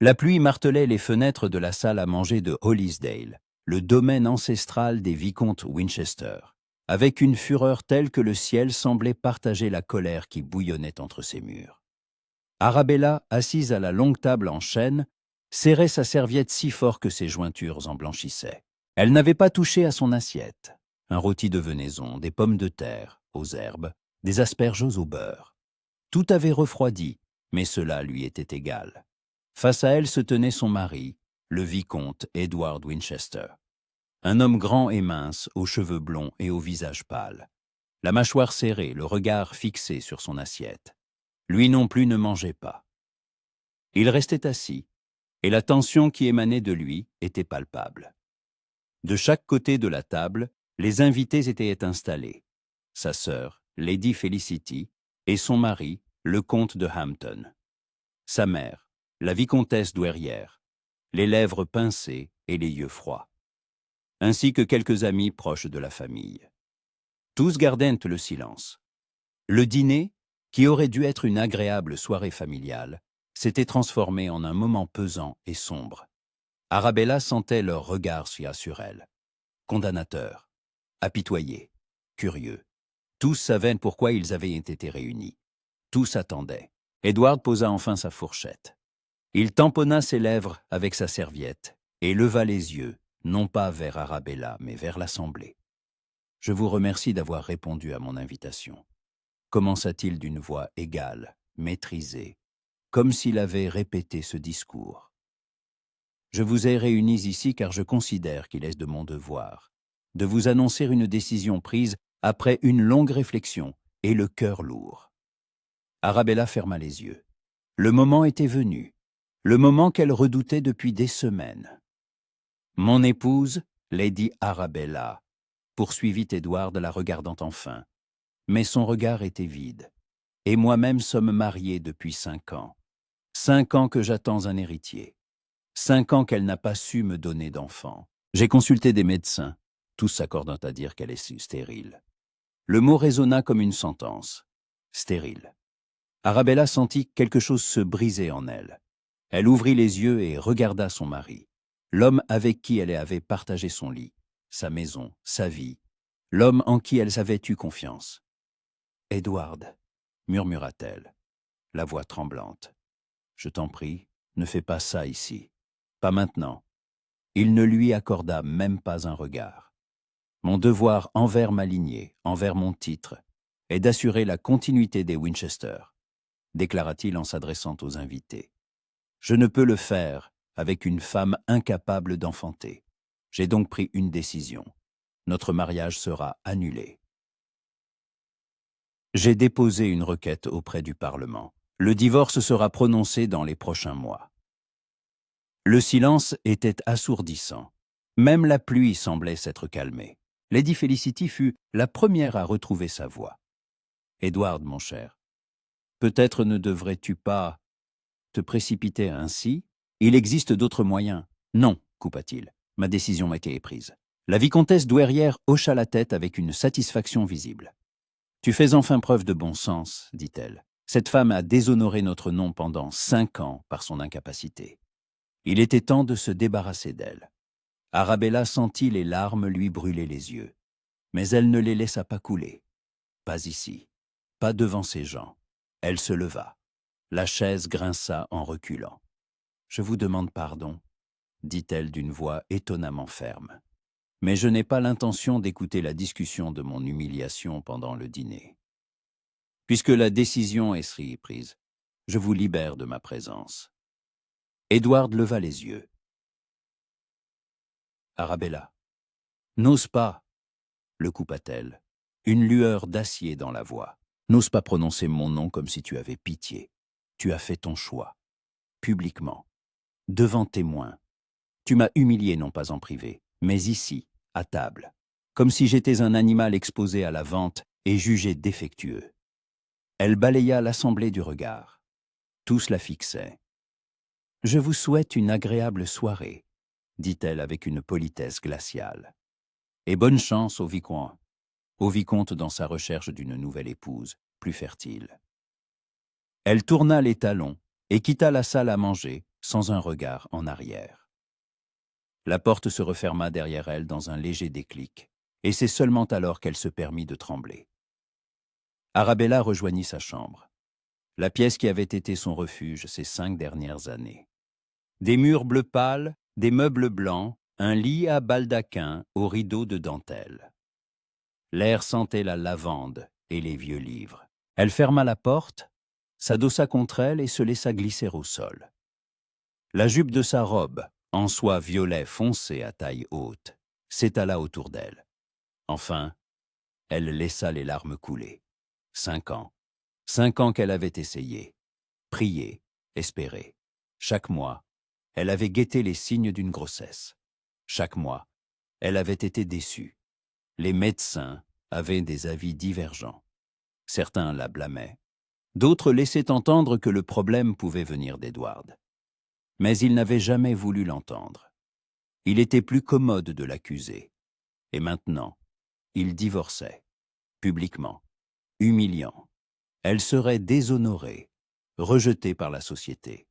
La pluie martelait les fenêtres de la salle à manger de Hollisdale, le domaine ancestral des vicomtes Winchester, avec une fureur telle que le ciel semblait partager la colère qui bouillonnait entre ses murs. Arabella, assise à la longue table en chêne, serrait sa serviette si fort que ses jointures en blanchissaient. Elle n'avait pas touché à son assiette. Un rôti de venaison, des pommes de terre, aux herbes, des asperges au beurre. Tout avait refroidi, mais cela lui était égal. Face à elle se tenait son mari, le vicomte Edward Winchester. Un homme grand et mince, aux cheveux blonds et au visage pâle. La mâchoire serrée, le regard fixé sur son assiette. Lui non plus ne mangeait pas. Il restait assis, et la tension qui émanait de lui était palpable. De chaque côté de la table, les invités étaient installés. Sa sœur, Lady Felicity, et son mari, le comte de Hampton. Sa mère, la vicomtesse douairière, les lèvres pincées et les yeux froids. Ainsi que quelques amis proches de la famille. Tous gardèrent le silence. Le dîner, qui aurait dû être une agréable soirée familiale, s'était transformé en un moment pesant et sombre. Arabella sentait leur regard sur elle. Condamnateurs, apitoyés, curieux. Tous savaient pourquoi ils avaient été réunis. Tous attendaient. Edward posa enfin sa fourchette. Il tamponna ses lèvres avec sa serviette et leva les yeux, non pas vers Arabella, mais vers l'assemblée. « Je vous remercie d'avoir répondu à mon invitation. » Commença-t-il d'une voix égale, maîtrisée, comme s'il avait répété ce discours. « Je vous ai réunis ici car je considère qu'il est de mon devoir de vous annoncer une décision prise après une longue réflexion et le cœur lourd. » Arabella ferma les yeux. Le moment était venu, le moment qu'elle redoutait depuis des semaines. « Mon épouse, Lady Arabella, » poursuivit Edward la regardant enfin. Mais son regard était vide. Et moi-même sommes mariés depuis 5 ans. 5 ans que j'attends un héritier. 5 ans qu'elle n'a pas su me donner d'enfant. J'ai consulté des médecins, tous s'accordant à dire qu'elle est stérile. Le mot résonna comme une sentence. Stérile. Arabella sentit quelque chose se briser en elle. Elle ouvrit les yeux et regarda son mari, l'homme avec qui elle avait partagé son lit, sa maison, sa vie, l'homme en qui elle avait eu confiance. « Edward, » murmura-t-elle, la voix tremblante. « Je t'en prie, ne fais pas ça ici. Pas maintenant. » Il ne lui accorda même pas un regard. « Mon devoir envers ma lignée, envers mon titre, est d'assurer la continuité des Winchester, » déclara-t-il en s'adressant aux invités. « Je ne peux le faire avec une femme incapable d'enfanter. J'ai donc pris une décision. Notre mariage sera annulé. J'ai déposé une requête auprès du Parlement. Le divorce sera prononcé dans les prochains mois. » Le silence était assourdissant. Même la pluie semblait s'être calmée. Lady Felicity fut la première à retrouver sa voix. « Edward, mon cher, peut-être ne devrais-tu pas te précipiter ainsi? Il existe d'autres moyens. »« Non, » coupa-t-il. « Ma décision a été prise. » La vicomtesse douairière hocha la tête avec une satisfaction visible. « Tu fais enfin preuve de bon sens, dit-elle. Cette femme a déshonoré notre nom pendant 5 ans par son incapacité. Il était temps de se débarrasser d'elle. » Arabella sentit les larmes lui brûler les yeux. Mais elle ne les laissa pas couler. Pas ici, pas devant ces gens. Elle se leva. La chaise grinça en reculant. « Je vous demande pardon, » dit-elle d'une voix étonnamment ferme. « Mais je n'ai pas l'intention d'écouter la discussion de mon humiliation pendant le dîner. Puisque la décision est prise, je vous libère de ma présence. » Edward leva les yeux. « Arabella, n'ose pas, » le coupa-t-elle, une lueur d'acier dans la voix. « N'ose pas prononcer mon nom comme si tu avais pitié. Tu as fait ton choix, publiquement, devant témoins. Tu m'as humilié non pas en privé, mais ici, à table, comme si j'étais un animal exposé à la vente et jugé défectueux. » Elle balaya l'assemblée du regard. Tous la fixaient. « Je vous souhaite une agréable soirée, » dit-elle avec une politesse glaciale. « Et bonne chance au vicomte dans sa recherche d'une nouvelle épouse, plus fertile. » Elle tourna les talons et quitta la salle à manger sans un regard en arrière. La porte se referma derrière elle dans un léger déclic, et c'est seulement alors qu'elle se permit de trembler. Arabella rejoignit sa chambre, la pièce qui avait été son refuge ces 5 dernières années. Des murs bleu pâle, des meubles blancs, un lit à baldaquin aux rideaux de dentelle. L'air sentait la lavande et les vieux livres. Elle ferma la porte, s'adossa contre elle et se laissa glisser au sol. La jupe de sa robe, en soie violet foncé à taille haute, s'étala autour d'elle. Enfin, elle laissa les larmes couler. 5 ans. 5 ans qu'elle avait essayé, prié, espéré. Chaque mois, elle avait guetté les signes d'une grossesse. Chaque mois, elle avait été déçue. Les médecins avaient des avis divergents. Certains la blâmaient. D'autres laissaient entendre que le problème pouvait venir d'Edward. Mais il n'avait jamais voulu l'entendre. Il était plus commode de l'accuser. Et maintenant, il divorçait, publiquement, humiliant. Elle serait déshonorée, rejetée par la société.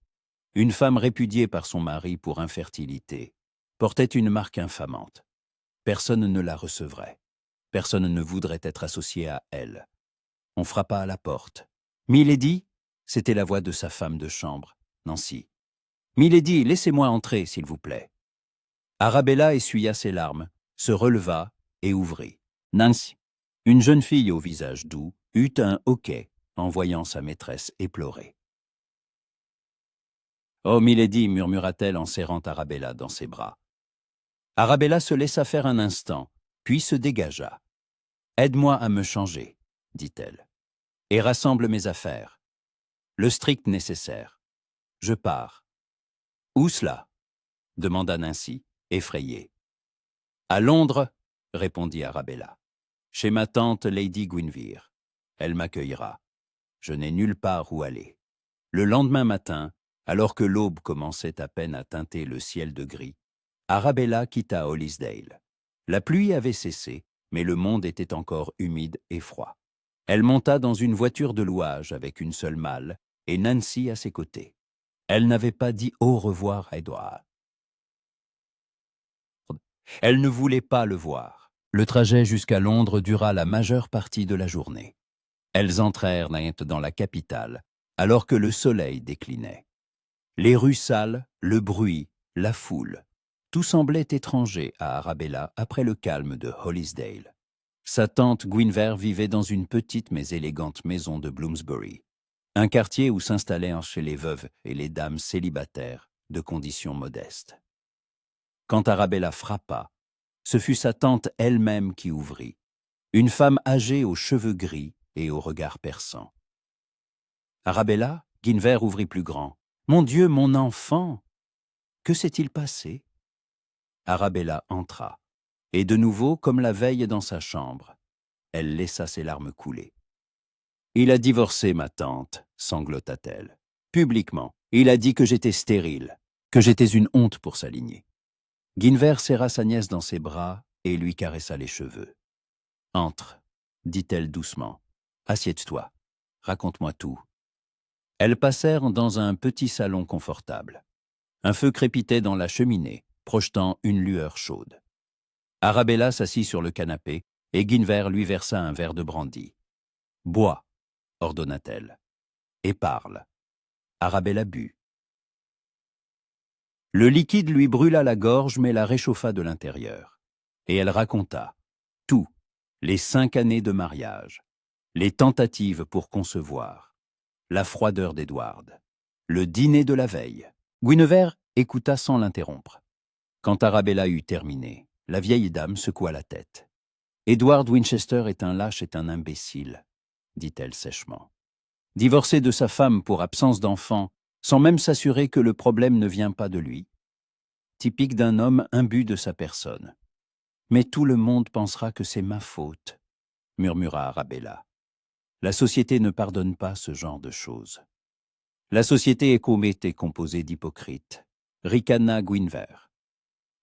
Une femme répudiée par son mari pour infertilité portait une marque infamante. Personne ne la recevrait. Personne ne voudrait être associé à elle. On frappa à la porte. « Milady » c'était la voix de sa femme de chambre, Nancy. « Milady, laissez-moi entrer, s'il vous plaît. » Arabella essuya ses larmes, se releva et ouvrit. Nancy, une jeune fille au visage doux, eut un hoquet en voyant sa maîtresse éplorée. « Oh, Milady » murmura-t-elle en serrant Arabella dans ses bras. Arabella se laissa faire un instant, puis se dégagea. « Aide-moi à me changer, » dit-elle, « et rassemble mes affaires. Le strict nécessaire. Je pars. »« Où cela ?» demanda Nancy, effrayée. « À Londres, » répondit Arabella. « Chez ma tante Lady Guinevere. Elle m'accueillera. Je n'ai nulle part où aller. » Le lendemain matin, alors que l'aube commençait à peine à teinter le ciel de gris, Arabella quitta Hollisdale. La pluie avait cessé, mais le monde était encore humide et froid. Elle monta dans une voiture de louage avec une seule malle et Nancy à ses côtés. Elle n'avait pas dit au revoir à Edward. Elle ne voulait pas le voir. Le trajet jusqu'à Londres dura la majeure partie de la journée. Elles entrèrent dans la capitale, alors que le soleil déclinait. Les rues sales, le bruit, la foule, tout semblait étranger à Arabella après le calme de Hollisdale. Sa tante Guinevere vivait dans une petite mais élégante maison de Bloomsbury, un quartier où s'installaient chez les veuves et les dames célibataires de conditions modestes. Quand Arabella frappa, ce fut sa tante elle-même qui ouvrit, une femme âgée aux cheveux gris et au regard perçant. « Arabella » Guinevere ouvrit plus grand. « Mon Dieu, mon enfant! Que s'est-il passé ?» Arabella entra, et de nouveau, comme la veille dans sa chambre, elle laissa ses larmes couler. « Il a divorcé ma tante, » sanglota-t-elle. « Publiquement, il a dit que j'étais stérile, que j'étais une honte pour sa lignée. » Guinevere serra sa nièce dans ses bras et lui caressa les cheveux. « Entre, » dit-elle doucement. « Assieds-toi, raconte-moi tout. » Elles passèrent dans un petit salon confortable. Un feu crépitait dans la cheminée, projetant une lueur chaude. Arabella s'assit sur le canapé et Guinevere lui versa un verre de brandy. « Bois, » ordonna-t-elle, « et parle. » Arabella but. Le liquide lui brûla la gorge mais la réchauffa de l'intérieur. Et elle raconta tout, les 5 années de mariage, les tentatives pour concevoir, la froideur d'Edward, le dîner de la veille. Guinevere écouta sans l'interrompre. Quand Arabella eut terminé, la vieille dame secoua la tête. « Edward Winchester est un lâche et un imbécile, » dit-elle sèchement. « Divorcé de sa femme pour absence d'enfant, sans même s'assurer que le problème ne vient pas de lui. Typique d'un homme imbu de sa personne. Mais tout le monde pensera que c'est ma faute, » murmura Arabella. « La société ne pardonne pas ce genre de choses. » La société est composée d'hypocrites, ricana Guinevere.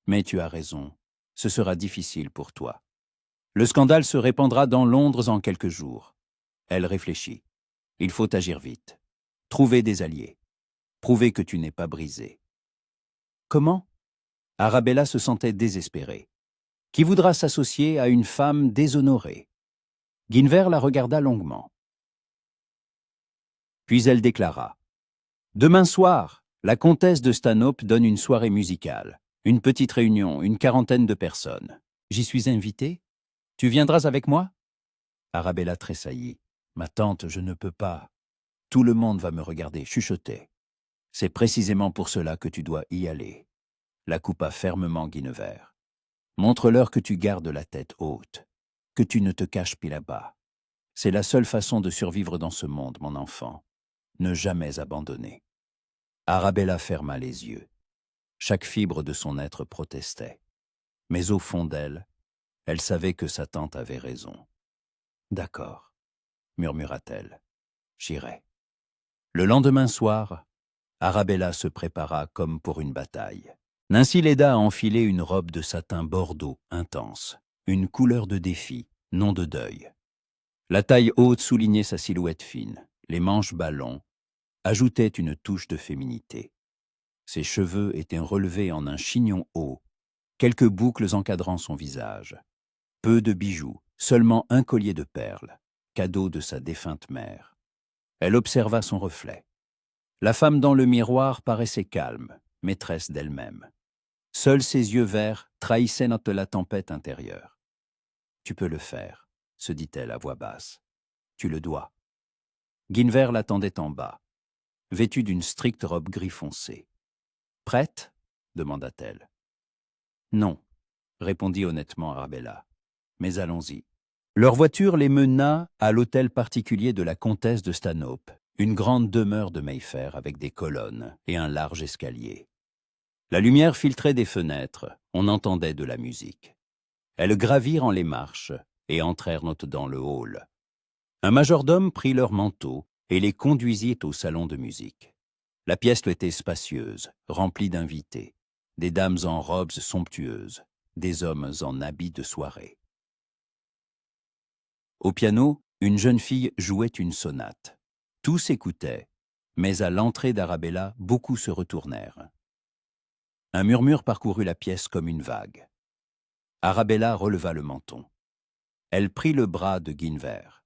Mais tu as raison, ce sera difficile pour toi. Le scandale se répandra dans Londres en quelques jours. Elle réfléchit. Il faut agir vite. Trouver des alliés. prouver que tu n'es pas brisé. Comment? Arabella se sentait désespérée. Qui voudra s'associer à une femme déshonorée? Guinevere la regarda longuement. Puis elle déclara. Demain soir, la comtesse de Stanhope donne une soirée musicale. Une petite réunion, une quarantaine de personnes. J'y suis invitée? Tu viendras avec moi? Arabella tressaillit. Ma tante, je ne peux pas. Tout le monde va me regarder chuchoter. C'est précisément pour cela que tu dois y aller. La coupa fermement Guinevere. Montre-leur que tu gardes la tête haute, que tu ne te caches plus là-bas. C'est la seule façon de survivre dans ce monde, mon enfant. Ne jamais abandonner. Arabella ferma les yeux. Chaque fibre de son être protestait. Mais au fond d'elle, elle savait que sa tante avait raison. D'accord, murmura-t-elle. J'irai. Le lendemain soir, Arabella se prépara comme pour une bataille. Nancy l'aida à enfiler une robe de satin bordeaux intense, une couleur de défi, non de deuil. La taille haute soulignait sa silhouette fine, les manches ballons ajoutaient une touche de féminité. Ses cheveux étaient relevés en un chignon haut, quelques boucles encadrant son visage. Peu de bijoux, seulement un collier de perles, cadeau de sa défunte mère. Elle observa son reflet. La femme dans le miroir paraissait calme, maîtresse d'elle-même. Seuls ses yeux verts trahissaient la tempête intérieure. « Tu peux le faire, » se dit-elle à voix basse. « Tu le dois. » Guinevere l'attendait en bas, vêtue d'une stricte robe gris foncé. « Prête ?» demanda-t-elle. « Non, » répondit honnêtement Arabella. « Mais allons-y. » Leur voiture les mena à l'hôtel particulier de la comtesse de Stanhope, une grande demeure de Mayfair avec des colonnes et un large escalier. La lumière filtrait des fenêtres, on entendait de la musique. Elles gravirent en les marches et entrèrent dans le hall. Un majordome prit leurs manteaux et les conduisit au salon de musique. La pièce était spacieuse, remplie d'invités, des dames en robes somptueuses, des hommes en habits de soirée. Au piano, une jeune fille jouait une sonate. Tous écoutaient, mais à l'entrée d'Arabella, beaucoup se retournèrent. Un murmure parcourut la pièce comme une vague. Arabella releva le menton. Elle prit le bras de Guinevere.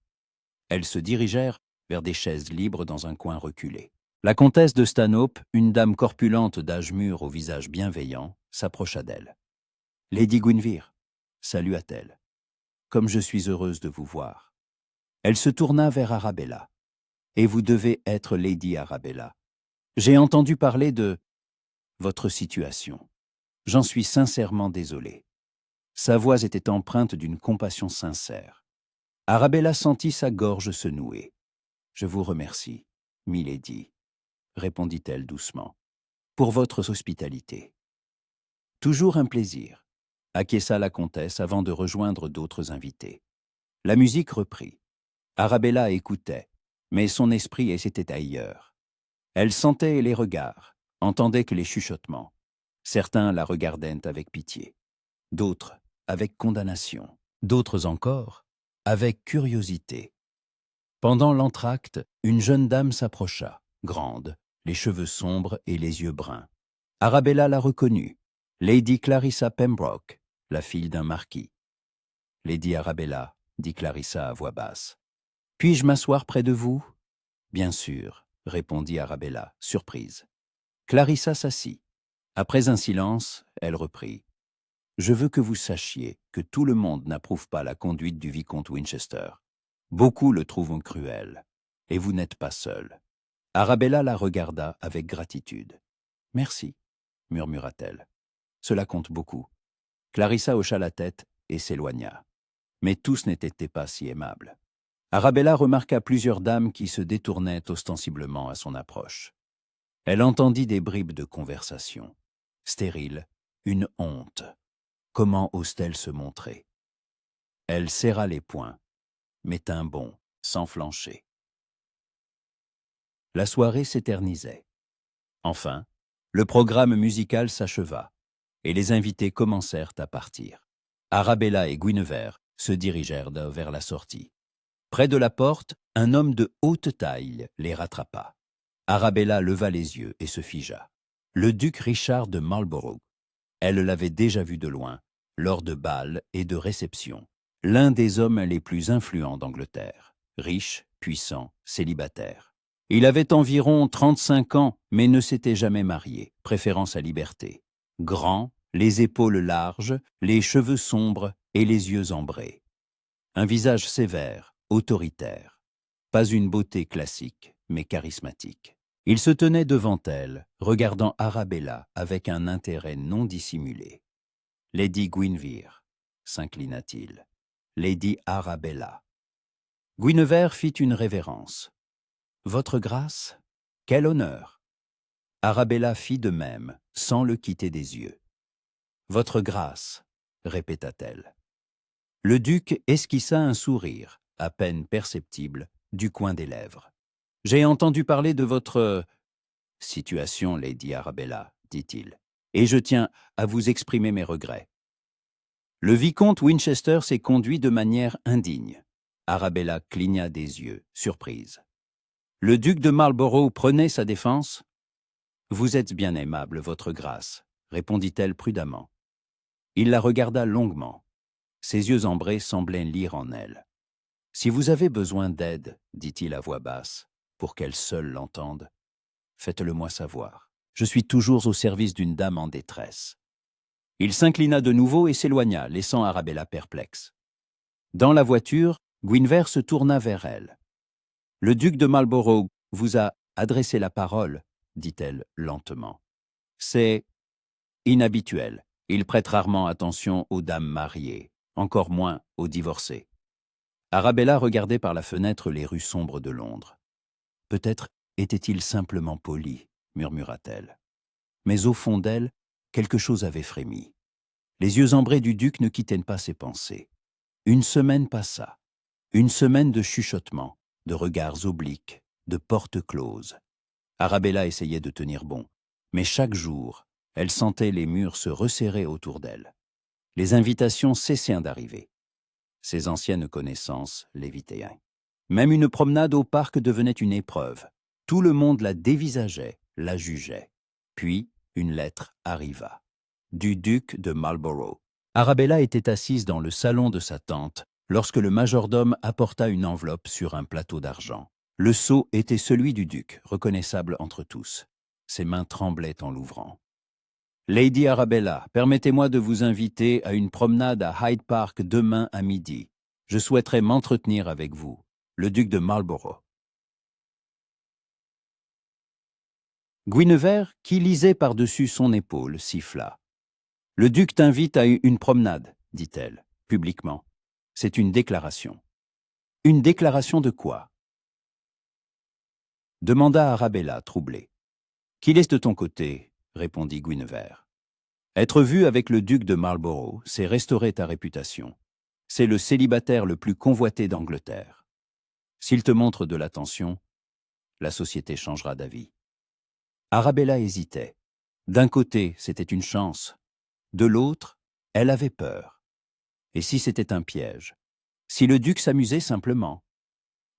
Elles se dirigèrent vers des chaises libres dans un coin reculé. La comtesse de Stanhope, une dame corpulente d'âge mûr au visage bienveillant, s'approcha d'elle. « Lady Guinevere » salua-t-elle. « Comme je suis heureuse de vous voir. » Elle se tourna vers Arabella. « Et vous devez être Lady Arabella. J'ai entendu parler de votre situation. J'en suis sincèrement désolé. » Sa voix était empreinte d'une compassion sincère. Arabella sentit sa gorge se nouer. « Je vous remercie, milady, » répondit-elle doucement, « pour votre hospitalité. »« Toujours un plaisir, » acquiesça la comtesse avant de rejoindre d'autres invités. La musique reprit. Arabella écoutait, mais son esprit était ailleurs. Elle sentait les regards, entendait que les chuchotements. Certains la regardaient avec pitié, d'autres avec condamnation, d'autres encore avec curiosité. Pendant l'entr'acte, une jeune dame s'approcha, grande, les cheveux sombres et les yeux bruns. Arabella la reconnut, Lady Clarissa Pembroke, la fille d'un marquis. « Lady Arabella, » dit Clarissa à voix basse. « Puis-je m'asseoir près de vous ?»« Bien sûr, » répondit Arabella, surprise. Clarissa s'assit. Après un silence, elle reprit. « Je veux que vous sachiez que tout le monde n'approuve pas la conduite du vicomte Winchester. Beaucoup le trouvent cruel, et vous n'êtes pas seul. » Arabella la regarda avec gratitude. « Merci, » murmura-t-elle. « Cela compte beaucoup. » Clarissa hocha la tête et s'éloigna. Mais tous n'étaient pas si aimables. Arabella remarqua plusieurs dames qui se détournaient ostensiblement à son approche. Elle entendit des bribes de conversation. Stérile, une honte. Comment ose-t-elle se montrer? Elle serra les poings, mais tint bon, sans flancher. La soirée s'éternisait. Enfin, le programme musical s'acheva, et les invités commencèrent à partir. Arabella et Guinevere se dirigèrent vers la sortie. Près de la porte, un homme de haute taille les rattrapa. Arabella leva les yeux et se figea. Le duc Richard de Marlborough. Elle l'avait déjà vu de loin, lors de bals et de réceptions. L'un des hommes les plus influents d'Angleterre. Riche, puissant, célibataire. Il avait environ 35 ans, mais ne s'était jamais marié, préférant sa liberté. Grand, les épaules larges, les cheveux sombres et les yeux ambrés. Un visage sévère, autoritaire. Pas une beauté classique, mais charismatique. Il se tenait devant elle, regardant Arabella avec un intérêt non dissimulé. « Lady Guinevere », s'inclina-t-il. « Lady Arabella ». Guinevere fit une révérence. « Votre grâce, quel honneur !» Arabella fit de même, sans le quitter des yeux. « Votre grâce », répéta-t-elle. Le duc esquissa un sourire, à peine perceptible, du coin des lèvres. « J'ai entendu parler de votre situation, Lady Arabella, dit-il, et je tiens à vous exprimer mes regrets. Le vicomte Winchester s'est conduit de manière indigne. » Arabella cligna des yeux, surprise. Le duc de Marlborough prenait sa défense. « Vous êtes bien aimable, votre grâce, » répondit-elle prudemment. Il la regarda longuement. Ses yeux ambrés semblaient lire en elle. « Si vous avez besoin d'aide, dit-il à voix basse, pour qu'elle seule l'entende, faites-le moi savoir. Je suis toujours au service d'une dame en détresse. » Il s'inclina de nouveau et s'éloigna, laissant Arabella perplexe. Dans la voiture, Guinevere se tourna vers elle. « Le duc de Marlborough vous a adressé la parole, » dit-elle lentement. « C'est inhabituel. Il prête rarement attention aux dames mariées, encore moins aux divorcées. » Arabella regardait par la fenêtre les rues sombres de Londres. « Peut-être était-il simplement poli, » murmura-t-elle. Mais au fond d'elle, quelque chose avait frémi. Les yeux ambrés du duc ne quittaient pas ses pensées. Une semaine passa. Une semaine de chuchotements, de regards obliques, de portes closes. Arabella essayait de tenir bon, mais chaque jour, elle sentait les murs se resserrer autour d'elle. Les invitations cessaient d'arriver. Ses anciennes connaissances l'évitaient. Même une promenade au parc devenait une épreuve. Tout le monde la dévisageait, la jugeait. Puis, une lettre arriva. Du duc de Marlborough. Arabella était assise dans le salon de sa tante lorsque le majordome apporta une enveloppe sur un plateau d'argent. Le sceau était celui du duc, reconnaissable entre tous. Ses mains tremblaient en l'ouvrant. « Lady Arabella, permettez-moi de vous inviter à une promenade à Hyde Park demain à midi. Je souhaiterais m'entretenir avec vous. Le duc de Marlborough. » Guinevere, qui lisait par-dessus son épaule, siffla. « Le duc t'invite à une promenade, dit-elle, publiquement. C'est une déclaration. » « Une déclaration de quoi ?» demanda Arabella, troublée. « Qu'il est de ton côté, » répondit Guinevere. « Être vue avec le duc de Marlborough, c'est restaurer ta réputation. C'est le célibataire le plus convoité d'Angleterre. S'il te montre de l'attention, la société changera d'avis. » Arabella hésitait. D'un côté, c'était une chance. De l'autre, elle avait peur. Et si c'était un piège? Si le duc s'amusait simplement?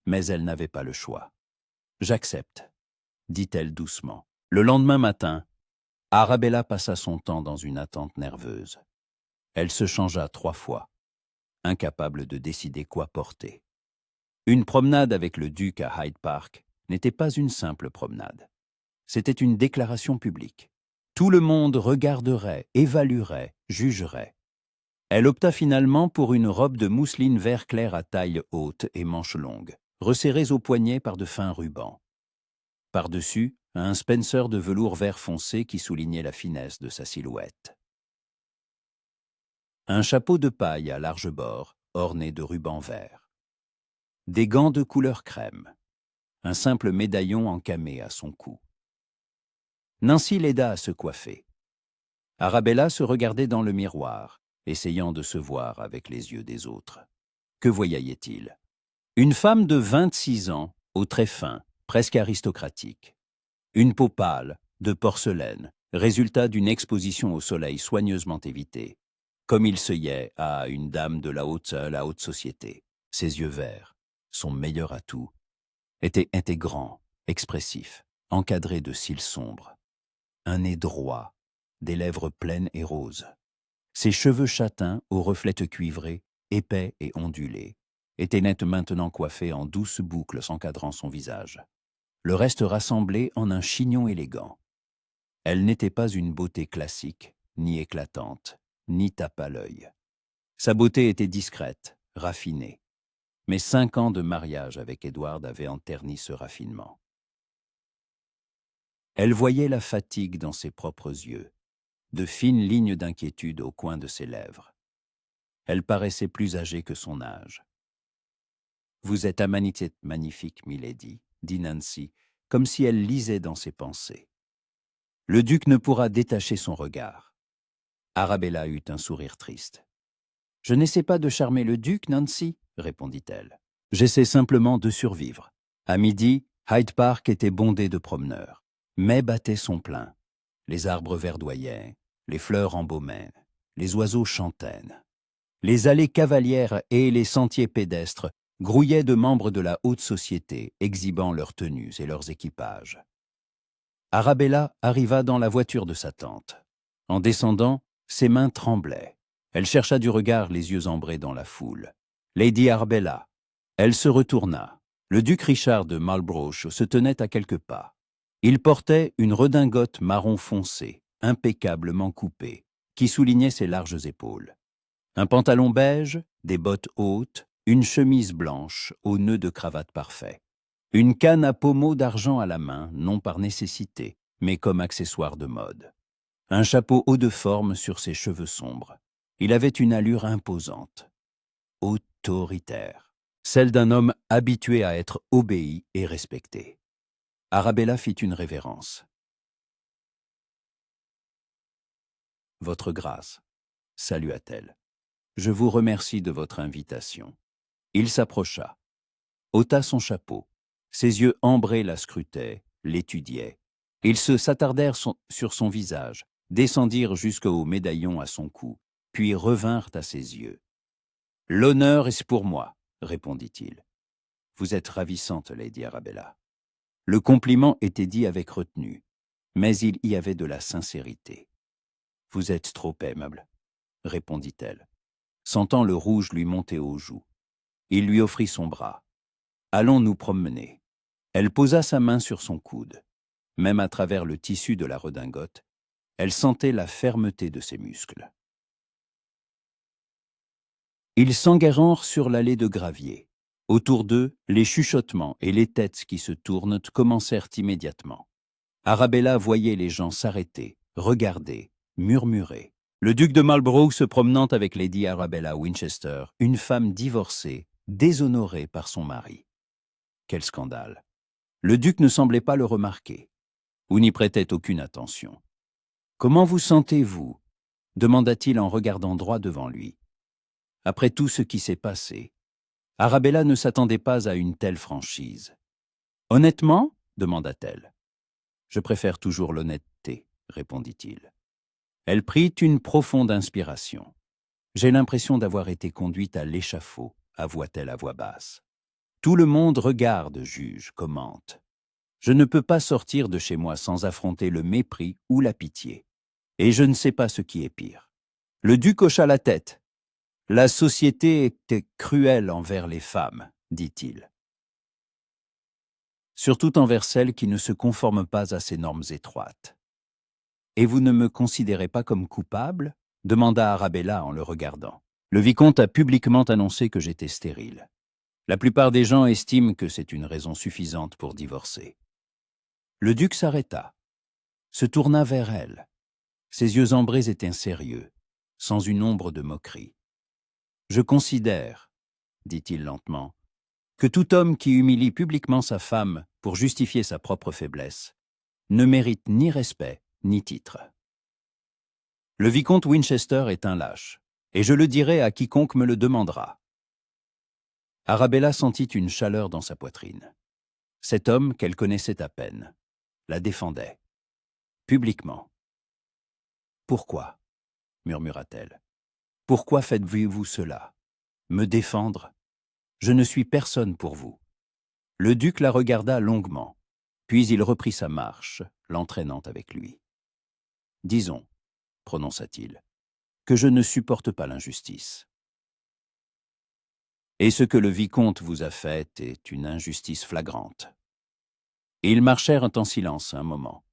Mais elle n'avait pas le choix. « J'accepte, » dit-elle doucement. Le lendemain matin, Arabella passa son temps dans une attente nerveuse. Elle se changea 3 fois, incapable de décider quoi porter. Une promenade avec le duc à Hyde Park n'était pas une simple promenade. C'était une déclaration publique. Tout le monde regarderait, évaluerait, jugerait. Elle opta finalement pour une robe de mousseline vert clair à taille haute et manches longues, resserrées aux poignets par de fins rubans. Par-dessus, un Spencer de velours vert foncé qui soulignait la finesse de sa silhouette. Un chapeau de paille à large bord, orné de rubans verts. Des gants de couleur crème. Un simple médaillon en camée à son cou. Nancy l'aida à se coiffer. Arabella se regardait dans le miroir, essayant de se voir avec les yeux des autres. Que voyait-il? Une femme de 26 ans, aux traits fins, presque aristocratique. Une peau pâle, de porcelaine, résultat d'une exposition au soleil soigneusement évitée, comme il se y à une dame de la haute société. Ses yeux verts, son meilleur atout, étaient grands, expressifs, encadré de cils sombres. Un nez droit, des lèvres pleines et roses. Ses cheveux châtains, aux reflets cuivrés, épais et ondulés, étaient nets maintenant coiffés en douces boucles encadrant son visage. Le reste rassemblé en un chignon élégant. Elle n'était pas une beauté classique, ni éclatante, ni tape à l'œil. Sa beauté était discrète, raffinée. Mais 5 ans de mariage avec Edward avaient enterni ce raffinement. Elle voyait la fatigue dans ses propres yeux, de fines lignes d'inquiétude au coin de ses lèvres. Elle paraissait plus âgée que son âge. « Vous êtes magnifique, milady, » dit Nancy, comme si elle lisait dans ses pensées. Le duc ne pourra détacher son regard. Arabella eut un sourire triste. « Je n'essaie pas de charmer le duc, Nancy, » répondit-elle. « J'essaie simplement de survivre. » À midi, Hyde Park était bondé de promeneurs. Mai battait son plein. Les arbres verdoyaient, les fleurs embaumaient, les oiseaux chantaient. Les allées cavalières et les sentiers pédestres grouillaient de membres de la haute société, exhibant leurs tenues et leurs équipages. Arabella arriva dans la voiture de sa tante. En descendant, ses mains tremblaient. Elle chercha du regard les yeux ambrés dans la foule. « Lady Arabella !» Elle se retourna. Le duc Richard de Marlborough se tenait à quelques pas. Il portait une redingote marron foncé, impeccablement coupée, qui soulignait ses larges épaules. Un pantalon beige, des bottes hautes, une chemise blanche au nœud de cravate parfait. Une canne à pommeau d'argent à la main, non par nécessité, mais comme accessoire de mode. Un chapeau haut de forme sur ses cheveux sombres. Il avait une allure imposante, autoritaire, celle d'un homme habitué à être obéi et respecté. Arabella fit une révérence. « Votre grâce, » salua-t-elle. « Je vous remercie de votre invitation. » Il s'approcha, ôta son chapeau. Ses yeux ambrés la scrutaient, l'étudiaient. Ils s'attardèrent sur son visage, descendirent jusqu'au médaillon à son cou, puis revinrent à ses yeux. « L'honneur est pour moi, » répondit-il. « Vous êtes ravissante, Lady Arabella. » Le compliment était dit avec retenue, mais il y avait de la sincérité. « Vous êtes trop aimable, » répondit-elle, sentant le rouge lui monter aux joues. Il lui offrit son bras. « Allons nous promener. » Elle posa sa main sur son coude. Même à travers le tissu de la redingote, elle sentait la fermeté de ses muscles. Ils s'engarèrent sur l'allée de gravier. Autour d'eux, les chuchotements et les têtes qui se tournent commencèrent immédiatement. Arabella voyait les gens s'arrêter, regarder, murmurer. Le duc de Marlborough se promenant avec Lady Arabella Winchester, une femme divorcée, déshonorée par son mari. Quel scandale! Le duc ne semblait pas le remarquer, ou n'y prêtait aucune attention. « Comment vous sentez-vous » demanda-t-il en regardant droit devant lui. Après tout ce qui s'est passé, Arabella ne s'attendait pas à une telle franchise. « Honnêtement » demanda-t-elle. « Je préfère toujours l'honnêteté » répondit-il. Elle prit une profonde inspiration. « J'ai l'impression d'avoir été conduite à l'échafaud » avoua-t-elle à voix basse. « Tout le monde regarde, juge, commente. Je ne peux pas sortir de chez moi sans affronter le mépris ou la pitié. Et je ne sais pas ce qui est pire. » Le duc hocha la tête. « La société était cruelle envers les femmes, » dit-il. « Surtout envers celles qui ne se conforment pas à ses normes étroites. »« Et vous ne me considérez pas comme coupable » demanda Arabella en le regardant. « Le vicomte a publiquement annoncé que j'étais stérile. La plupart des gens estiment que c'est une raison suffisante pour divorcer. » Le duc s'arrêta, se tourna vers elle. Ses yeux ambrés étaient sérieux, sans une ombre de moquerie. « Je considère, » dit-il lentement, « que tout homme qui humilie publiquement sa femme pour justifier sa propre faiblesse ne mérite ni respect ni titre. Le vicomte Winchester est un lâche, et je le dirai à quiconque me le demandera. » Arabella sentit une chaleur dans sa poitrine. Cet homme qu'elle connaissait à peine la défendait, publiquement. « Pourquoi » murmura-t-elle. « Pourquoi faites-vous cela? Me défendre? Je ne suis personne pour vous. » Le duc la regarda longuement. Puis il reprit sa marche, l'entraînant avec lui. « Disons, prononça-t-il, que je ne supporte pas l'injustice. Et ce que le vicomte vous a fait est une injustice flagrante. » Ils marchèrent en silence un moment.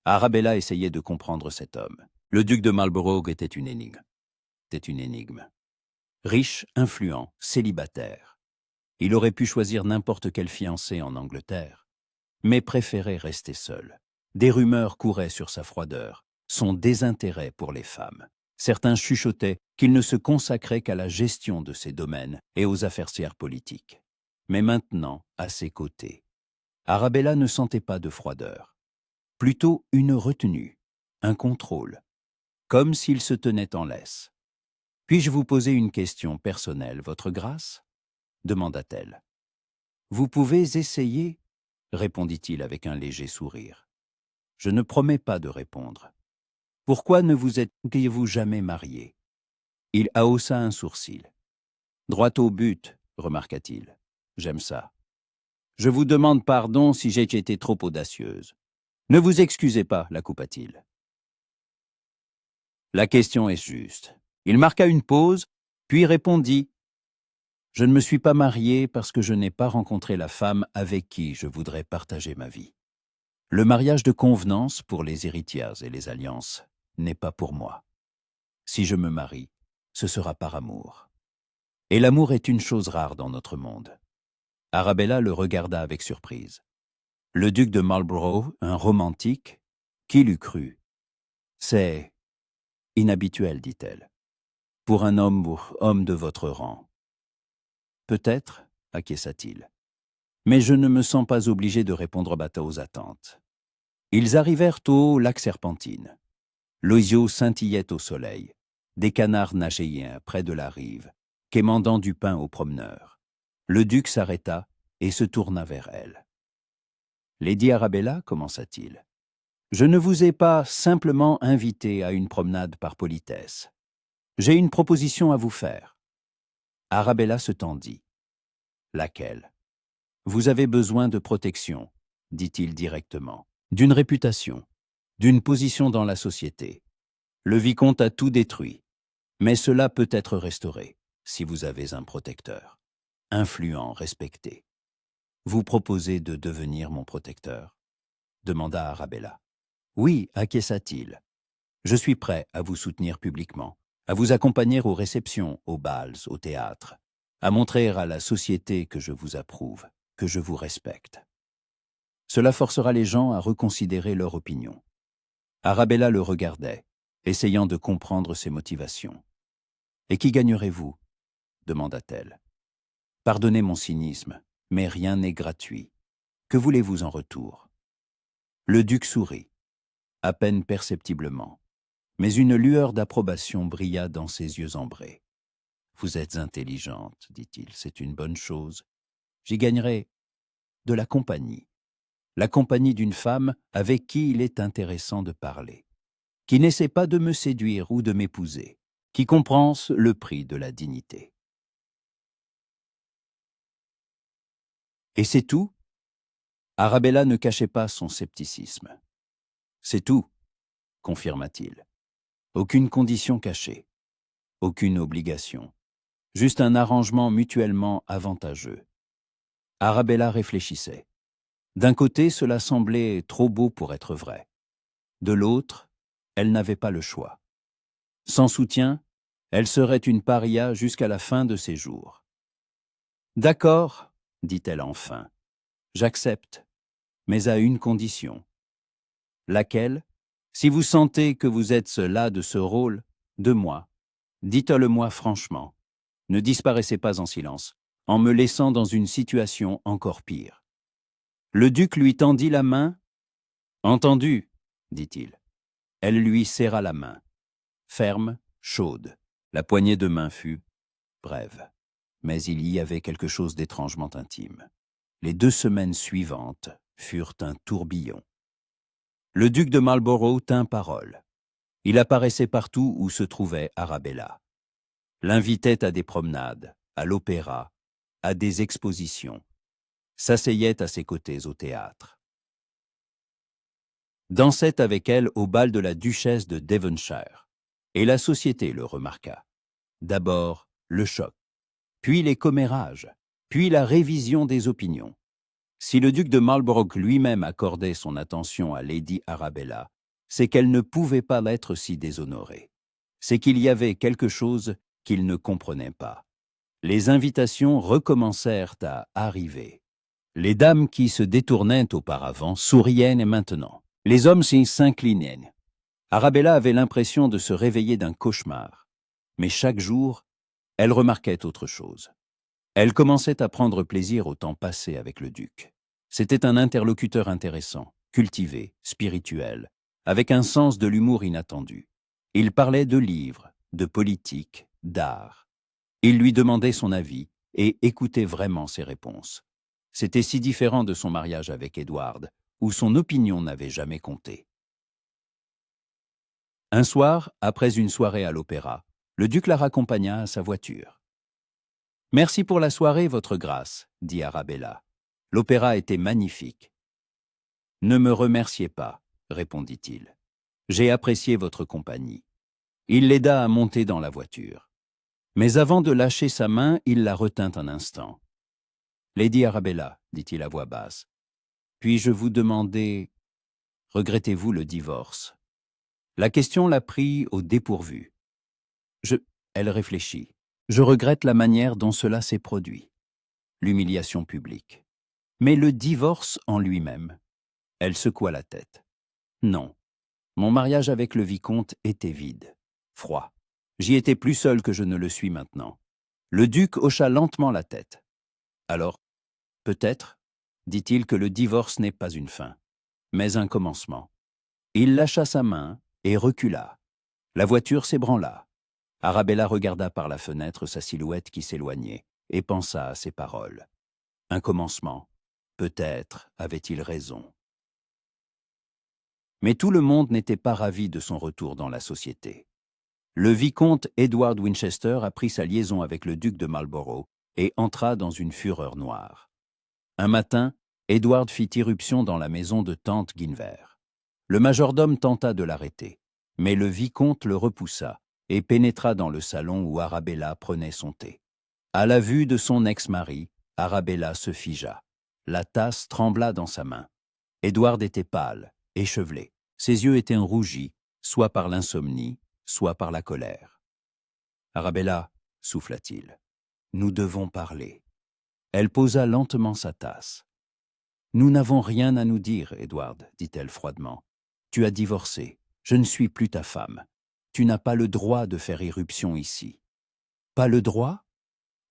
Arabella essayait de comprendre cet homme. Le duc de Marlborough était une énigme. Riche, influent, célibataire. Il aurait pu choisir n'importe quelle fiancée en Angleterre, mais préférait rester seul. Des rumeurs couraient sur sa froideur, son désintérêt pour les femmes. Certains chuchotaient qu'il ne se consacrait qu'à la gestion de ses domaines et aux affaires politiques. Mais maintenant, à ses côtés, Arabella ne sentait pas de froideur, plutôt une retenue, un contrôle, comme s'il se tenait en laisse. « Puis-je vous poser une question personnelle, votre grâce ?» demanda-t-elle. « Vous pouvez essayer ?» répondit-il avec un léger sourire. « Je ne promets pas de répondre. Pourquoi ne vous êtes-vous jamais marié ?» Il haussa un sourcil. « Droit au but, remarqua-t-il. J'aime ça. Je vous demande pardon si j'ai été trop audacieuse. Ne vous excusez pas, la coupa-t-il. La question est juste. Il marqua une pause, puis répondit « Je ne me suis pas marié parce que je n'ai pas rencontré la femme avec qui je voudrais partager ma vie. Le mariage de convenance pour les héritières et les alliances n'est pas pour moi. Si je me marie, ce sera par amour. Et l'amour est une chose rare dans notre monde. » Arabella le regarda avec surprise. Le duc de Marlborough, un romantique, qui l'eût cru? « C'est inhabituel, dit-elle, pour un homme de votre rang. »« Peut-être, acquiesça-t-il, mais je ne me sens pas obligé de répondre aux attentes. » Ils arrivèrent au lac Serpentine. L'oisio scintillait au soleil. Des canards nageaient près de la rive, quémandant du pain aux promeneurs. Le duc s'arrêta et se tourna vers elle. « Lady Arabella, commença-t-il, je ne vous ai pas simplement invité à une promenade par politesse. J'ai une proposition à vous faire. » Arabella se tendit. « Laquelle ? » ?»« Vous avez besoin de protection, dit-il directement, d'une réputation, d'une position dans la société. Le vicomte a tout détruit, mais cela peut être restauré si vous avez un protecteur, influent, respecté. Vous proposez de devenir mon protecteur ? Demanda Arabella. Oui, acquiesça-t-il. Je suis prêt à vous soutenir publiquement, à vous accompagner aux réceptions, aux bals, au théâtre, à montrer à la société que je vous approuve, que je vous respecte. Cela forcera les gens à reconsidérer leur opinion. Arabella le regardait, essayant de comprendre ses motivations. « Et qui gagnerez-vous » demanda-t-elle. « Pardonnez mon cynisme, mais rien n'est gratuit. Que voulez-vous en retour ?» Le duc sourit, à peine perceptiblement, mais une lueur d'approbation brilla dans ses yeux ambrés. « Vous êtes intelligente, dit-il, c'est une bonne chose. J'y gagnerai de la compagnie d'une femme avec qui il est intéressant de parler, qui n'essaie pas de me séduire ou de m'épouser, qui comprend le prix de la dignité. » Et c'est tout ? Arabella ne cachait pas son scepticisme. « C'est tout, confirma-t-il. Aucune condition cachée, aucune obligation, juste un arrangement mutuellement avantageux. » Arabella réfléchissait. D'un côté, cela semblait trop beau pour être vrai. De l'autre, elle n'avait pas le choix. Sans soutien, elle serait une paria jusqu'à la fin de ses jours. « D'accord, dit-elle enfin, j'accepte, mais à une condition. » Laquelle ? Si vous sentez que vous êtes las de ce rôle, de moi, dites-le-moi franchement. Ne disparaissez pas en silence, en me laissant dans une situation encore pire. Le duc lui tendit la main. « Entendu, dit-il. » Elle lui serra la main. Ferme, chaude. La poignée de main fut brève. Mais il y avait quelque chose d'étrangement intime. Les 2 semaines suivantes furent un tourbillon. Le duc de Marlborough tint parole. Il apparaissait partout où se trouvait Arabella. L'invitait à des promenades, à l'opéra, à des expositions. S'asseyait à ses côtés au théâtre. dansait avec elle au bal de la duchesse de Devonshire. Et la société le remarqua. D'abord, le choc, puis les commérages, puis la révision des opinions. Si le duc de Marlborough lui-même accordait son attention à Lady Arabella, c'est qu'elle ne pouvait pas l'être si déshonorée. C'est qu'il y avait quelque chose qu'il ne comprenait pas. Les invitations recommencèrent à arriver. Les dames qui se détournaient auparavant souriaient maintenant. Les hommes s'inclinaient. Arabella avait l'impression de se réveiller d'un cauchemar. Mais chaque jour, elle remarquait autre chose. Elle commençait à prendre plaisir au temps passé avec le duc. C'était un interlocuteur intéressant, cultivé, spirituel, avec un sens de l'humour inattendu. Il parlait de livres, de politique, d'art. Il lui demandait son avis et écoutait vraiment ses réponses. C'était si différent de son mariage avec Edward, où son opinion n'avait jamais compté. Un soir, après une soirée à l'opéra, le duc la raccompagna à sa voiture. « Merci pour la soirée, votre grâce, » dit Arabella. « L'opéra était magnifique. »« Ne me remerciez pas, » répondit-il. « J'ai apprécié votre compagnie. » Il l'aida à monter dans la voiture. Mais avant de lâcher sa main, il la retint un instant. « Lady Arabella, » dit-il à voix basse, « puis-je vous demander, regrettez-vous le divorce ?» La question la prit au dépourvu. Elle réfléchit. « Je regrette la manière dont cela s'est produit. L'humiliation publique. Mais le divorce en lui-même. » Elle secoua la tête. « Non. Mon mariage avec le vicomte était vide, froid. J'y étais plus seul que je ne le suis maintenant. » Le duc hocha lentement la tête. « Alors, peut-être, dit-il, que le divorce n'est pas une fin, mais un commencement. » Il lâcha sa main et recula. La voiture s'ébranla. Arabella regarda par la fenêtre sa silhouette qui s'éloignait et pensa à ses paroles. Un commencement. Peut-être avait-il raison. Mais tout le monde n'était pas ravi de son retour dans la société. Le vicomte Edward Winchester apprit sa liaison avec le duc de Marlborough et entra dans une fureur noire. Un matin, Edward fit irruption dans la maison de tante Guinevere. Le majordome tenta de l'arrêter, mais le vicomte le repoussa et pénétra dans le salon où Arabella prenait son thé. À la vue de son ex-mari, Arabella se figea. La tasse trembla dans sa main. Edward était pâle, échevelé. Ses yeux étaient rougis, soit par l'insomnie, soit par la colère. « Arabella, » souffla-t-il, « nous devons parler. » Elle posa lentement sa tasse. « Nous n'avons rien à nous dire, Edward, » dit-elle froidement. « Tu as divorcé. Je ne suis plus ta femme. Tu n'as pas le droit de faire irruption ici. »« Pas le droit ?»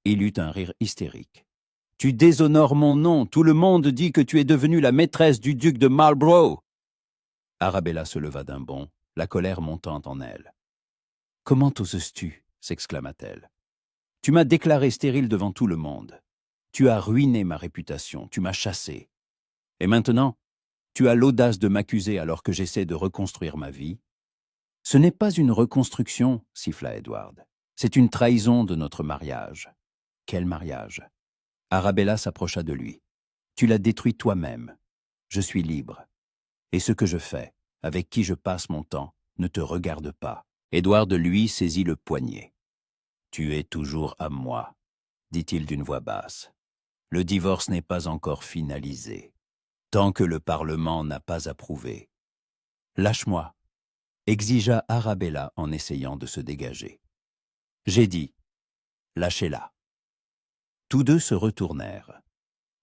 Il eut un rire hystérique. « Tu déshonores mon nom. Tout le monde dit que tu es devenue la maîtresse du duc de Marlborough. » Arabella se leva d'un bond, la colère montant en elle. « Comment oses-tu » s'exclama-t-elle. « Tu m'as déclaré stérile devant tout le monde. Tu as ruiné ma réputation, tu m'as chassé. Et maintenant, tu as l'audace de m'accuser alors que j'essaie de reconstruire ma vie. » « Ce n'est pas une reconstruction, » siffla Edward. « C'est une trahison de notre mariage. » « Quel mariage ?» Arabella s'approcha de lui. « Tu l'as détruit toi-même. Je suis libre. Et ce que je fais, avec qui je passe mon temps, ne te regarde pas. » Edward, lui, saisit le poignet. « Tu es toujours à moi, » dit-il d'une voix basse. « Le divorce n'est pas encore finalisé, tant que le Parlement n'a pas approuvé. »« Lâche-moi, » exigea Arabella en essayant de se dégager. « J'ai dit, lâchez-la. » Tous deux se retournèrent.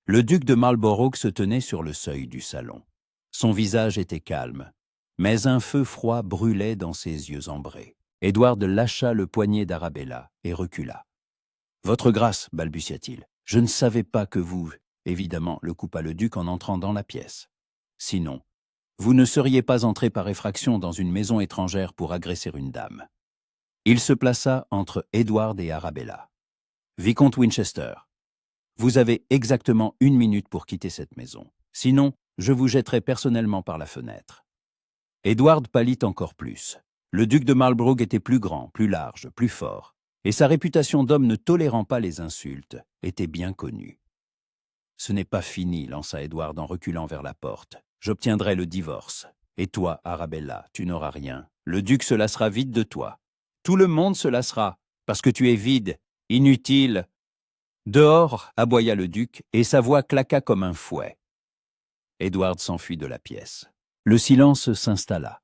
Le duc de Marlborough se tenait sur le seuil du salon. Son visage était calme, mais un feu froid brûlait dans ses yeux ambrés. Edward lâcha le poignet d'Arabella et recula. « Votre grâce, » balbutia-t-il, « je ne savais pas que vous... » Évidemment, le coupa le duc en entrant dans la pièce. « Sinon, vous ne seriez pas entré par effraction dans une maison étrangère pour agresser une dame. » Il se plaça entre Edward et Arabella. « Vicomte Winchester, vous avez exactement 1 minute pour quitter cette maison. Sinon, je vous jetterai personnellement par la fenêtre. » Edward pâlit encore plus. Le duc de Marlborough était plus grand, plus large, plus fort, et sa réputation d'homme ne tolérant pas les insultes était bien connue. « Ce n'est pas fini, » lança Edward en reculant vers la porte. « J'obtiendrai le divorce. Et toi, Arabella, tu n'auras rien. Le duc se lassera vite de toi. Tout le monde se lassera, parce que tu es vide, inutile. Dehors, aboya le duc, et sa voix claqua comme un fouet. Edward s'enfuit de la pièce. Le silence s'installa.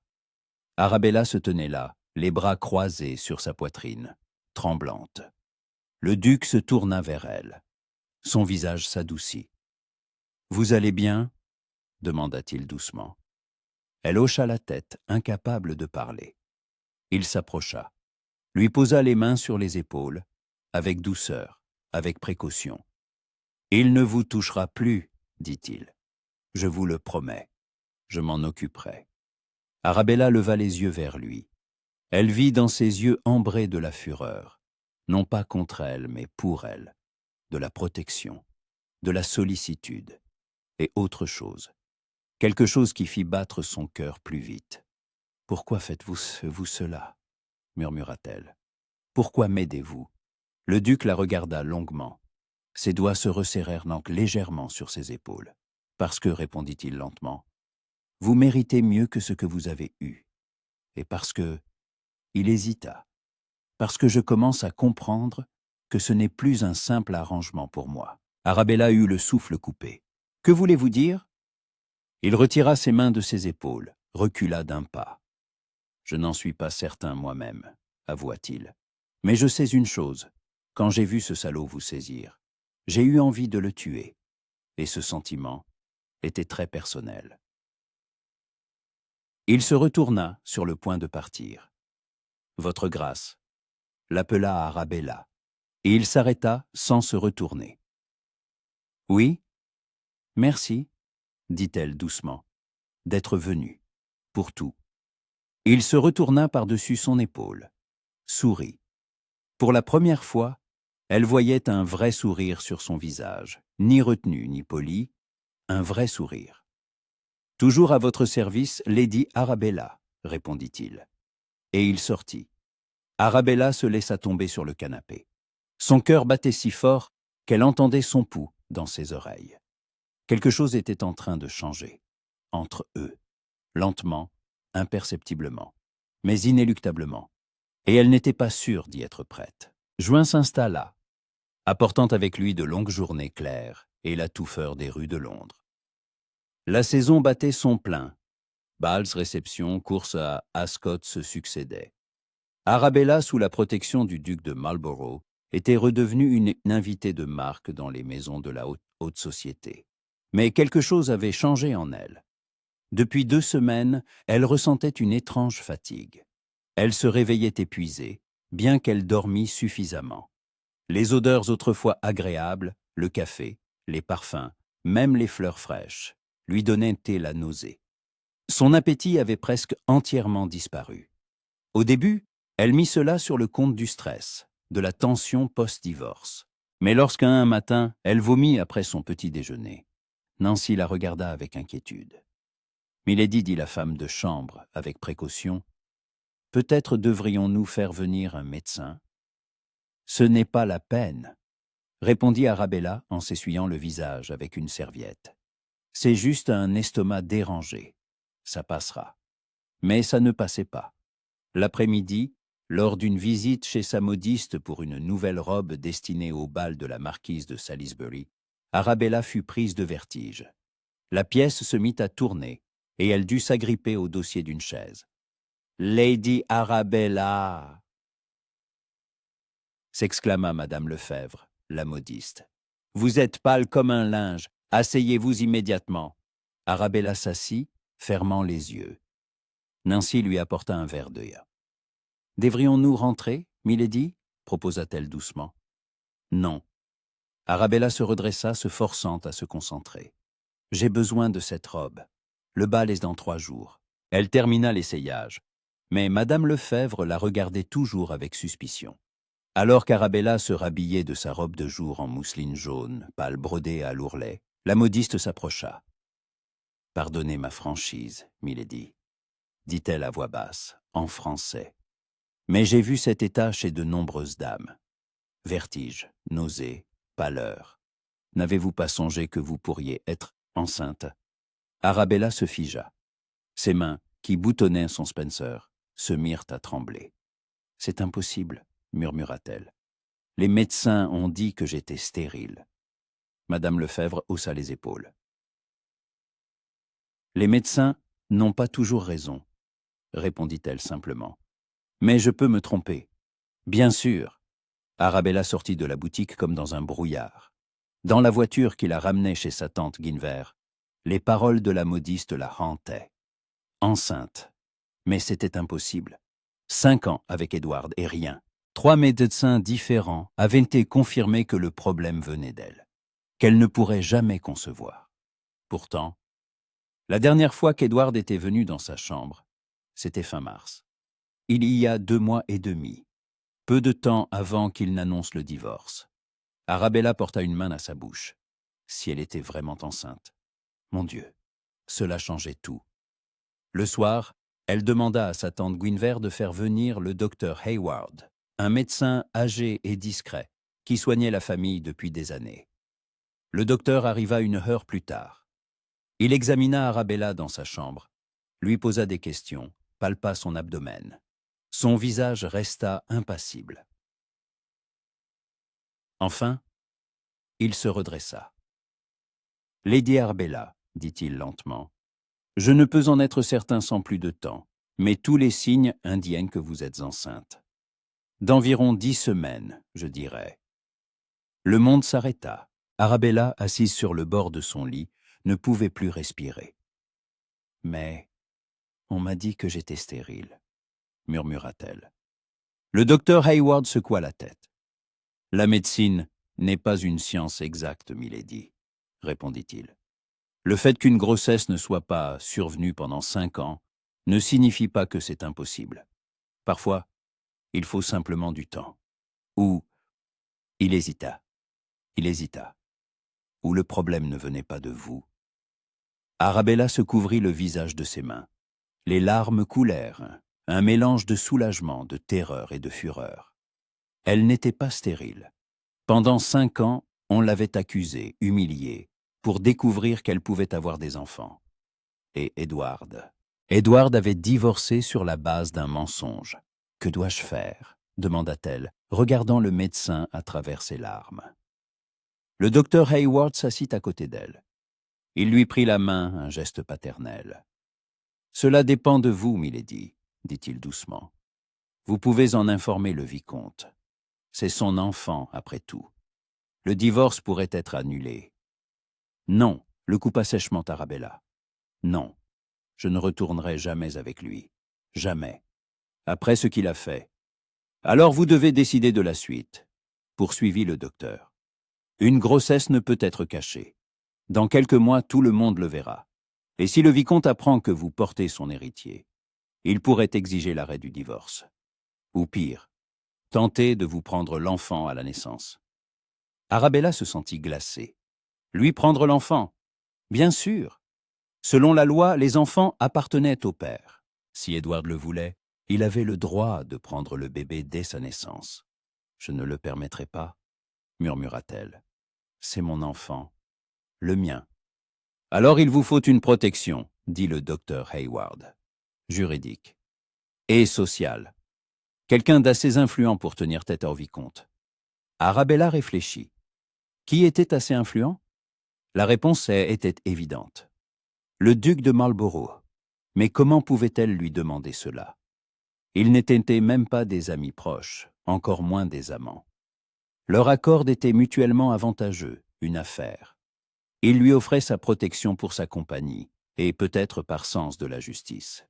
Arabella se tenait là, les bras croisés sur sa poitrine, tremblante. Le duc se tourna vers elle. Son visage s'adoucit. « Vous allez bien ?» demanda-t-il doucement. Elle hocha la tête, incapable de parler. Il s'approcha, lui posa les mains sur les épaules, avec douceur, avec précaution. « Il ne vous touchera plus, dit-il. Je vous le promets. Je m'en occuperai. » Arabella leva les yeux vers lui. Elle vit dans ses yeux ambrés de la fureur, non pas contre elle, mais pour elle, de la protection, de la sollicitude, et autre chose, quelque chose qui fit battre son cœur plus vite. « Pourquoi faites-vous cela ?» murmura-t-elle. « Pourquoi m'aidez-vous » Le duc la regarda longuement. Ses doigts se resserrèrent donc légèrement sur ses épaules. « Parce que, répondit-il lentement, vous méritez mieux que ce que vous avez eu. Et parce que... » Il hésita. « Parce que je commence à comprendre que ce n'est plus un simple arrangement pour moi. » Arabella eut le souffle coupé. « Que voulez-vous dire ?» Il retira ses mains de ses épaules, recula d'un pas. « Je n'en suis pas certain moi-même, avoua-t-il. Mais je sais une chose, quand j'ai vu ce salaud vous saisir, j'ai eu envie de le tuer. Et ce sentiment était très personnel. » Il se retourna sur le point de partir. « Votre grâce » l'appela Arabella, et il s'arrêta sans se retourner. « Oui, merci, dit-elle doucement, d'être venu, pour tout. » Il se retourna par-dessus son épaule, sourit. Pour la première fois, elle voyait un vrai sourire sur son visage, ni retenu ni poli, un vrai sourire. « Toujours à votre service, Lady Arabella, » répondit-il. Et il sortit. Arabella se laissa tomber sur le canapé. Son cœur battait si fort qu'elle entendait son pouls dans ses oreilles. Quelque chose était en train de changer, entre eux, lentement, imperceptiblement, mais inéluctablement, et elle n'était pas sûre d'y être prête. Juin s'installa, apportant avec lui de longues journées claires et la touffeur des rues de Londres. La saison battait son plein. Bals, réceptions, courses à Ascot se succédaient. Arabella, sous la protection du duc de Marlborough, était redevenue une invitée de marque dans les maisons de la haute société. Mais quelque chose avait changé en elle. Depuis 2 semaines, elle ressentait une étrange fatigue. Elle se réveillait épuisée, bien qu'elle dormît suffisamment. Les odeurs autrefois agréables, le café, les parfums, même les fleurs fraîches, lui donnaient la nausée. Son appétit avait presque entièrement disparu. Au début, elle mit cela sur le compte du stress, de la tension post-divorce. Mais lorsqu'un matin, elle vomit après son petit déjeuner, Nancy la regarda avec inquiétude. « Milady, dit la femme de chambre avec précaution, peut-être devrions-nous faire venir un médecin ?»« Ce n'est pas la peine, » répondit Arabella en s'essuyant le visage avec une serviette. « C'est juste un estomac dérangé. Ça passera. » Mais ça ne passait pas. L'après-midi, lors d'une visite chez sa modiste pour une nouvelle robe destinée au bal de la marquise de Salisbury, Arabella fut prise de vertige. La pièce se mit à tourner et elle dut s'agripper au dossier d'une chaise. « Lady Arabella !» s'exclama Madame Lefebvre, la modiste. « Vous êtes pâle comme un linge, asseyez-vous immédiatement. » Arabella s'assit, fermant les yeux. Nancy lui apporta un verre d'eau. « Devrions-nous rentrer, milady ?» proposa-t-elle doucement. « Non. » Arabella se redressa, se forçant à se concentrer. « J'ai besoin de cette robe. Le bal est dans 3 jours. » Elle termina l'essayage, mais Madame Lefebvre la regardait toujours avec suspicion. Alors qu'Arabella se rhabillait de sa robe de jour en mousseline jaune, pâle brodée à l'ourlet, la modiste s'approcha. « Pardonnez ma franchise, milady, » dit-elle à voix basse, en français. « Mais j'ai vu cet état chez de nombreuses dames. Vertige, nausée, pâleur. N'avez-vous pas songé que vous pourriez être enceinte ?» Arabella se figea. Ses mains, qui boutonnaient son Spencer, se mirent à trembler. « C'est impossible, murmura-t-elle. Les médecins ont dit que j'étais stérile. » Madame Lefebvre haussa les épaules. « Les médecins n'ont pas toujours raison, » répondit-elle simplement. « Mais je peux me tromper. »« Bien sûr. » Arabella sortit de la boutique comme dans un brouillard. Dans la voiture qui la ramenait chez sa tante Guinevere, les paroles de la modiste la hantaient. Enceinte. Mais c'était impossible. 5 ans avec Edward et rien. 3 médecins différents avaient été confirmés que le problème venait d'elle, qu'elle ne pourrait jamais concevoir. Pourtant, la dernière fois qu'Edward était venu dans sa chambre, c'était fin mars. Il y a 2 mois et demi, peu de temps avant qu'il n'annonce le divorce. Arabella porta une main à sa bouche. Si elle était vraiment enceinte. Mon Dieu, cela changeait tout. Le soir, elle demanda à sa tante Guinevere de faire venir le docteur Hayward, un médecin âgé et discret, qui soignait la famille depuis des années. Le docteur arriva 1 heure plus tard. Il examina Arabella dans sa chambre, lui posa des questions, palpa son abdomen. Son visage resta impassible. Enfin, il se redressa. « Lady Arabella, dit-il lentement, je ne peux en être certain sans plus de temps, mais tous les signes indiquent que vous êtes enceinte. D'environ 10 semaines, je dirais. » Le monde s'arrêta. Arabella, assise sur le bord de son lit, ne pouvait plus respirer. « Mais on m'a dit que j'étais stérile, » murmura-t-elle. Le docteur Hayward secoua la tête. « La médecine n'est pas une science exacte, milady, » répondit-il. « Le fait qu'une grossesse ne soit pas survenue pendant 5 ans ne signifie pas que c'est impossible. Parfois, il faut simplement du temps. » Ou il hésita. Ou le problème ne venait pas de vous. Arabella se couvrit le visage de ses mains. Les larmes coulèrent, un mélange de soulagement, de terreur et de fureur. Elle n'était pas stérile. Pendant 5 ans, on l'avait accusée, humiliée, pour découvrir qu'elle pouvait avoir des enfants. Et Edward avait divorcé sur la base d'un mensonge. « Que dois-je faire ?» demanda-t-elle, regardant le médecin à travers ses larmes. Le docteur Hayward s'assit à côté d'elle. Il lui prit la main, un geste paternel. « Cela dépend de vous, milady, » dit-il doucement. « Vous pouvez en informer le vicomte. C'est son enfant, après tout. Le divorce pourrait être annulé. »« Non, » le coupa sèchement Arabella. « Non, je ne retournerai jamais avec lui. Jamais. Après ce qu'il a fait. Alors vous devez décider de la suite, » poursuivit le docteur. « Une grossesse ne peut être cachée. Dans quelques mois, tout le monde le verra. Et si le vicomte apprend que vous portez son héritier, il pourrait exiger l'arrêt du divorce. Ou pire, tenter de vous prendre l'enfant à la naissance. » Arabella se sentit glacée. Lui prendre l'enfant? Bien sûr. Selon la loi, les enfants appartenaient au père. Si Edward le voulait, il avait le droit de prendre le bébé dès sa naissance. « Je ne le permettrai pas, » murmura-t-elle. « C'est mon enfant. Le mien. »« Alors il vous faut une protection, » dit le docteur Hayward. « Juridique. Et sociale. Quelqu'un d'assez influent pour tenir tête au vicomte. » Arabella réfléchit. Qui était assez influent? La réponse était évidente. Le duc de Marlborough. Mais comment pouvait-elle lui demander cela? Ils n'étaient même pas des amis proches, encore moins des amants. Leur accord était mutuellement avantageux, une affaire. Il lui offrait sa protection pour sa compagnie, et peut-être par sens de la justice.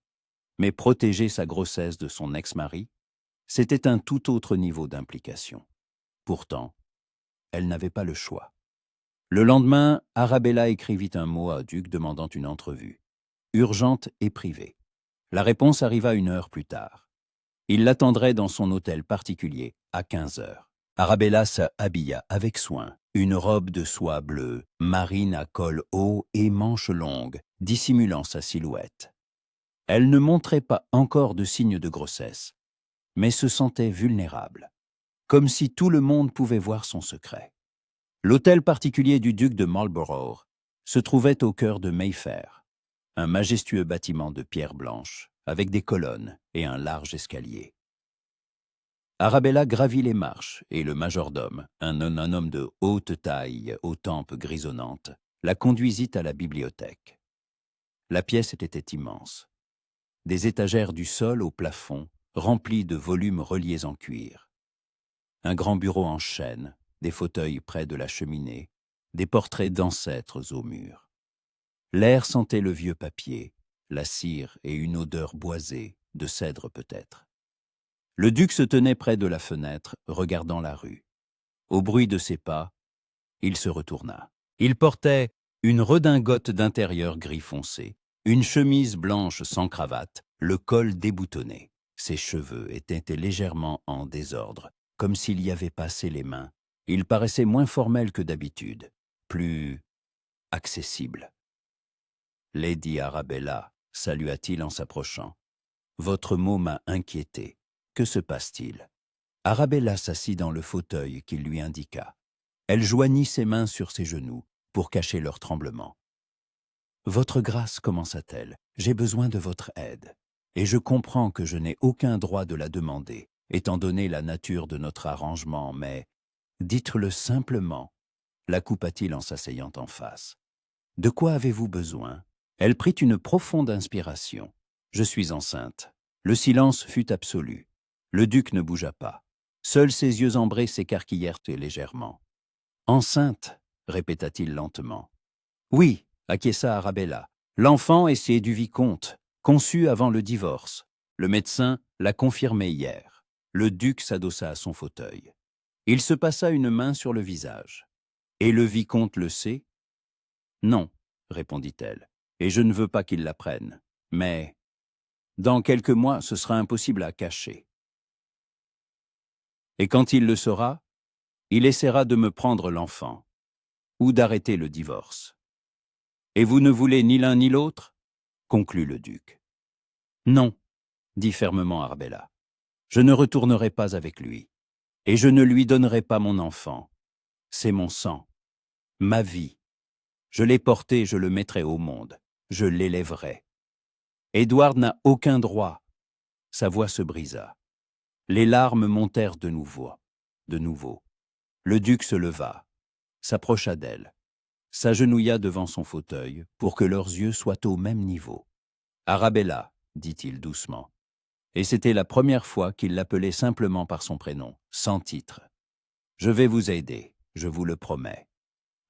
Mais protéger sa grossesse de son ex-mari, c'était un tout autre niveau d'implication. Pourtant, elle n'avait pas le choix. Le lendemain, Arabella écrivit un mot au duc demandant une entrevue, urgente et privée. La réponse arriva 1 heure plus tard. Il l'attendrait dans son hôtel particulier à 15 heures. Arabella s'habilla avec soin, une robe de soie bleue, marine à col haut et manches longues, dissimulant sa silhouette. Elle ne montrait pas encore de signes de grossesse, mais se sentait vulnérable, comme si tout le monde pouvait voir son secret. L'hôtel particulier du duc de Marlborough se trouvait au cœur de Mayfair. un majestueux bâtiment de pierre blanche, avec des colonnes et un large escalier. Arabella gravit les marches, et le majordome, un homme de haute taille, aux tempes grisonnantes, la conduisit à la bibliothèque. La pièce était immense. Des étagères du sol au plafond, remplies de volumes reliés en cuir. Un grand bureau en chêne, des fauteuils près de la cheminée, des portraits d'ancêtres au mur. L'air sentait le vieux papier, la cire et une odeur boisée, de cèdre peut-être. Le duc se tenait près de la fenêtre, regardant la rue. Au bruit de ses pas, il se retourna. Il portait une redingote d'intérieur gris foncé, une chemise blanche sans cravate, le col déboutonné. Ses cheveux étaient légèrement en désordre, comme s'il y avait passé les mains. Il paraissait moins formel que d'habitude, plus accessible. « Lady Arabella », salua-t-il en s'approchant. « Votre mot m'a inquiété. Que se passe-t-il » Arabella s'assit dans le fauteuil qu'il lui indiqua. Elle joignit ses mains sur ses genoux pour cacher leur tremblement. « Votre grâce, commença-t-elle, j'ai besoin de votre aide, et je comprends que je n'ai aucun droit de la demander, étant donné la nature de notre arrangement, mais dites-le simplement, la coupa-t-il en s'asseyant en face. De quoi avez-vous besoin » Elle prit une profonde inspiration. « Je suis enceinte. » Le silence fut absolu. Le duc ne bougea pas. Seuls ses yeux ambrés s'écarquillèrent légèrement. « Enceinte » répéta-t-il lentement. « Oui, acquiesça Arabella. L'enfant est c'est du vicomte, conçu avant le divorce. Le médecin l'a confirmé hier. » Le duc s'adossa à son fauteuil. Il se passa une main sur le visage. « Et le vicomte le sait ?»« Non, » répondit-elle, « et je ne veux pas qu'il l'apprenne. Mais dans quelques mois, ce sera impossible à cacher. Et quand il le saura, il essaiera de me prendre l'enfant, ou d'arrêter le divorce. Et vous ne voulez ni l'un ni l'autre » conclut le duc. « Non, » dit fermement Arabella. « Je ne retournerai pas avec lui, et je ne lui donnerai pas mon enfant. C'est mon sang, ma vie. Je l'ai porté, je le mettrai au monde, je l'élèverai. Édouard n'a aucun droit. » Sa voix se brisa. Les larmes montèrent de nouveau. Le duc se leva, s'approcha d'elle, s'agenouilla devant son fauteuil pour que leurs yeux soient au même niveau. « Arabella », dit-il doucement. Et c'était la première fois qu'il l'appelait simplement par son prénom, sans titre. « Je vais vous aider, je vous le promets.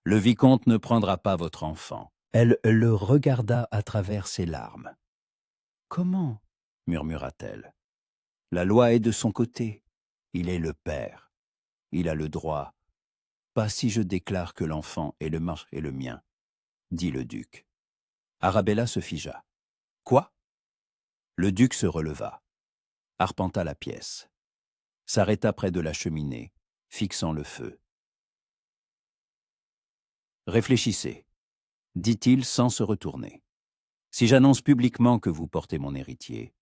Le vicomte ne prendra pas votre enfant. » Elle le regarda à travers ses larmes. « Comment ?» murmura-t-elle. « La loi est de son côté. Il est le père. Il a le droit. Pas si je déclare que l'enfant est le mien, » dit le duc. Arabella se figea. « Quoi ?» Le duc se releva, arpenta la pièce, s'arrêta près de la cheminée, fixant le feu. « Réfléchissez, » dit-il sans se retourner. « Si j'annonce publiquement que vous portez mon héritier,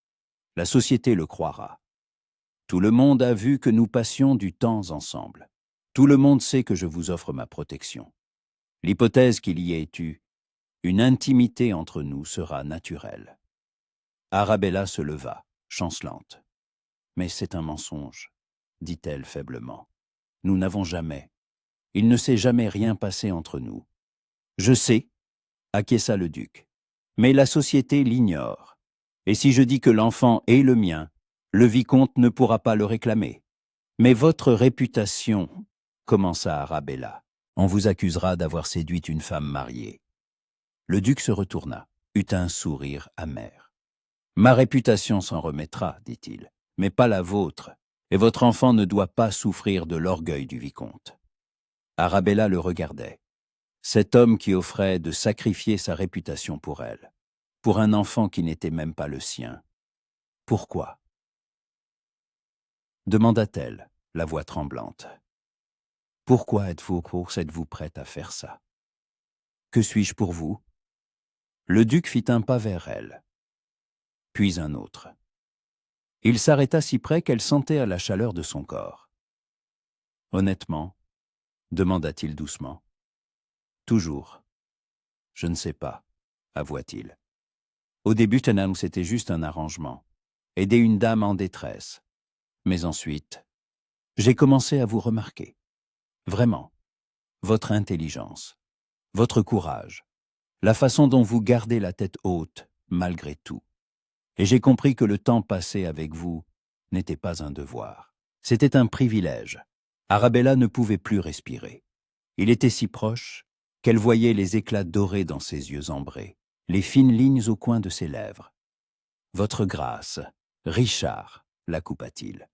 la société le croira. Tout le monde a vu que nous passions du temps ensemble. Tout le monde sait que je vous offre ma protection. L'hypothèse qu'il y ait eu une intimité entre nous sera naturelle. » Arabella se leva, chancelante. « Mais c'est un mensonge, » dit-elle faiblement. « Nous n'avons jamais. Il ne s'est jamais rien passé entre nous. »« Je sais, » acquiesça le duc, « mais la société l'ignore. Et si je dis que l'enfant est le mien, le vicomte ne pourra pas le réclamer. Mais votre réputation, » commença Arabella, « on vous accusera d'avoir séduit une femme mariée. » Le duc se retourna, eut un sourire amer. « Ma réputation s'en remettra, dit-il, mais pas la vôtre, et votre enfant ne doit pas souffrir de l'orgueil du vicomte. » Arabella le regardait. Cet homme qui offrait de sacrifier sa réputation pour elle, pour un enfant qui n'était même pas le sien. Pourquoi ? Demanda-t-elle, la voix tremblante. Pourquoi êtes-vous prête à faire ça ? Que suis-je pour vous ? Le duc fit un pas vers elle, puis un autre. Il s'arrêta si près qu'elle sentait à la chaleur de son corps. Honnêtement, demanda-t-il doucement. Toujours. Je ne sais pas, avoua-t-il. Au début, c'était juste un arrangement. Aider une dame en détresse. Mais ensuite, j'ai commencé à vous remarquer. Vraiment. Votre intelligence. Votre courage. La façon dont vous gardez la tête haute, malgré tout. Et j'ai compris que le temps passé avec vous n'était pas un devoir. C'était un privilège. Arabella ne pouvait plus respirer. Il était si proche qu'elle voyait les éclats dorés dans ses yeux ambrés, les fines lignes au coin de ses lèvres. « Votre grâce, Richard, la coupa-t-il.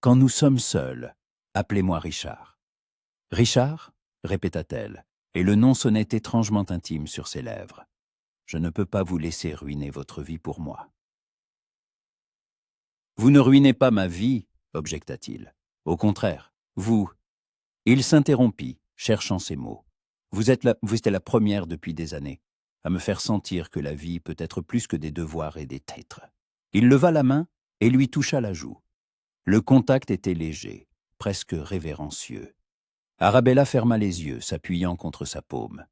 Quand nous sommes seuls, appelez-moi Richard. »« Richard » répéta-t-elle, et le nom sonnait étrangement intime sur ses lèvres. « Je ne peux pas vous laisser ruiner votre vie pour moi. »« Vous ne ruinez pas ma vie, objecta-t-il. Au contraire, vous... » Il s'interrompit, cherchant ses mots. Vous êtes la première depuis des années à me faire sentir que la vie peut être plus que des devoirs et des titres. Il leva la main et lui toucha la joue. Le contact était léger, presque révérencieux. Arabella ferma les yeux, s'appuyant contre sa paume.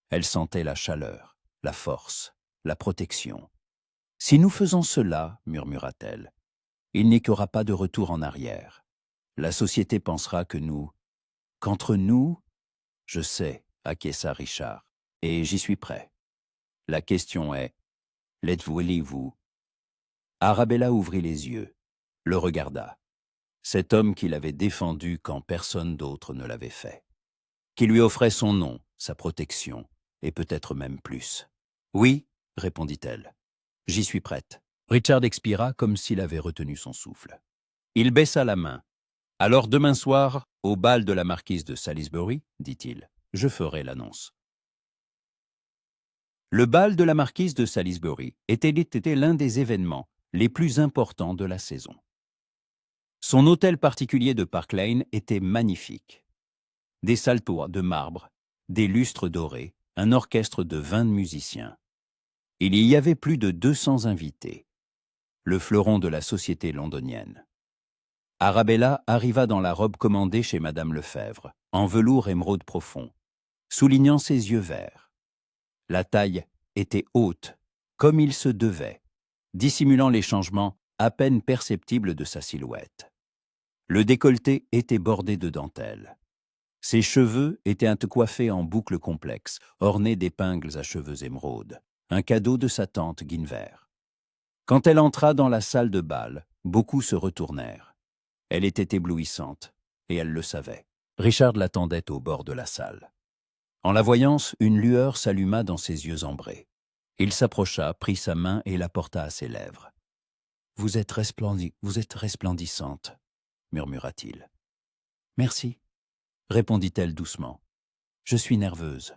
Elle sentait la chaleur, la force, la protection. « Si nous faisons cela, murmura-t-elle, il n'y aura pas de retour en arrière. La société pensera que nous... Qu'entre nous... Je sais, acquiesça Richard, et j'y suis prêt. La question est, l'êtes-vous ? Arabella ouvrit les yeux, le regarda. Cet homme qui l'avait défendu quand personne d'autre ne l'avait fait. Qui lui offrait son nom, sa protection, et peut-être même plus. Oui, répondit-elle. J'y suis prête. Richard expira comme s'il avait retenu son souffle. Il baissa la main. Alors demain soir, au bal de la marquise de Salisbury, dit-il, je ferai l'annonce. Le bal de la marquise de Salisbury était l'un des événements les plus importants de la saison. Son hôtel particulier de Park Lane était magnifique. Des saltoirs de marbre, des lustres dorés, un orchestre de 20 musiciens. Il y avait plus de 200 invités. Le fleuron de la société londonienne. Arabella arriva dans la robe commandée chez Madame Lefebvre, en velours émeraude profond, soulignant ses yeux verts. La taille était haute, comme il se devait, dissimulant les changements à peine perceptibles de sa silhouette. Le décolleté était bordé de dentelles. Ses cheveux étaient coiffés en boucles complexes, ornés d'épingles à cheveux émeraude, un cadeau de sa tante Guinevere. Quand elle entra dans la salle de bal, beaucoup se retournèrent. Elle était éblouissante, et elle le savait. Richard l'attendait au bord de la salle. En la voyant, une lueur s'alluma dans ses yeux ambrés. Il s'approcha, prit sa main et la porta à ses lèvres. « Vous êtes resplendissante, » murmura-t-il. « Merci, » répondit-elle doucement. « Je suis nerveuse. »«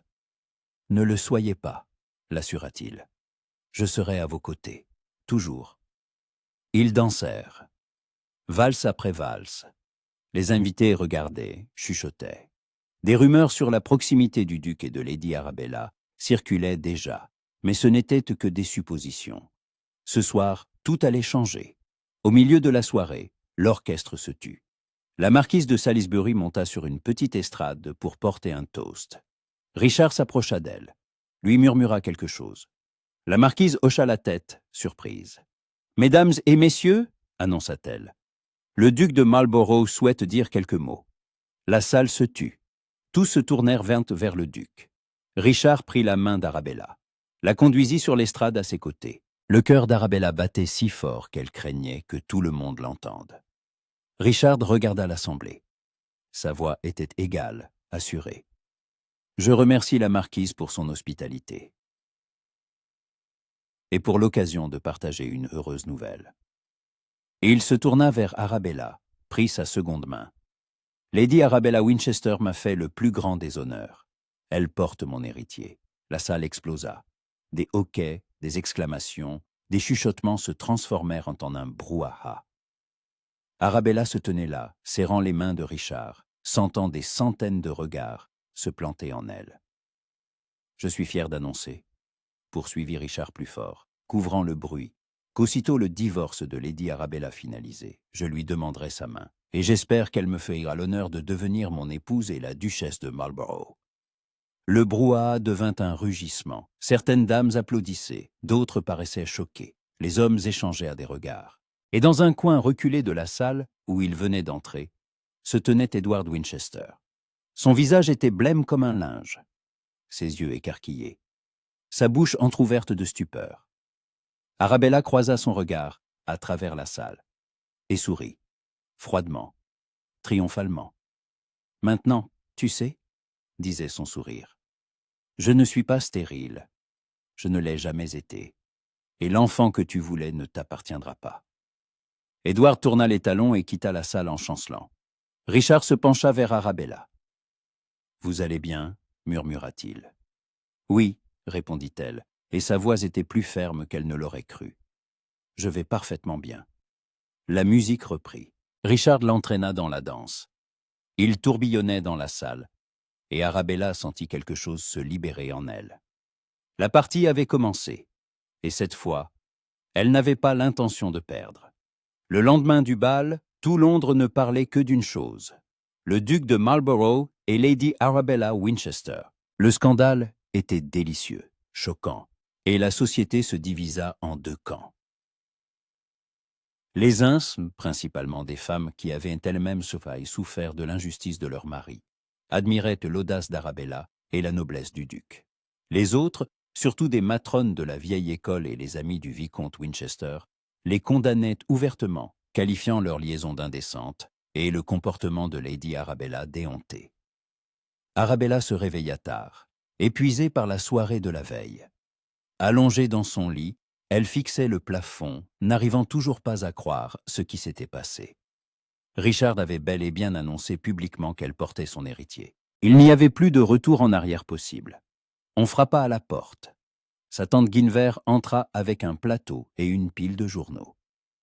Ne le soyez pas, » l'assura-t-il. « Je serai à vos côtés, toujours. » Ils dansèrent. Valse après valse. Les invités regardaient, chuchotaient. Des rumeurs sur la proximité du duc et de Lady Arabella circulaient déjà, mais ce n'étaient que des suppositions. Ce soir, tout allait changer. Au milieu de la soirée, l'orchestre se tut. La marquise de Salisbury monta sur une petite estrade pour porter un toast. Richard s'approcha d'elle, lui murmura quelque chose. La marquise hocha la tête, surprise. « Mesdames et messieurs, » annonça-t-elle, « le duc de Marlborough souhaite dire quelques mots. » La salle se tut. Tous se tournèrent vers le duc. Richard prit la main d'Arabella, la conduisit sur l'estrade à ses côtés. Le cœur d'Arabella battait si fort qu'elle craignait que tout le monde l'entende. Richard regarda l'assemblée. Sa voix était égale, assurée. « Je remercie la marquise pour son hospitalité et pour l'occasion de partager une heureuse nouvelle. » Et il se tourna vers Arabella, prit sa seconde main. « Lady Arabella Winchester m'a fait le plus grand des honneurs. Elle porte mon héritier. » La salle explosa. Des hoquets, des exclamations, des chuchotements se transformèrent en un brouhaha. Arabella se tenait là, serrant les mains de Richard, sentant des centaines de regards se planter en elle. « Je suis fier d'annoncer, » poursuivit Richard plus fort, couvrant le bruit, qu'aussitôt le divorce de Lady Arabella finalisé, je lui demanderai sa main, et j'espère qu'elle me fera l'honneur de devenir mon épouse et la duchesse de Marlborough. Le brouhaha devint un rugissement. Certaines dames applaudissaient, d'autres paraissaient choquées. Les hommes échangèrent des regards. Et dans un coin reculé de la salle, où il venait d'entrer, se tenait Edward Winchester. Son visage était blême comme un linge, ses yeux écarquillés, sa bouche entr'ouverte de stupeur. Arabella croisa son regard à travers la salle et sourit, froidement, triomphalement. « Maintenant, tu sais, » disait son sourire, « je ne suis pas stérile, je ne l'ai jamais été, et l'enfant que tu voulais ne t'appartiendra pas. » Édouard tourna les talons et quitta la salle en chancelant. Richard se pencha vers Arabella. « Vous allez bien ?» murmura-t-il. « Oui, » répondit-elle, et sa voix était plus ferme qu'elle ne l'aurait cru. « Je vais parfaitement bien. » La musique reprit. Richard l'entraîna dans la danse. Il tourbillonnait dans la salle, et Arabella sentit quelque chose se libérer en elle. La partie avait commencé, et cette fois, elle n'avait pas l'intention de perdre. Le lendemain du bal, tout Londres ne parlait que d'une chose: le duc de Marlborough et Lady Arabella Winchester. Le scandale était délicieux, choquant, et la société se divisa en deux camps. Les uns, principalement des femmes qui avaient elles-mêmes souffert de l'injustice de leur mari, admiraient l'audace d'Arabella et la noblesse du duc. Les autres, surtout des matrones de la vieille école et les amis du vicomte Winchester, les condamnaient ouvertement, qualifiant leur liaison d'indécente et le comportement de Lady Arabella d'éhonté. Arabella se réveilla tard, épuisée par la soirée de la veille. Allongée dans son lit, elle fixait le plafond, n'arrivant toujours pas à croire ce qui s'était passé. Richard avait bel et bien annoncé publiquement qu'elle portait son héritier. Il n'y avait plus de retour en arrière possible. On frappa à la porte. Sa tante Guinevere entra avec un plateau et une pile de journaux.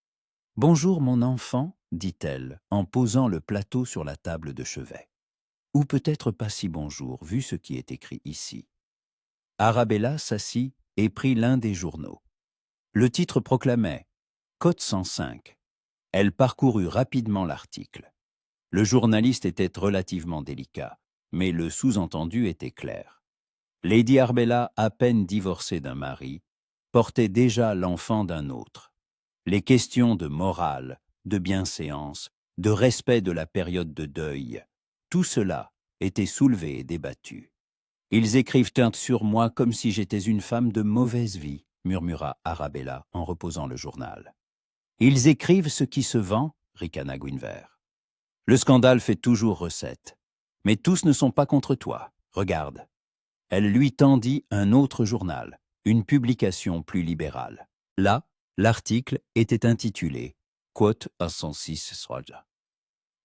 « Bonjour, mon enfant, » dit-elle, en posant le plateau sur la table de chevet. Ou peut-être pas si bonjour, vu ce qui est écrit ici. Arabella s'assit et prit l'un des journaux. Le titre proclamait « Code 105 ». Elle parcourut rapidement l'article. Le journaliste était relativement délicat, mais le sous-entendu était clair. Lady Arabella, à peine divorcée d'un mari, portait déjà l'enfant d'un autre. Les questions de morale, de bienséance, de respect de la période de deuil, tout cela était soulevé et débattu. « Ils écrivent sur moi comme si j'étais une femme de mauvaise vie, » murmura Arabella en reposant le journal. « Ils écrivent ce qui se vend, » ricana Guinevere. « Le scandale fait toujours recette. Mais tous ne sont pas contre toi. Regarde. » Elle lui tendit un autre journal, une publication plus libérale. Là, l'article était intitulé « Quote à 106 Sraja ».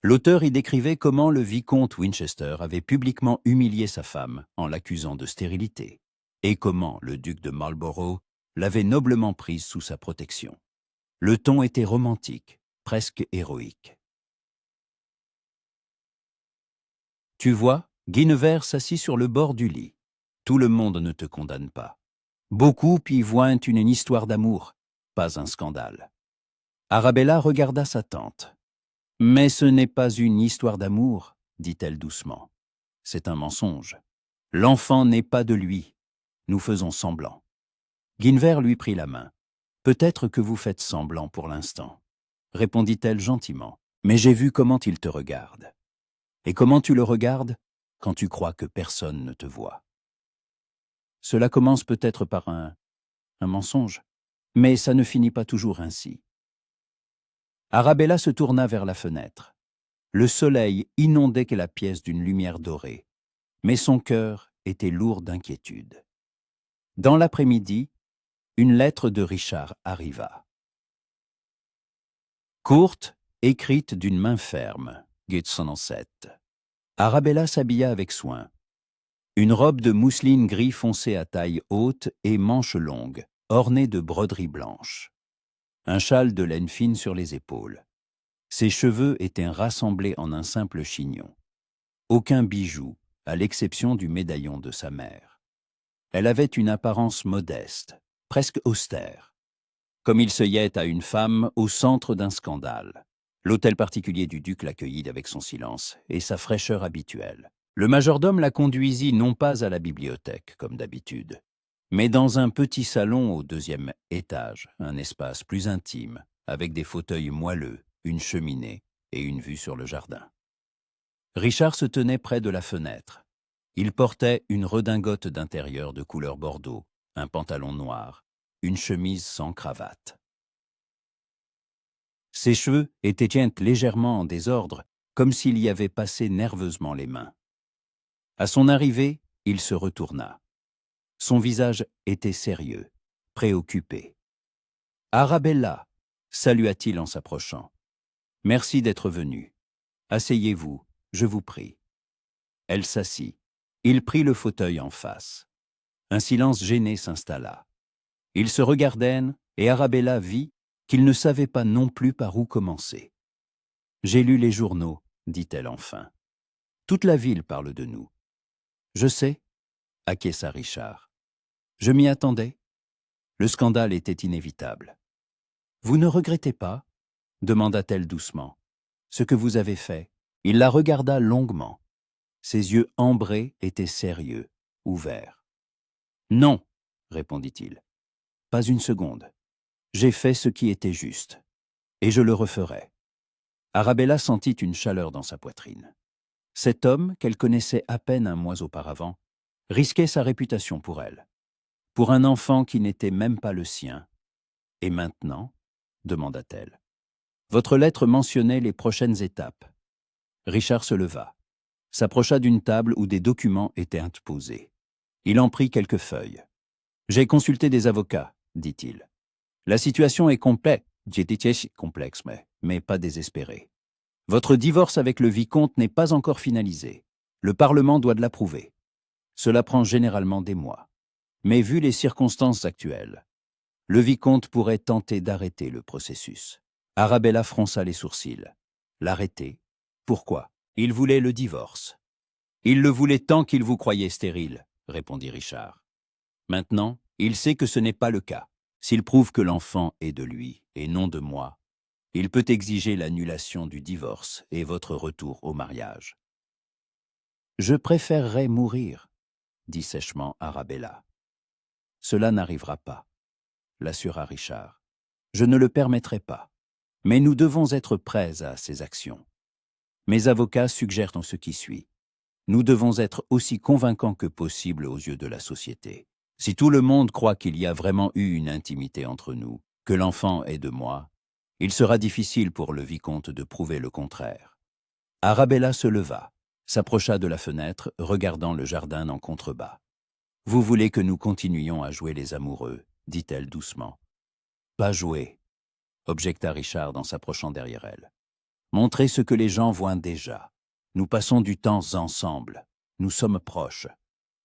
L'auteur y décrivait comment le vicomte Winchester avait publiquement humilié sa femme en l'accusant de stérilité, et comment le duc de Marlborough l'avait noblement prise sous sa protection. Le ton était romantique, presque héroïque. « Tu vois, Guinevere s'assit sur le bord du lit. Tout le monde ne te condamne pas. Beaucoup y voient une histoire d'amour, pas un scandale. » Arabella regarda sa tante. « Mais ce n'est pas une histoire d'amour, » dit-elle doucement. « C'est un mensonge. L'enfant n'est pas de lui. Nous faisons semblant. » Guinevere lui prit la main. « Peut-être que vous faites semblant pour l'instant, » répondit-elle gentiment. « Mais j'ai vu comment il te regarde. Et comment tu le regardes quand tu crois que personne ne te voit. Cela commence peut-être par un mensonge, mais ça ne finit pas toujours ainsi. » Arabella se tourna vers la fenêtre. Le soleil inondait la pièce d'une lumière dorée, mais son cœur était lourd d'inquiétude. Dans l'après-midi, une lettre de Richard arriva. Courte, écrite d'une main ferme, Guide 107. Arabella s'habilla avec soin. Une robe de mousseline gris foncé à taille haute et manches longues, ornée de broderies blanches. Un châle de laine fine sur les épaules. Ses cheveux étaient rassemblés en un simple chignon. Aucun bijou, à l'exception du médaillon de sa mère. Elle avait une apparence modeste, presque austère, comme il se y à une femme au centre d'un scandale. L'hôtel particulier du duc l'accueillit avec son silence et sa fraîcheur habituelle. Le majordome la conduisit non pas à la bibliothèque, comme d'habitude, mais dans un petit salon au deuxième étage, un espace plus intime, avec des fauteuils moelleux, une cheminée et une vue sur le jardin. Richard se tenait près de la fenêtre. Il portait une redingote d'intérieur de couleur bordeaux, un pantalon noir, une chemise sans cravate. Ses cheveux étaient teints légèrement en désordre, comme s'il y avait passé nerveusement les mains. À son arrivée, il se retourna. Son visage était sérieux, préoccupé. « Arabella !» salua-t-il en s'approchant. « Merci d'être venue. Asseyez-vous, je vous prie. » Elle s'assit. Il prit le fauteuil en face. Un silence gêné s'installa. Ils se regardèrent et Arabella vit qu'il ne savait pas non plus par où commencer. « J'ai lu les journaux, » dit-elle enfin. « Toute la ville parle de nous. »« Je sais, » acquiesça Richard. « Je m'y attendais. Le scandale était inévitable. »« Vous ne regrettez pas ?» demanda-t-elle doucement. « Ce que vous avez fait. » Il la regarda longuement. Ses yeux ambrés étaient sérieux, ouverts. « Non, » répondit-il. « Pas une seconde. J'ai fait ce qui était juste. Et je le referai. » Arabella sentit une chaleur dans sa poitrine. Cet homme, qu'elle connaissait à peine un mois auparavant, risquait sa réputation pour elle. Pour un enfant qui n'était même pas le sien. « Et maintenant ?» demanda-t-elle. « Votre lettre mentionnait les prochaines étapes. » Richard se leva, s'approcha d'une table où des documents étaient posés. Il en prit quelques feuilles. « J'ai consulté des avocats, » dit-il. « La situation est complexe, mais pas désespérée. Votre divorce avec le vicomte n'est pas encore finalisé. Le Parlement doit l'approuver. Cela prend généralement des mois. Mais vu les circonstances actuelles, le vicomte pourrait tenter d'arrêter le processus. » Arabella fronça les sourcils. L'arrêter? Pourquoi? Il voulait le divorce. Il le voulait tant qu'il vous croyait stérile, répondit Richard. Maintenant, il sait que ce n'est pas le cas. S'il prouve que l'enfant est de lui et non de moi, il peut exiger l'annulation du divorce et votre retour au mariage. Je préférerais mourir, dit sèchement Arabella. Cela n'arrivera pas, l'assura Richard. Je ne le permettrai pas. Mais nous devons être prêts à ces actions. Mes avocats suggèrent en ce qui suit. Nous devons être aussi convaincants que possible aux yeux de la société. Si tout le monde croit qu'il y a vraiment eu une intimité entre nous, que l'enfant est de moi, il sera difficile pour le vicomte de prouver le contraire. Arabella se leva, s'approcha de la fenêtre, regardant le jardin en contrebas. « Vous voulez que nous continuions à jouer les amoureux, dit-elle doucement. « Pas jouer, objecta Richard en s'approchant derrière elle. Montrez ce que les gens voient déjà. Nous passons du temps ensemble. Nous sommes proches.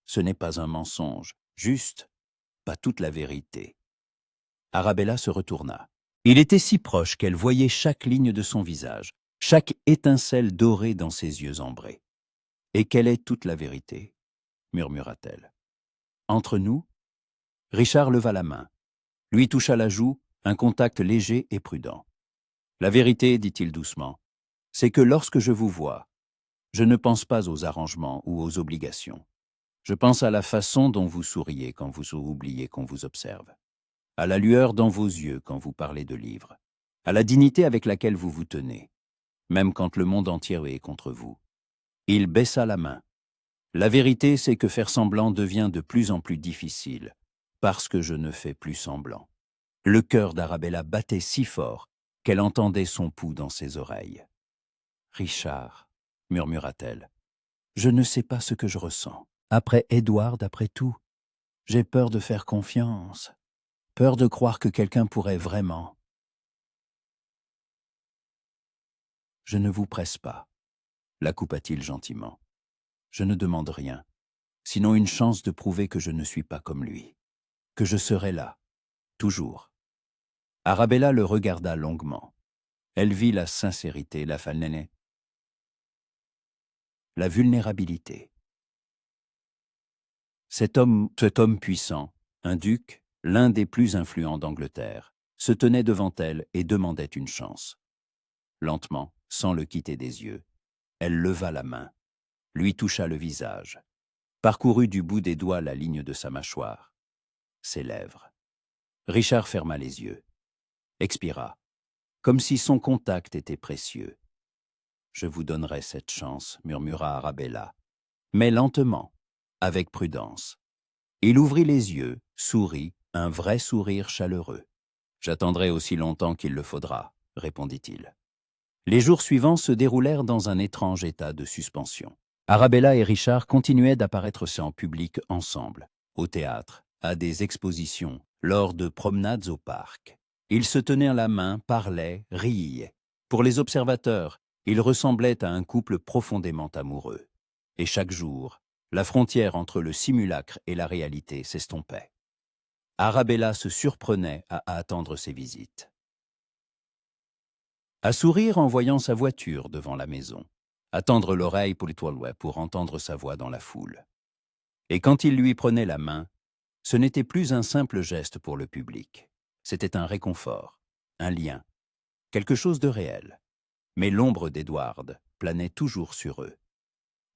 Ce n'est pas un mensonge, juste, pas toute la vérité. » Arabella se retourna. Il était si proche qu'elle voyait chaque ligne de son visage, chaque étincelle dorée dans ses yeux ambrés. « Et quelle est toute la vérité ?» murmura-t-elle. « Entre nous ?» Richard leva la main, lui toucha la joue, un contact léger et prudent. « La vérité, dit-il doucement, c'est que lorsque je vous vois, je ne pense pas aux arrangements ou aux obligations. Je pense à la façon dont vous souriez quand vous oubliez qu'on vous observe, à la lueur dans vos yeux quand vous parlez de livres, à la dignité avec laquelle vous vous tenez, même quand le monde entier est contre vous. » Il baissa la main. « La vérité, c'est que faire semblant devient de plus en plus difficile, parce que je ne fais plus semblant. » Le cœur d'Arabella battait si fort qu'elle entendait son pouls dans ses oreilles. « Richard, » murmura-t-elle, « je ne sais pas ce que je ressens. Après Edward, après tout, j'ai peur de faire confiance, peur de croire que quelqu'un pourrait vraiment. » « Je ne vous presse pas, » la coupa-t-il gentiment. « Je ne demande rien, sinon une chance de prouver que je ne suis pas comme lui, que je serai là, toujours. » Arabella le regarda longuement. Elle vit la sincérité, la vulnérabilité. Cet homme puissant, un duc, l'un des plus influents d'Angleterre, se tenait devant elle et demandait une chance. Lentement, sans le quitter des yeux, elle leva la main. lui toucha le visage, parcourut du bout des doigts la ligne de sa mâchoire, ses lèvres. Richard ferma les yeux, expira, comme si son contact était précieux. « Je vous donnerai cette chance, » murmura Arabella, mais lentement, avec prudence. Il ouvrit les yeux, sourit, un vrai sourire chaleureux. « J'attendrai aussi longtemps qu'il le faudra, » répondit-il. Les jours suivants se déroulèrent dans un étrange état de suspension. Arabella et Richard continuaient d'apparaître en public ensemble, au théâtre, à des expositions, lors de promenades au parc. Ils se tenaient la main, parlaient, riaient. Pour les observateurs, ils ressemblaient à un couple profondément amoureux. Et chaque jour, la frontière entre le simulacre et la réalité s'estompait. Arabella se surprenait à attendre ses visites, à sourire en voyant sa voiture devant la maison, à tendre l'oreille pour entendre sa voix dans la foule. Et quand il lui prenait la main, ce n'était plus un simple geste pour le public. C'était un réconfort, un lien, quelque chose de réel. Mais l'ombre d'Edward planait toujours sur eux.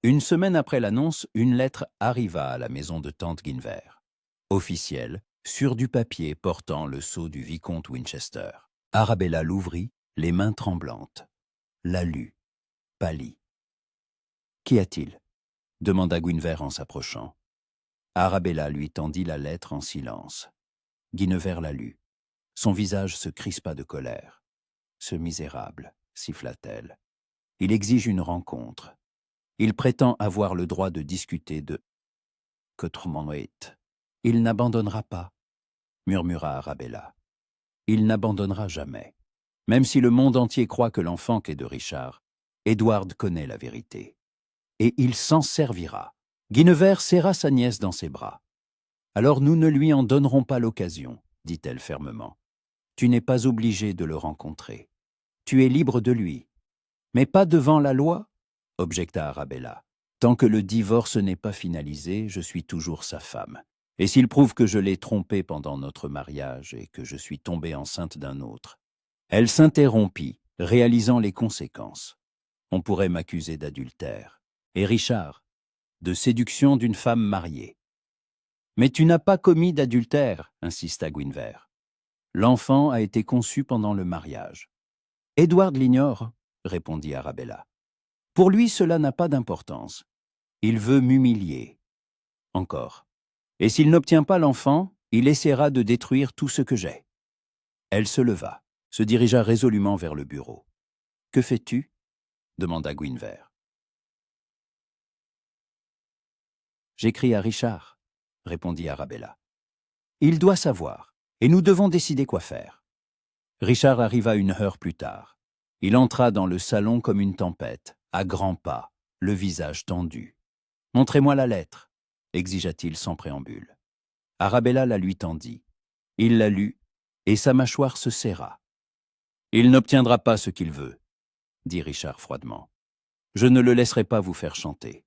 Une semaine après l'annonce, une lettre arriva à la maison de tante Guinevere. Officielle, sur du papier portant le sceau du vicomte Winchester. Arabella l'ouvrit, les mains tremblantes. La lut, pâlit. « Qu'y a-t-il » demanda Guinevere en s'approchant. Arabella lui tendit la lettre en silence. Guinevere la lut. Son visage se crispa de colère. « Ce misérable » siffla-t-elle. « Il exige une rencontre. Il prétend avoir le droit de discuter de... Que Tromanoit. Il n'abandonnera pas, » murmura Arabella. « Il n'abandonnera jamais. Même si le monde entier croit que l'enfant qu'est de Richard, Edward connaît la vérité. Et il s'en servira. » Guinevere serra sa nièce dans ses bras. « Alors nous ne lui en donnerons pas l'occasion, » dit-elle fermement. « Tu n'es pas obligé de le rencontrer. Tu es libre de lui. Mais pas devant la loi, » objecta Arabella. « Tant que le divorce n'est pas finalisé, je suis toujours sa femme. Et s'il prouve que je l'ai trompé pendant notre mariage et que je suis tombée enceinte d'un autre... » Elle s'interrompit, réalisant les conséquences. On pourrait m'accuser d'adultère. Et Richard, de séduction d'une femme mariée. « Mais tu n'as pas commis d'adultère, » insista Guinevere. « L'enfant a été conçu pendant le mariage. »« Edward l'ignore, » répondit Arabella. « Pour lui, cela n'a pas d'importance. Il veut m'humilier. Encore. Et s'il n'obtient pas l'enfant, il essaiera de détruire tout ce que j'ai. » Elle se leva, se dirigea résolument vers le bureau. « Que fais-tu » demanda Guinevere. « J'écris à Richard, » répondit Arabella. « Il doit savoir, et nous devons décider quoi faire. » Richard arriva une heure plus tard. Il entra dans le salon comme une tempête, à grands pas, le visage tendu. « Montrez-moi la lettre, » exigea-t-il sans préambule. Arabella la lui tendit. Il la lut, et sa mâchoire se serra. « Il n'obtiendra pas ce qu'il veut, » dit Richard froidement. « Je ne le laisserai pas vous faire chanter. »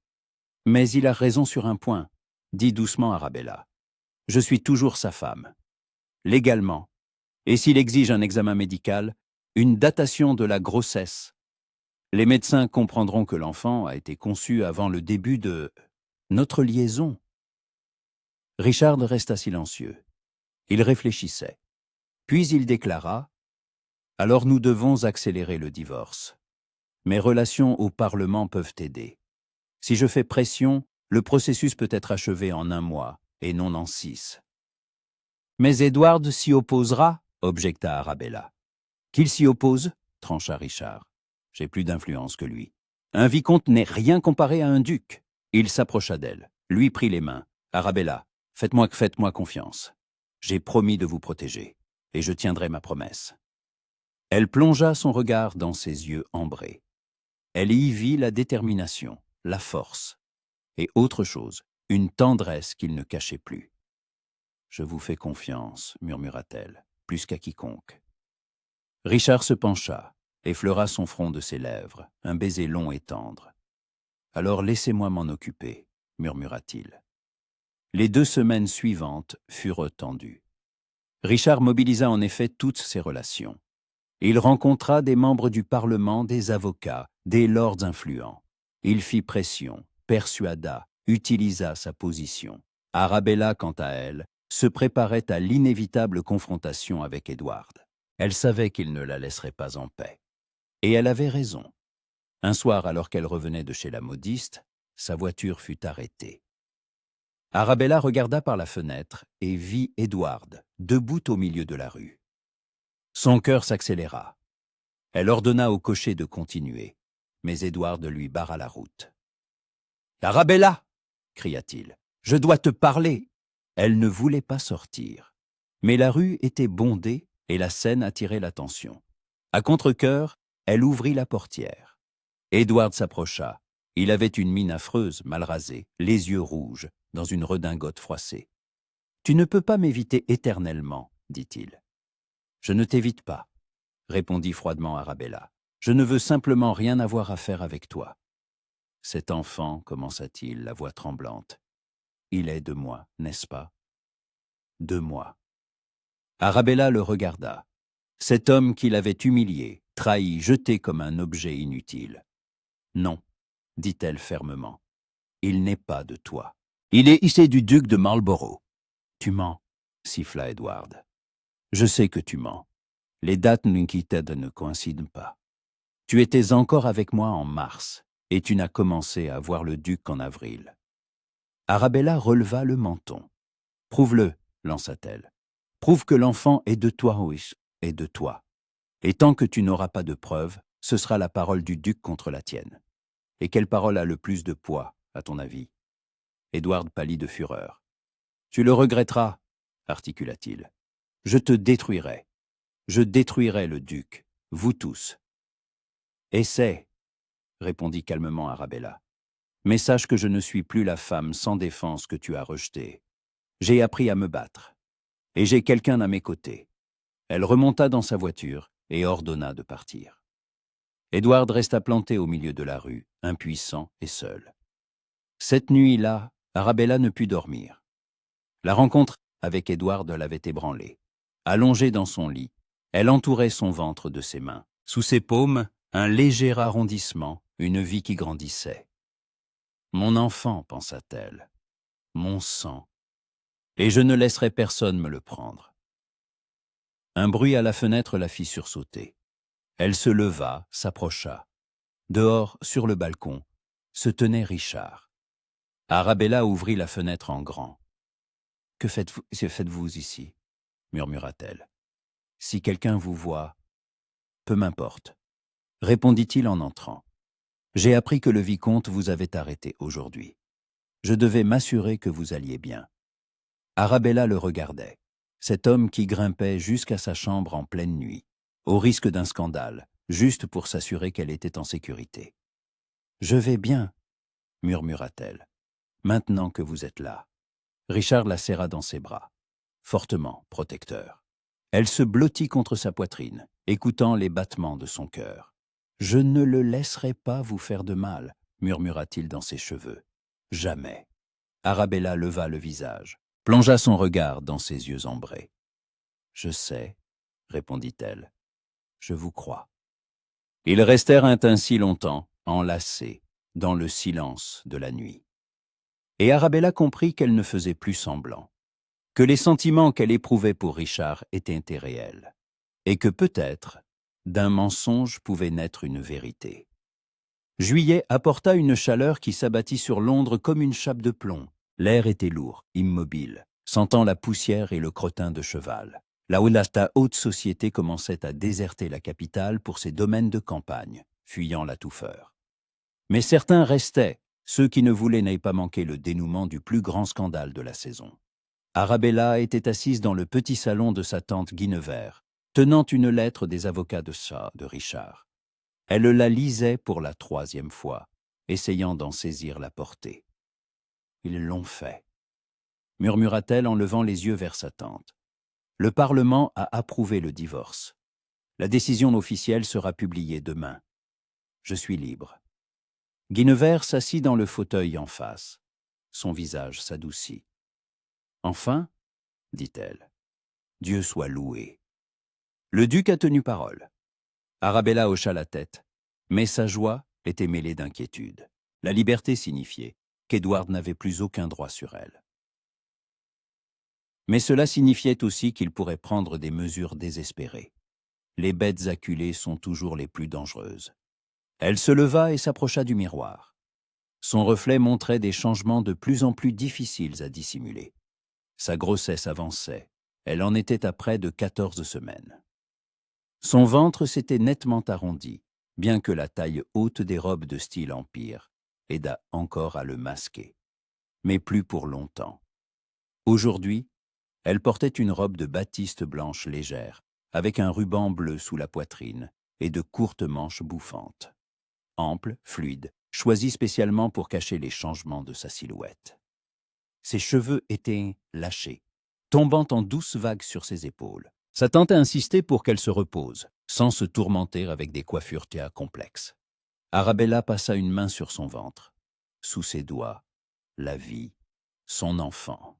« Mais il a raison sur un point, » dit doucement Arabella. « Je suis toujours sa femme. Légalement. Et s'il exige un examen médical, une datation de la grossesse. Les médecins comprendront que l'enfant a été conçu avant le début de notre liaison. » Richard resta silencieux. Il réfléchissait. Puis il déclara « Alors nous devons accélérer le divorce. Mes relations au Parlement peuvent aider. Si je fais pression, le processus peut être achevé en 1 mois, et non en 6. » « Mais Edward s'y opposera, » objecta Arabella. « Qu'il s'y oppose, » trancha Richard. « J'ai plus d'influence que lui. Un vicomte n'est rien comparé à un duc. » Il s'approcha d'elle, lui prit les mains. « Arabella, faites-moi confiance. J'ai promis de vous protéger, et je tiendrai ma promesse. » Elle plongea son regard dans ses yeux ambrés. Elle y vit la détermination, la force, et autre chose, une tendresse qu'il ne cachait plus. « Je vous fais confiance, » murmura-t-elle, plus qu'à quiconque. Richard se pencha, effleura son front de ses lèvres, un baiser long et tendre. « Alors laissez-moi m'en occuper, » murmura-t-il. Les 2 semaines suivantes furent tendues. Richard mobilisa en effet toutes ses relations. Il rencontra des membres du Parlement, des avocats, des lords influents. Il fit pression, persuada, utilisa sa position. Arabella, quant à elle, se préparait à l'inévitable confrontation avec Edward. Elle savait qu'il ne la laisserait pas en paix. Et elle avait raison. Un soir, alors qu'elle revenait de chez la modiste, sa voiture fut arrêtée. Arabella regarda par la fenêtre et vit Edward, debout au milieu de la rue. Son cœur s'accéléra. Elle ordonna au cocher de continuer, mais Edward lui barra la route. « Arabella !» cria-t-il. « Je dois te parler !» Elle ne voulait pas sortir. Mais la rue était bondée et la scène attirait l'attention. À contre-cœur, elle ouvrit la portière. Edward s'approcha. Il avait une mine affreuse, mal rasée, les yeux rouges, dans une redingote froissée. « Tu ne peux pas m'éviter éternellement, » dit-il. « Je ne t'évite pas, » répondit froidement Arabella. « Je ne veux simplement rien avoir à faire avec toi. » Cet enfant, commença-t-il, la voix tremblante. Il est de moi, n'est-ce pas? De moi. Arabella le regarda. Cet homme qui l'avait humilié, trahi, jeté comme un objet inutile. Non, dit-elle fermement. Il n'est pas de toi. Il est issu du duc de Marlborough. Tu mens, siffla Edward. Je sais que tu mens. Les dates ne coïncident pas. Tu étais encore avec moi en mars, et tu n'as commencé à voir le duc qu'en avril. Arabella releva le menton. Prouve-le, lança-t-elle. Prouve que l'enfant est de toi, oui, et de toi. Et tant que tu n'auras pas de preuves, ce sera la parole du duc contre la tienne. Et quelle parole a le plus de poids, à ton avis? Edward pâlit de fureur. Tu le regretteras, articula-t-il. Je te détruirai. Je détruirai le duc, vous tous. Essaie, répondit calmement Arabella. Mais sache que je ne suis plus la femme sans défense que tu as rejetée. J'ai appris à me battre. Et j'ai quelqu'un à mes côtés. Elle remonta dans sa voiture et ordonna de partir. Edward resta planté au milieu de la rue, impuissant et seul. Cette nuit-là, Arabella ne put dormir. La rencontre avec Edward l'avait ébranlée. Allongée dans son lit, elle entourait son ventre de ses mains. Sous ses paumes, un léger arrondissement, une vie qui grandissait. Mon enfant, pensa-t-elle, mon sang, et je ne laisserai personne me le prendre. Un bruit à la fenêtre la fit sursauter. Elle se leva, s'approcha. Dehors, sur le balcon, se tenait Richard. Arabella ouvrit la fenêtre en grand. « Que faites-vous ici ?» murmura-t-elle. « Si quelqu'un vous voit, peu m'importe, » répondit-il en entrant. « J'ai appris que le vicomte vous avait arrêté aujourd'hui. Je devais m'assurer que vous alliez bien. » Arabella le regardait, cet homme qui grimpait jusqu'à sa chambre en pleine nuit, au risque d'un scandale, juste pour s'assurer qu'elle était en sécurité. « Je vais bien, » murmura-t-elle, « maintenant que vous êtes là. » Richard la serra dans ses bras, fortement protecteur. Elle se blottit contre sa poitrine, écoutant les battements de son cœur. « Je ne le laisserai pas vous faire de mal, » murmura-t-il dans ses cheveux. « Jamais. » Arabella leva le visage, plongea son regard dans ses yeux ambrés. « Je sais, » répondit-elle. « Je vous crois. » Ils restèrent ainsi longtemps, enlacés, dans le silence de la nuit. Et Arabella comprit qu'elle ne faisait plus semblant, que les sentiments qu'elle éprouvait pour Richard étaient réels, et que peut-être, d'un mensonge pouvait naître une vérité. Juillet apporta une chaleur qui s'abattit sur Londres comme une chape de plomb. L'air était lourd, immobile, sentant la poussière et le crottin de cheval. La haute société commençait à déserter la capitale pour ses domaines de campagne, fuyant la touffeur. Mais certains restaient, ceux qui ne voulaient n'aient pas manqué le dénouement du plus grand scandale de la saison. Arabella était assise dans le petit salon de sa tante Guinevere, tenant une lettre des avocats de Richard. Elle la lisait pour la 3e fois, essayant d'en saisir la portée. « Ils l'ont fait », murmura-t-elle en levant les yeux vers sa tante. « Le Parlement a approuvé le divorce. La décision officielle sera publiée demain. Je suis libre. » Guinevere s'assit dans le fauteuil en face. Son visage s'adoucit. « Enfin, » dit-elle, « Dieu soit loué. » Le duc a tenu parole. Arabella hocha la tête, mais sa joie était mêlée d'inquiétude. La liberté signifiait qu'Edward n'avait plus aucun droit sur elle. Mais cela signifiait aussi qu'il pourrait prendre des mesures désespérées. Les bêtes acculées sont toujours les plus dangereuses. Elle se leva et s'approcha du miroir. Son reflet montrait des changements de plus en plus difficiles à dissimuler. Sa grossesse avançait. Elle en était à près de 14 semaines. Son ventre s'était nettement arrondi, bien que la taille haute des robes de style empire aida encore à le masquer. Mais plus pour longtemps. Aujourd'hui, elle portait une robe de batiste blanche légère, avec un ruban bleu sous la poitrine et de courtes manches bouffantes. Ample, fluide, choisie spécialement pour cacher les changements de sa silhouette. Ses cheveux étaient lâchés, tombant en douces vagues sur ses épaules. Sa tante a insisté pour qu'elle se repose, sans se tourmenter avec des coiffures théâ complexes. Arabella passa une main sur son ventre. Sous ses doigts, la vie, son enfant.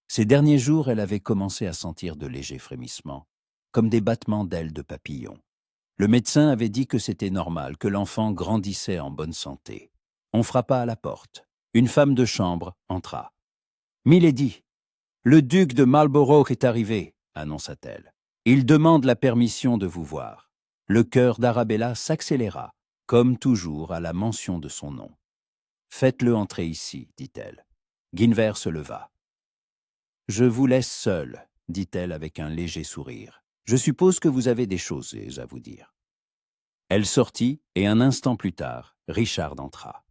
Ces derniers jours, elle avait commencé à sentir de légers frémissements, comme des battements d'ailes de papillon. Le médecin avait dit que c'était normal, que l'enfant grandissait en bonne santé. On frappa à la porte. Une femme de chambre entra. « Milady, le duc de Marlborough est arrivé, » annonça-t-elle. « Il demande la permission de vous voir. » Le cœur d'Arabella s'accéléra, comme toujours à la mention de son nom. « Faites-le entrer ici, » dit-elle. Guinevere se leva. « Je vous laisse seule, » dit-elle avec un léger sourire. « Je suppose que vous avez des choses à vous dire. » Elle sortit, et un instant plus tard, Richard entra.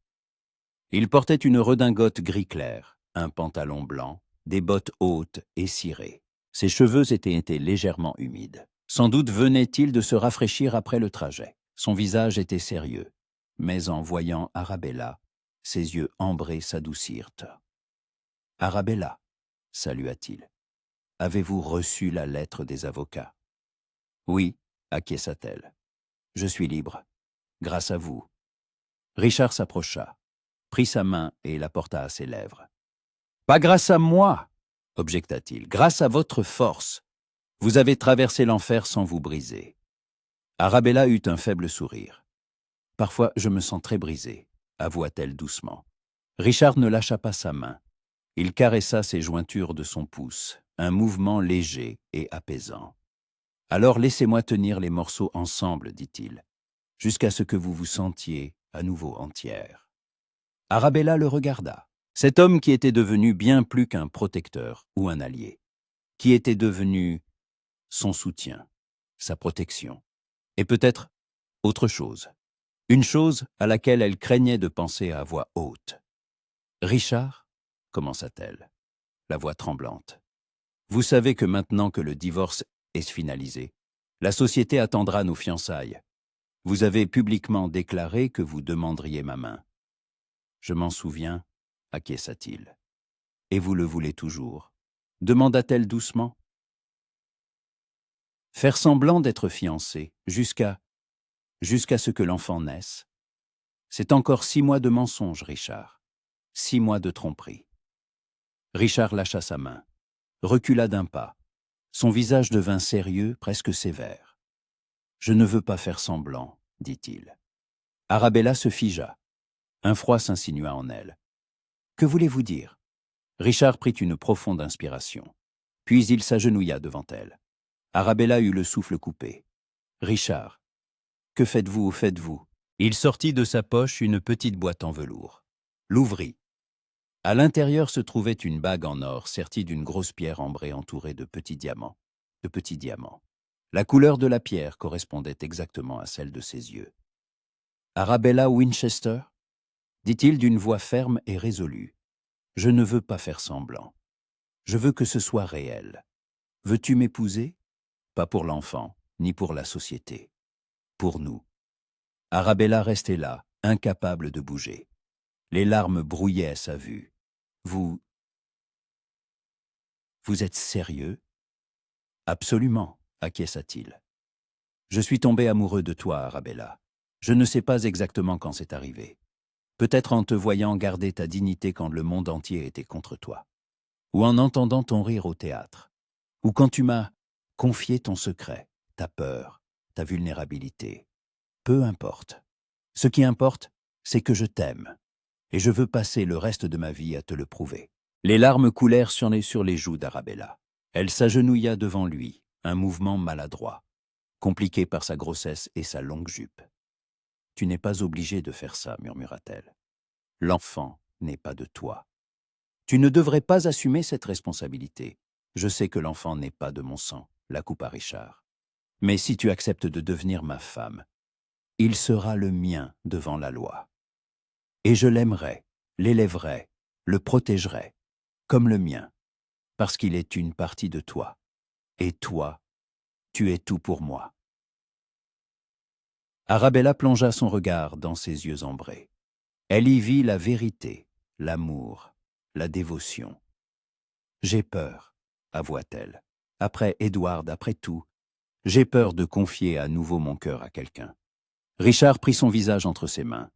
Il portait une redingote gris clair, un pantalon blanc, des bottes hautes et cirées. Ses cheveux étaient légèrement humides. Sans doute venait-il de se rafraîchir après le trajet. Son visage était sérieux, mais en voyant Arabella, ses yeux ambrés s'adoucirent. « Arabella, » salua-t-il, « avez-vous reçu la lettre des avocats ?»« Oui, » acquiesça-t-elle. « Je suis libre, grâce à vous. » Richard s'approcha, prit sa main et la porta à ses lèvres. « Pas grâce à moi, » objecta-t-il, « grâce à votre force. Vous avez traversé l'enfer sans vous briser. » Arabella eut un faible sourire. « Parfois, je me sens très brisée, » avoua-t-elle doucement. Richard ne lâcha pas sa main. Il caressa ses jointures de son pouce, un mouvement léger et apaisant. « Alors laissez-moi tenir les morceaux ensemble, dit-il, jusqu'à ce que vous vous sentiez à nouveau entière. » Arabella le regarda. Cet homme qui était devenu bien plus qu'un protecteur ou un allié, qui était devenu son soutien, sa protection, et peut-être autre chose, une chose à laquelle elle craignait de penser à voix haute. « Richard, » commença-t-elle, la voix tremblante, « vous savez que maintenant que le divorce est finalisé, la société attendra nos fiançailles. Vous avez publiquement déclaré que vous demanderiez ma main. » « Je m'en souviens, » acquiesça-t-il. « Et vous le voulez toujours ?» demanda-t-elle doucement. Faire semblant d'être fiancé, jusqu'à ce que l'enfant naisse. C'est encore 6 mois de mensonge, Richard. 6 mois de tromperie. Richard lâcha sa main, recula d'un pas. Son visage devint sérieux, presque sévère. « Je ne veux pas faire semblant, » dit-il. Arabella se figea. Un froid s'insinua en elle. « Que voulez-vous dire ?» Richard prit une profonde inspiration. Puis il s'agenouilla devant elle. Arabella eut le souffle coupé. « Richard, que faites-vous, faites-vous » Il sortit de sa poche une petite boîte en velours. L'ouvrit. À l'intérieur se trouvait une bague en or sertie d'une grosse pierre ambrée entourée de petits diamants. La couleur de la pierre correspondait exactement à celle de ses yeux. « Arabella Winchester ?» dit-il d'une voix ferme et résolue. « Je ne veux pas faire semblant. Je veux que ce soit réel. Veux-tu m'épouser ? Pas pour l'enfant, ni pour la société. Pour nous. » Arabella restait là, incapable de bouger. Les larmes brouillaient à sa vue. « Vous êtes sérieux ?»« Absolument, » acquiesça-t-il. « Je suis tombé amoureux de toi, Arabella. Je ne sais pas exactement quand c'est arrivé. Peut-être en te voyant garder ta dignité quand le monde entier était contre toi. Ou en entendant ton rire au théâtre. Ou quand tu m'as confié ton secret, ta peur, ta vulnérabilité. Peu importe. Ce qui importe, c'est que je t'aime. et je veux passer le reste de ma vie à te le prouver. » Les larmes coulèrent sur les joues d'Arabella. Elle s'agenouilla devant lui, un mouvement maladroit, compliqué par sa grossesse et sa longue jupe. « Tu n'es pas obligé de faire ça, » murmura-t-elle. « L'enfant n'est pas de toi. Tu ne devrais pas assumer cette responsabilité. Je sais que l'enfant n'est pas de mon sang, » la coupa Richard. « Mais si tu acceptes de devenir ma femme, il sera le mien devant la loi. Et je l'aimerai, l'élèverai, le protégerai, comme le mien, parce qu'il est une partie de toi. Et toi, tu es tout pour moi. » Arabella plongea son regard dans ses yeux ambrés. Elle y vit la vérité, l'amour, la dévotion. « J'ai peur, » avoua-t-elle. « Après Edward, après tout, j'ai peur de confier à nouveau mon cœur à quelqu'un. » Richard prit son visage entre ses mains,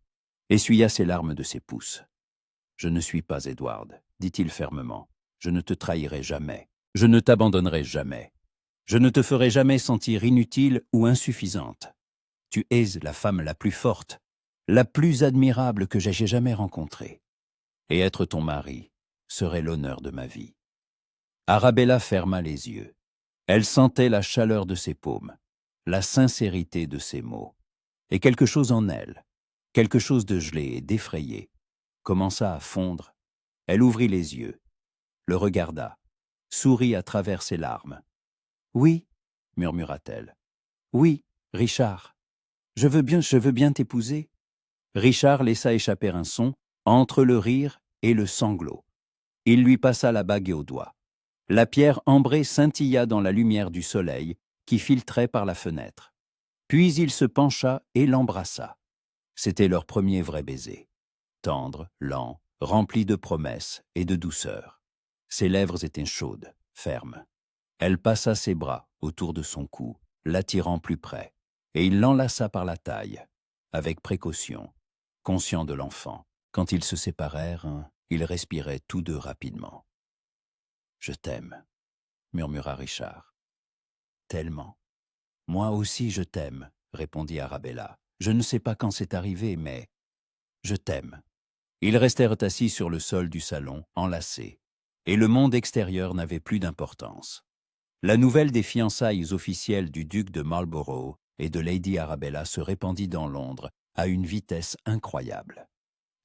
essuya ses larmes de ses pouces. « Je ne suis pas Edward, » dit-il fermement. « Je ne te trahirai jamais. Je ne t'abandonnerai jamais. Je ne te ferai jamais sentir inutile ou insuffisante. Tu es la femme la plus forte, la plus admirable que j'ai jamais rencontrée. Et être ton mari serait l'honneur de ma vie. » Arabella ferma les yeux. Elle sentait la chaleur de ses paumes, la sincérité de ses mots. Et quelque chose en elle, quelque chose de gelé et d'effrayé, commença à fondre. Elle ouvrit les yeux, le regarda, sourit à travers ses larmes. « Oui, » murmura-t-elle. « Oui, Richard, je veux bien t'épouser. » Richard laissa échapper un son entre le rire et le sanglot. Il lui passa la bague au doigt. La pierre ambrée scintilla dans la lumière du soleil qui filtrait par la fenêtre. Puis il se pencha et l'embrassa. C'était leur premier vrai baiser. Tendre, lent, rempli de promesses et de douceur. Ses lèvres étaient chaudes, fermes. Elle passa ses bras autour de son cou, l'attirant plus près, et il l'enlaça par la taille, avec précaution, conscient de l'enfant. Quand ils se séparèrent, ils respiraient tous deux rapidement. « Je t'aime, » murmura Richard. « Tellement. »« Moi aussi je t'aime, » répondit Arabella. « Je ne sais pas quand c'est arrivé, mais je t'aime. » Ils restèrent assis sur le sol du salon, enlacés, et le monde extérieur n'avait plus d'importance. La nouvelle des fiançailles officielles du duc de Marlborough et de Lady Arabella se répandit dans Londres à une vitesse incroyable.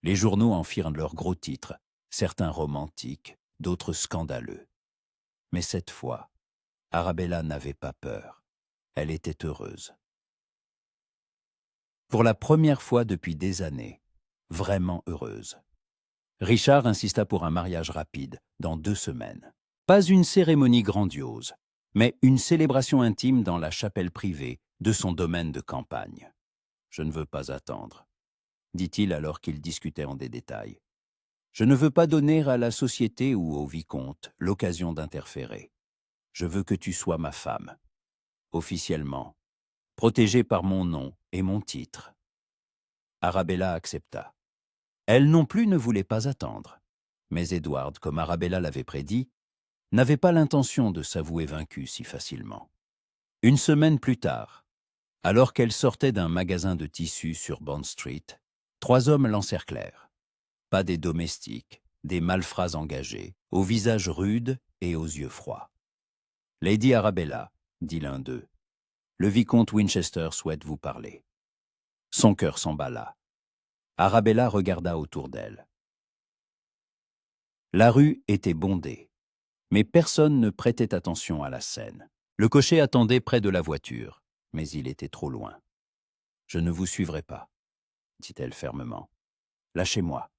Les journaux en firent leurs gros titres, certains romantiques, d'autres scandaleux. Mais cette fois, Arabella n'avait pas peur. Elle était heureuse. Pour la première fois depuis des années, vraiment heureuse. Richard insista pour un mariage rapide, dans 2 semaines. Pas une cérémonie grandiose, mais une célébration intime dans la chapelle privée de son domaine de campagne. « Je ne veux pas attendre, » dit-il alors qu'ils discutaient en des détails. « Je ne veux pas donner à la société ou au vicomte l'occasion d'interférer. Je veux que tu sois ma femme, officiellement, protégée par mon nom et mon titre. » Arabella accepta. Elle non plus ne voulait pas attendre. Mais Edward, comme Arabella l'avait prédit, n'avait pas l'intention de s'avouer vaincu si facilement. 1 semaine plus tard, alors qu'elle sortait d'un magasin de tissus sur Bond Street, 3 hommes l'encerclèrent. Pas des domestiques, des malfrats engagés, au visage rude et aux yeux froids. « Lady Arabella, » dit l'un d'eux, « le vicomte Winchester souhaite vous parler. » Son cœur s'emballa. Arabella regarda autour d'elle. La rue était bondée, mais personne ne prêtait attention à la scène. Le cocher attendait près de la voiture, mais il était trop loin. « Je ne vous suivrai pas, » dit-elle fermement. « Lâchez-moi. »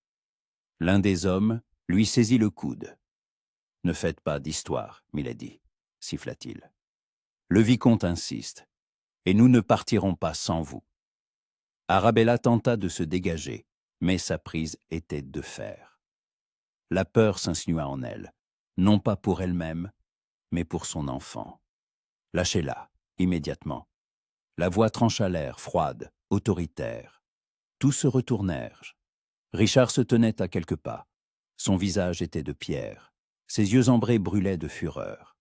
L'un des hommes lui saisit le coude. « Ne faites pas d'histoire, milady, » siffla-t-il. « Le vicomte insiste, et nous ne partirons pas sans vous. » Arabella tenta de se dégager, mais sa prise était de fer. La peur s'insinua en elle, non pas pour elle-même, mais pour son enfant. « Lâchez-la, immédiatement. » La voix trancha l'air, froide, autoritaire. Tous se retournèrent. Richard se tenait à quelques pas. Son visage était de pierre. Ses yeux ambrés brûlaient de fureur.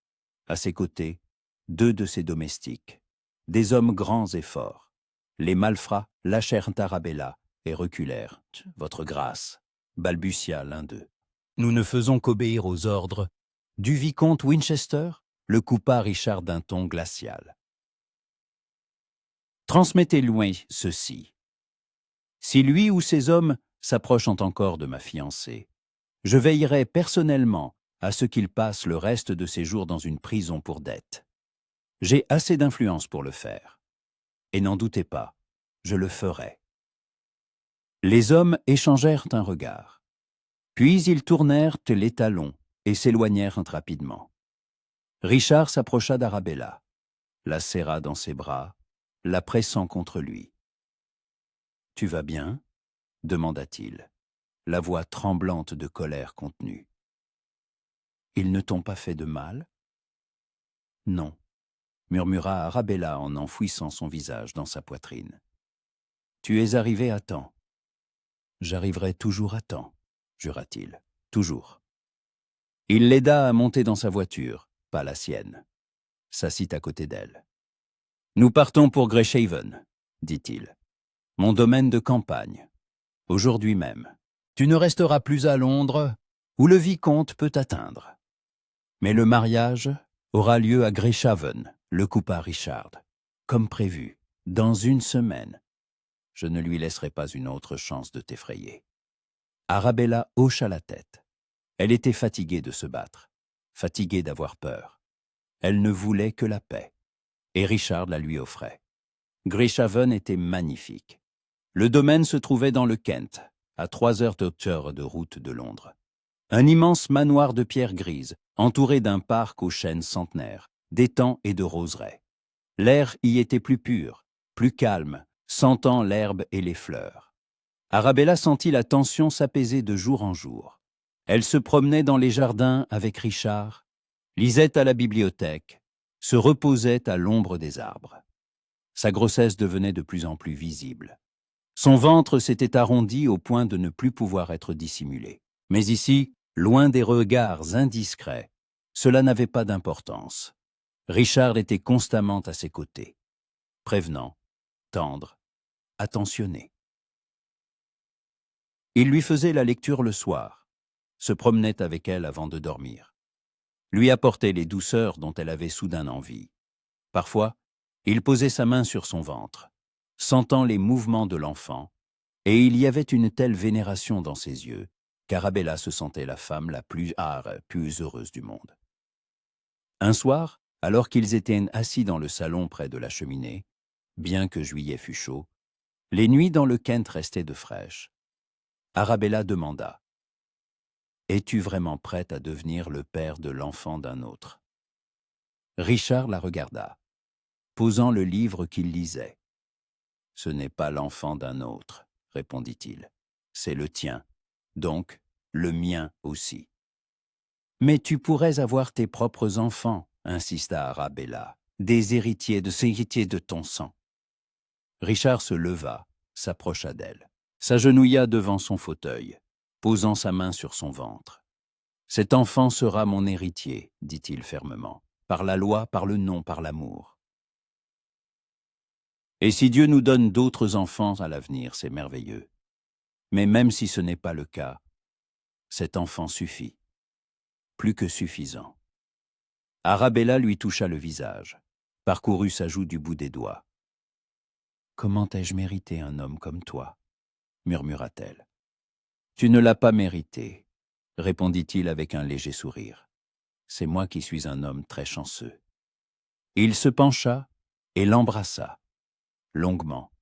À ses côtés, 2 de ses domestiques, des hommes grands et forts. Les malfrats lâchèrent Arabella et reculèrent. « Votre grâce, » balbutia l'un d'eux. Nous ne faisons qu'obéir aux ordres du vicomte Winchester, le coupa Richard d'un ton glacial. Transmettez-lui ceci. Si lui ou ses hommes s'approchent encore de ma fiancée, je veillerai personnellement à ce qu'il passe le reste de ses jours dans une prison pour dette. J'ai assez d'influence pour le faire. Et n'en doutez pas, je le ferai. Les hommes échangèrent un regard. Puis ils tournèrent les talons et s'éloignèrent rapidement. Richard s'approcha d'Arabella, la serra dans ses bras, la pressant contre lui. « Tu vas bien ?» demanda-t-il, la voix tremblante de colère contenue. « Ils ne t'ont pas fait de mal ?» « Non, » murmura Arabella en enfouissant son visage dans sa poitrine. « Tu es arrivé à temps. »« J'arriverai toujours à temps, » jura-t-il. « Toujours. » Il l'aida à monter dans sa voiture, pas la sienne. S'assit à côté d'elle. « Nous partons pour Greyhaven, » dit-il. « Mon domaine de campagne. Aujourd'hui même. Tu ne resteras plus à Londres, où le vicomte peut t'atteindre. Mais le mariage aura lieu à Greyhaven, le coupa Richard. Comme prévu, dans 1 semaine. Je ne lui laisserai pas une autre chance de t'effrayer. » Arabella hocha la tête. Elle était fatiguée de se battre, fatiguée d'avoir peur. Elle ne voulait que la paix. Et Richard la lui offrait. Greyhaven était magnifique. Le domaine se trouvait dans le Kent, à 3 heures de route de Londres. Un immense manoir de pierre grise, entouré d'un parc aux chênes centenaires, d'étangs et de roseraies. L'air y était plus pur, plus calme, sentant l'herbe et les fleurs. Arabella sentit la tension s'apaiser de jour en jour. Elle se promenait dans les jardins avec Richard, lisait à la bibliothèque, se reposait à l'ombre des arbres. Sa grossesse devenait de plus en plus visible. Son ventre s'était arrondi au point de ne plus pouvoir être dissimulé. Mais ici, loin des regards indiscrets, cela n'avait pas d'importance. Richard était constamment à ses côtés, prévenant, tendre, attentionné. Il lui faisait la lecture le soir, se promenait avec elle avant de dormir, lui apportait les douceurs dont elle avait soudain envie. Parfois, il posait sa main sur son ventre, sentant les mouvements de l'enfant, et il y avait une telle vénération dans ses yeux qu'Arabella se sentait la femme la plus heureuse du monde. Un soir, alors qu'ils étaient assis dans le salon près de la cheminée, bien que juillet fût chaud, les nuits dans le Kent restaient de fraîches. Arabella demanda : « Es-tu vraiment prête à devenir le père de l'enfant d'un autre ?» Richard la regarda, posant le livre qu'il lisait. « Ce n'est pas l'enfant d'un autre, » répondit-il. « C'est le tien, donc le mien aussi. »« Mais tu pourrais avoir tes propres enfants, » insista Arabella, « des héritiers de ton sang. » Richard se leva, s'approcha d'elle, s'agenouilla devant son fauteuil, posant sa main sur son ventre. « Cet enfant sera mon héritier, » dit-il fermement, « par la loi, par le nom, par l'amour. Et si Dieu nous donne d'autres enfants à l'avenir, c'est merveilleux. Mais même si ce n'est pas le cas, cet enfant suffit, plus que suffisant. » Arabella lui toucha le visage, parcourut sa joue du bout des doigts. « Comment ai-je mérité un homme comme toi ?» murmura-t-elle. « Tu ne l'as pas mérité, » répondit-il avec un léger sourire. « C'est moi qui suis un homme très chanceux. » Il se pencha et l'embrassa, longuement,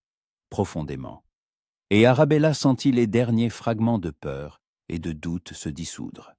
profondément, et Arabella sentit les derniers fragments de peur et de doute se dissoudre.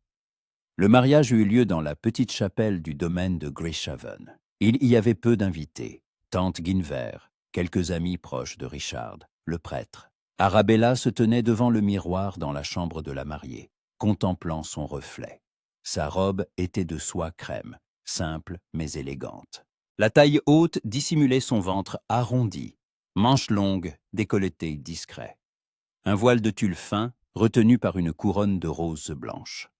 Le mariage eut lieu dans la petite chapelle du domaine de Greyhaven. Il y avait peu d'invités, tante Guinevere, quelques amis proches de Richard, le prêtre. Arabella se tenait devant le miroir dans la chambre de la mariée, contemplant son reflet. Sa robe était de soie crème, simple mais élégante. La taille haute dissimulait son ventre arrondi, manches longues, décolleté discret. Un voile de tulle fin, retenu par une couronne de roses blanches.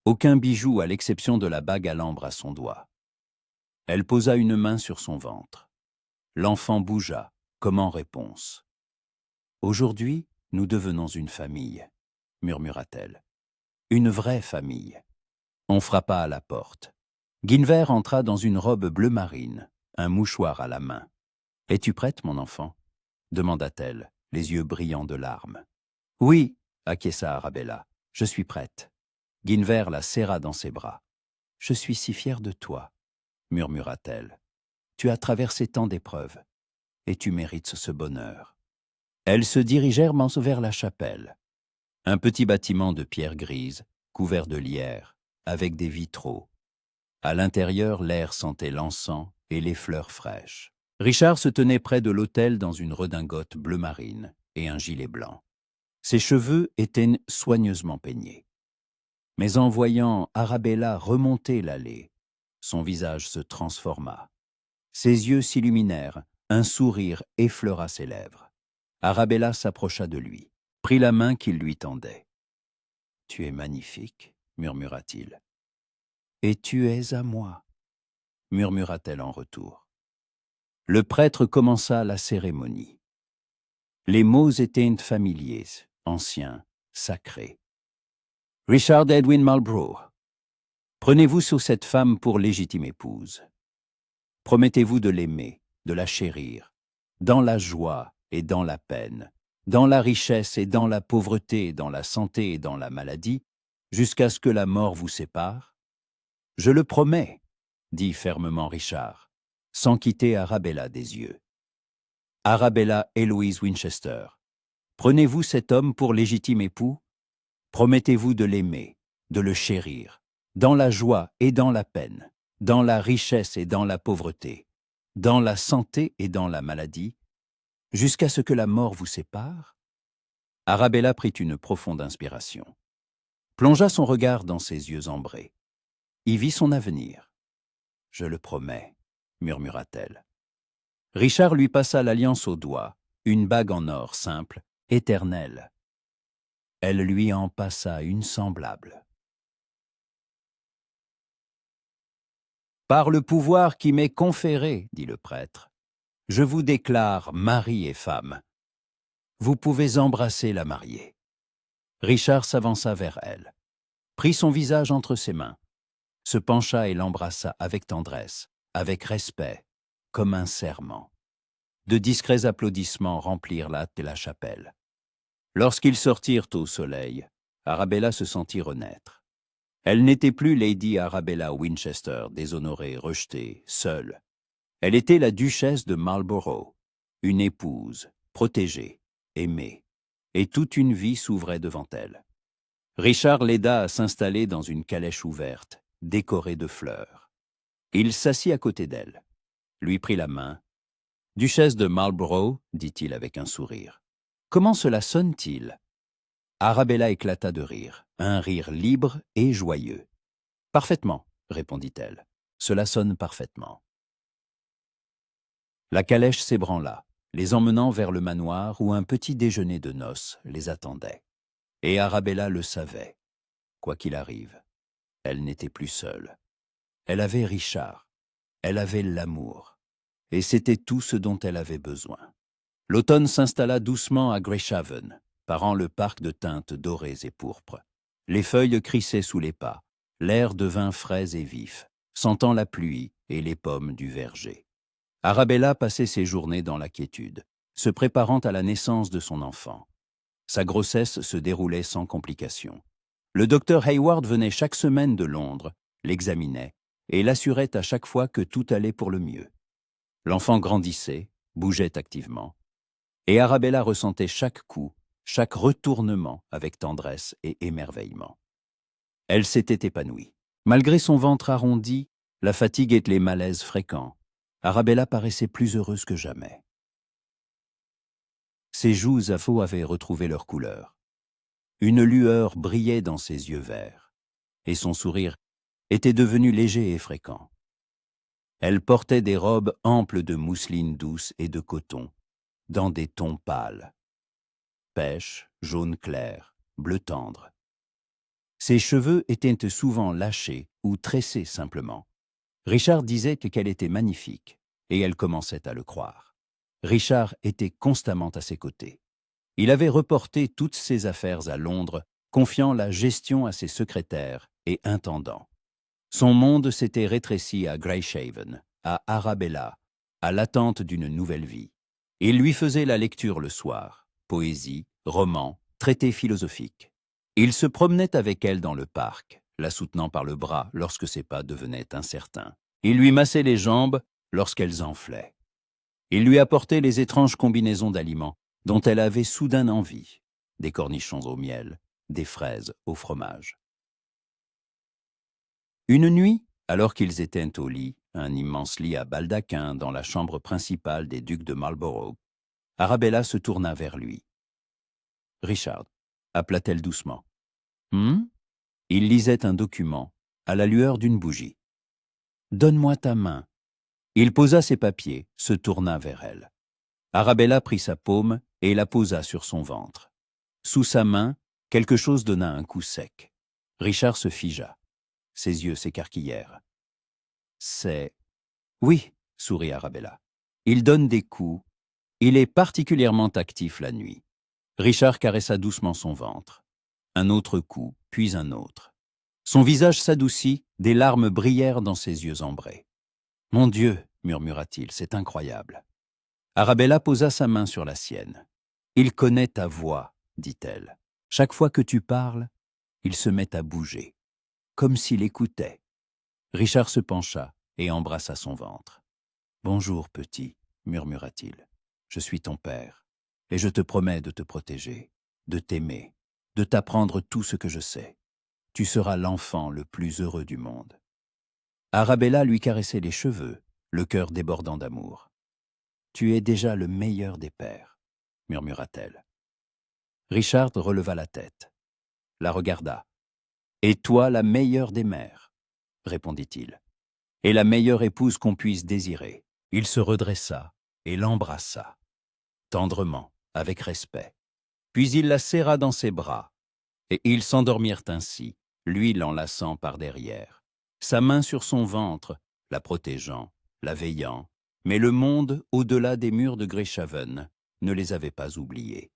Aucun bijou à l'exception de la bague à l'ambre à son doigt. Elle posa une main sur son ventre. L'enfant bougea, comme en réponse. « Aujourd'hui, nous devenons une famille, murmura-t-elle. Une vraie famille. On frappa à la porte. Guinevere entra dans une robe bleu marine, un mouchoir à la main. « Es-tu prête, mon enfant » demanda-t-elle, les yeux brillants de larmes. « Oui, acquiesça Arabella, je suis prête. » Guinevere la serra dans ses bras. « Je suis si fière de toi, » murmura-t-elle. « Tu as traversé tant d'épreuves, et tu mérites ce bonheur. » Elles se dirigèrent vers la chapelle. Un petit bâtiment de pierre grise, couvert de lierre, avec des vitraux. À l'intérieur, l'air sentait l'encens et les fleurs fraîches. Richard se tenait près de l'autel dans une redingote bleu marine et un gilet blanc. Ses cheveux étaient soigneusement peignés. Mais en voyant Arabella remonter l'allée, son visage se transforma. Ses yeux s'illuminèrent, un sourire effleura ses lèvres. Arabella s'approcha de lui, prit la main qu'il lui tendait. « Tu es magnifique, » murmura-t-il. « Et tu es à moi, » murmura-t-elle en retour. Le prêtre commença la cérémonie. Les mots étaient familiers, anciens, sacrés. « Richard Edwin Marlborough, prenez-vous sur cette femme pour légitime épouse. Promettez-vous de l'aimer, de la chérir, dans la joie et dans la peine, dans la richesse et dans la pauvreté, dans la santé et dans la maladie, jusqu'à ce que la mort vous sépare. » « Je le promets, » dit fermement Richard, sans quitter Arabella des yeux. « Arabella Héloïse Winchester, prenez-vous cet homme pour légitime époux? Promettez-vous de l'aimer, de le chérir, dans la joie et dans la peine, dans la richesse et dans la pauvreté, dans la santé et dans la maladie, jusqu'à ce que la mort vous sépare ?» Arabella prit une profonde inspiration, plongea son regard dans ses yeux ambrés, y vit son avenir. « Je le promets, » murmura-t-elle. Richard lui passa l'alliance au doigt, une bague en or simple, éternelle. Elle lui en passa une semblable. « Par le pouvoir qui m'est conféré, » dit le prêtre, « je vous déclare mari et femme. Vous pouvez embrasser la mariée. » Richard s'avança vers elle, prit son visage entre ses mains, se pencha et l'embrassa avec tendresse, avec respect, comme un serment. De discrets applaudissements remplirent la chapelle. Lorsqu'ils sortirent au soleil, Arabella se sentit renaître. Elle n'était plus Lady Arabella Winchester, déshonorée, rejetée, seule. Elle était la duchesse de Marlborough, une épouse, protégée, aimée, et toute une vie s'ouvrait devant elle. Richard l'aida à s'installer dans une calèche ouverte, décorée de fleurs. Il s'assit à côté d'elle, lui prit la main. « Duchesse de Marlborough, » dit-il avec un sourire. « Comment cela sonne-t-il » Arabella éclata de rire, un rire libre et joyeux. « Parfaitement, » répondit-elle. « Cela sonne parfaitement. » La calèche s'ébranla, les emmenant vers le manoir où un petit déjeuner de noces les attendait. Et Arabella le savait. Quoi qu'il arrive, elle n'était plus seule. Elle avait Richard, elle avait l'amour, et c'était tout ce dont elle avait besoin. L'automne s'installa doucement à Greshaven, parant le parc de teintes dorées et pourpres. Les feuilles crissaient sous les pas, l'air devint frais et vif, sentant la pluie et les pommes du verger. Arabella passait ses journées dans la quiétude, se préparant à la naissance de son enfant. Sa grossesse se déroulait sans complications. Le docteur Hayward venait chaque semaine de Londres, l'examinait et l'assurait à chaque fois que tout allait pour le mieux. L'enfant grandissait, bougeait activement, et Arabella ressentait chaque coup, chaque retournement avec tendresse et émerveillement. Elle s'était épanouie. Malgré son ventre arrondi, la fatigue et les malaises fréquents, Arabella paraissait plus heureuse que jamais. Ses joues à faux avaient retrouvé leur couleur. Une lueur brillait dans ses yeux verts, et son sourire était devenu léger et fréquent. Elle portait des robes amples de mousseline douce et de coton, dans des tons pâles. Pêche, jaune clair, bleu tendre. Ses cheveux étaient souvent lâchés ou tressés simplement. Richard disait qu'elle était magnifique, et elle commençait à le croire. Richard était constamment à ses côtés. Il avait reporté toutes ses affaires à Londres, confiant la gestion à ses secrétaires et intendants. Son monde s'était rétréci à Grayshaven, à Arabella, à l'attente d'une nouvelle vie. Il lui faisait la lecture le soir, poésie, romans, traités philosophiques. Il se promenait avec elle dans le parc, la soutenant par le bras lorsque ses pas devenaient incertains. Il lui massait les jambes lorsqu'elles enflaient. Il lui apportait les étranges combinaisons d'aliments dont elle avait soudain envie, des cornichons au miel, des fraises au fromage. Une nuit, alors qu'ils étaient au lit, un immense lit à baldaquin dans la chambre principale des ducs de Marlborough, Arabella se tourna vers lui. « Richard », appela-t-elle doucement. « Il lisait un document, à la lueur d'une bougie. « Donne-moi ta main. » Il posa ses papiers, se tourna vers elle. Arabella prit sa paume et la posa sur son ventre. Sous sa main, quelque chose donna un coup sec. Richard se figea. Ses yeux s'écarquillèrent. « C'est... » « Oui, » sourit Arabella. « Il donne des coups. Il est particulièrement actif la nuit. » Richard caressa doucement son ventre. Un autre coup, puis un autre. Son visage s'adoucit, des larmes brillèrent dans ses yeux ambrés. « Mon Dieu !» murmura-t-il, « c'est incroyable. » Arabella posa sa main sur la sienne. « Il connaît ta voix, dit-elle. Chaque fois que tu parles, il se met à bouger, comme s'il écoutait. » Richard se pencha et embrassa son ventre. « Bonjour, petit, » murmura-t-il. « Je suis ton père, et je te promets de te protéger, de t'aimer, de t'apprendre tout ce que je sais. Tu seras l'enfant le plus heureux du monde. » Arabella lui caressait les cheveux, le cœur débordant d'amour. « Tu es déjà le meilleur des pères, » murmura-t-elle. Richard releva la tête, la regarda. « Et toi la meilleure des mères, » répondit-il. « Et la meilleure épouse qu'on puisse désirer. » Il se redressa et l'embrassa, tendrement, avec respect. Puis il la serra dans ses bras, et ils s'endormirent ainsi, lui l'enlaçant par derrière, sa main sur son ventre, la protégeant, la veillant, mais le monde, au-delà des murs de Grayshaven, ne les avait pas oubliés.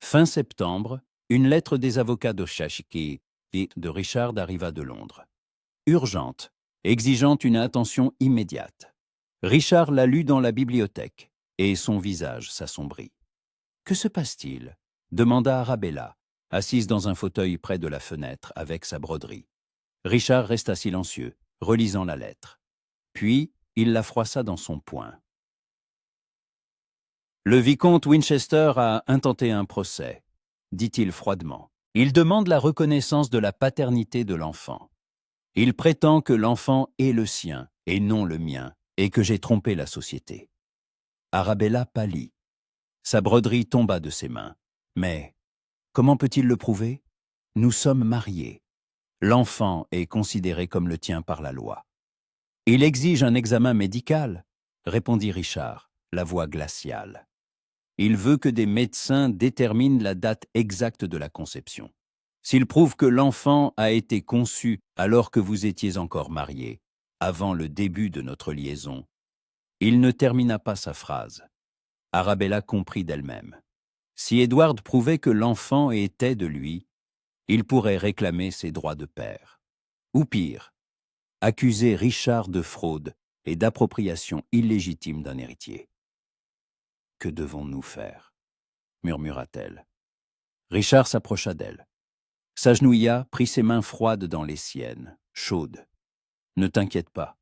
Fin septembre, une lettre des avocats de Shashiki et de Richard arriva de Londres. Urgente, exigeant une attention immédiate. Richard la lut dans la bibliothèque, et son visage s'assombrit. « Que se passe-t-il » demanda Arabella, assise dans un fauteuil près de la fenêtre avec sa broderie. Richard resta silencieux, relisant la lettre. Puis, il la froissa dans son poing. « Le vicomte Winchester a intenté un procès, » dit-il froidement. « Il demande la reconnaissance de la paternité de l'enfant. Il prétend que l'enfant est le sien et non le mien, et que j'ai trompé la société. » Arabella pâlit. Sa broderie tomba de ses mains. « Mais comment peut-il le prouver ? Nous sommes mariés. L'enfant est considéré comme le tien par la loi. »« Il exige un examen médical, » répondit Richard, la voix glaciale. « Il veut que des médecins déterminent la date exacte de la conception. S'il prouve que l'enfant a été conçu alors que vous étiez encore mariés, avant le début de notre liaison. » Il ne termina pas sa phrase. Arabella comprit d'elle-même. Si Edward prouvait que l'enfant était de lui, il pourrait réclamer ses droits de père. Ou pire, accuser Richard de fraude et d'appropriation illégitime d'un héritier. « Que devons-nous faire » murmura-t-elle. Richard s'approcha d'elle. S'agenouilla, prit ses mains froides dans les siennes, chaudes. « Ne t'inquiète pas, »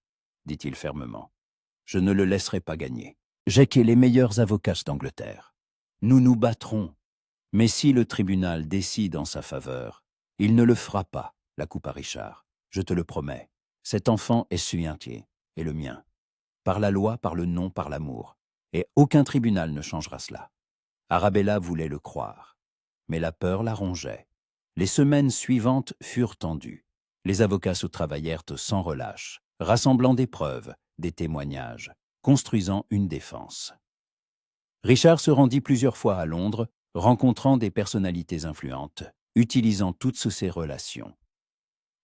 dit-il fermement. « Je ne le laisserai pas gagner. J'ai les meilleurs avocats d'Angleterre. Nous nous battrons. Mais si le tribunal décide en sa faveur, il ne le fera pas, » la coupa Richard. « Je te le promets. Cet enfant est sien et le mien. Par la loi, par le nom, par l'amour. Et aucun tribunal ne changera cela. » Arabella voulait le croire. Mais la peur la rongeait. Les semaines suivantes furent tendues. Les avocats se travaillèrent sans relâche, rassemblant des preuves, des témoignages, construisant une défense. Richard se rendit plusieurs fois à Londres, rencontrant des personnalités influentes, utilisant toutes ses relations.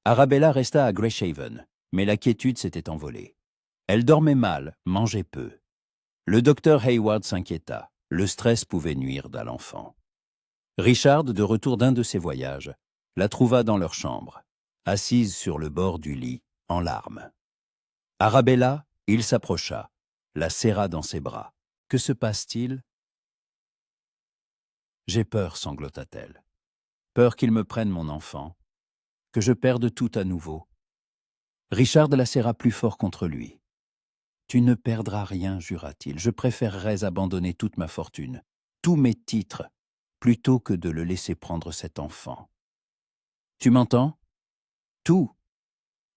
Arabella resta à Grayshaven, mais la quiétude s'était envolée. Elle dormait mal, mangeait peu. Le docteur Hayward s'inquiéta. Le stress pouvait nuire à l'enfant. Richard, de retour d'un de ses voyages, la trouva dans leur chambre, assise sur le bord du lit, en larmes. Arabella, il s'approcha, la serra dans ses bras. « Que se passe-t-il » ? « J'ai peur, sanglota-t-elle. Peur qu'il me prenne mon enfant, que je perde tout à nouveau. » Richard la serra plus fort contre lui. « Tu ne perdras rien, jura-t-il. Je préférerais abandonner toute ma fortune, tous mes titres, plutôt que de le laisser prendre cet enfant. Tu m'entends ? Tout. »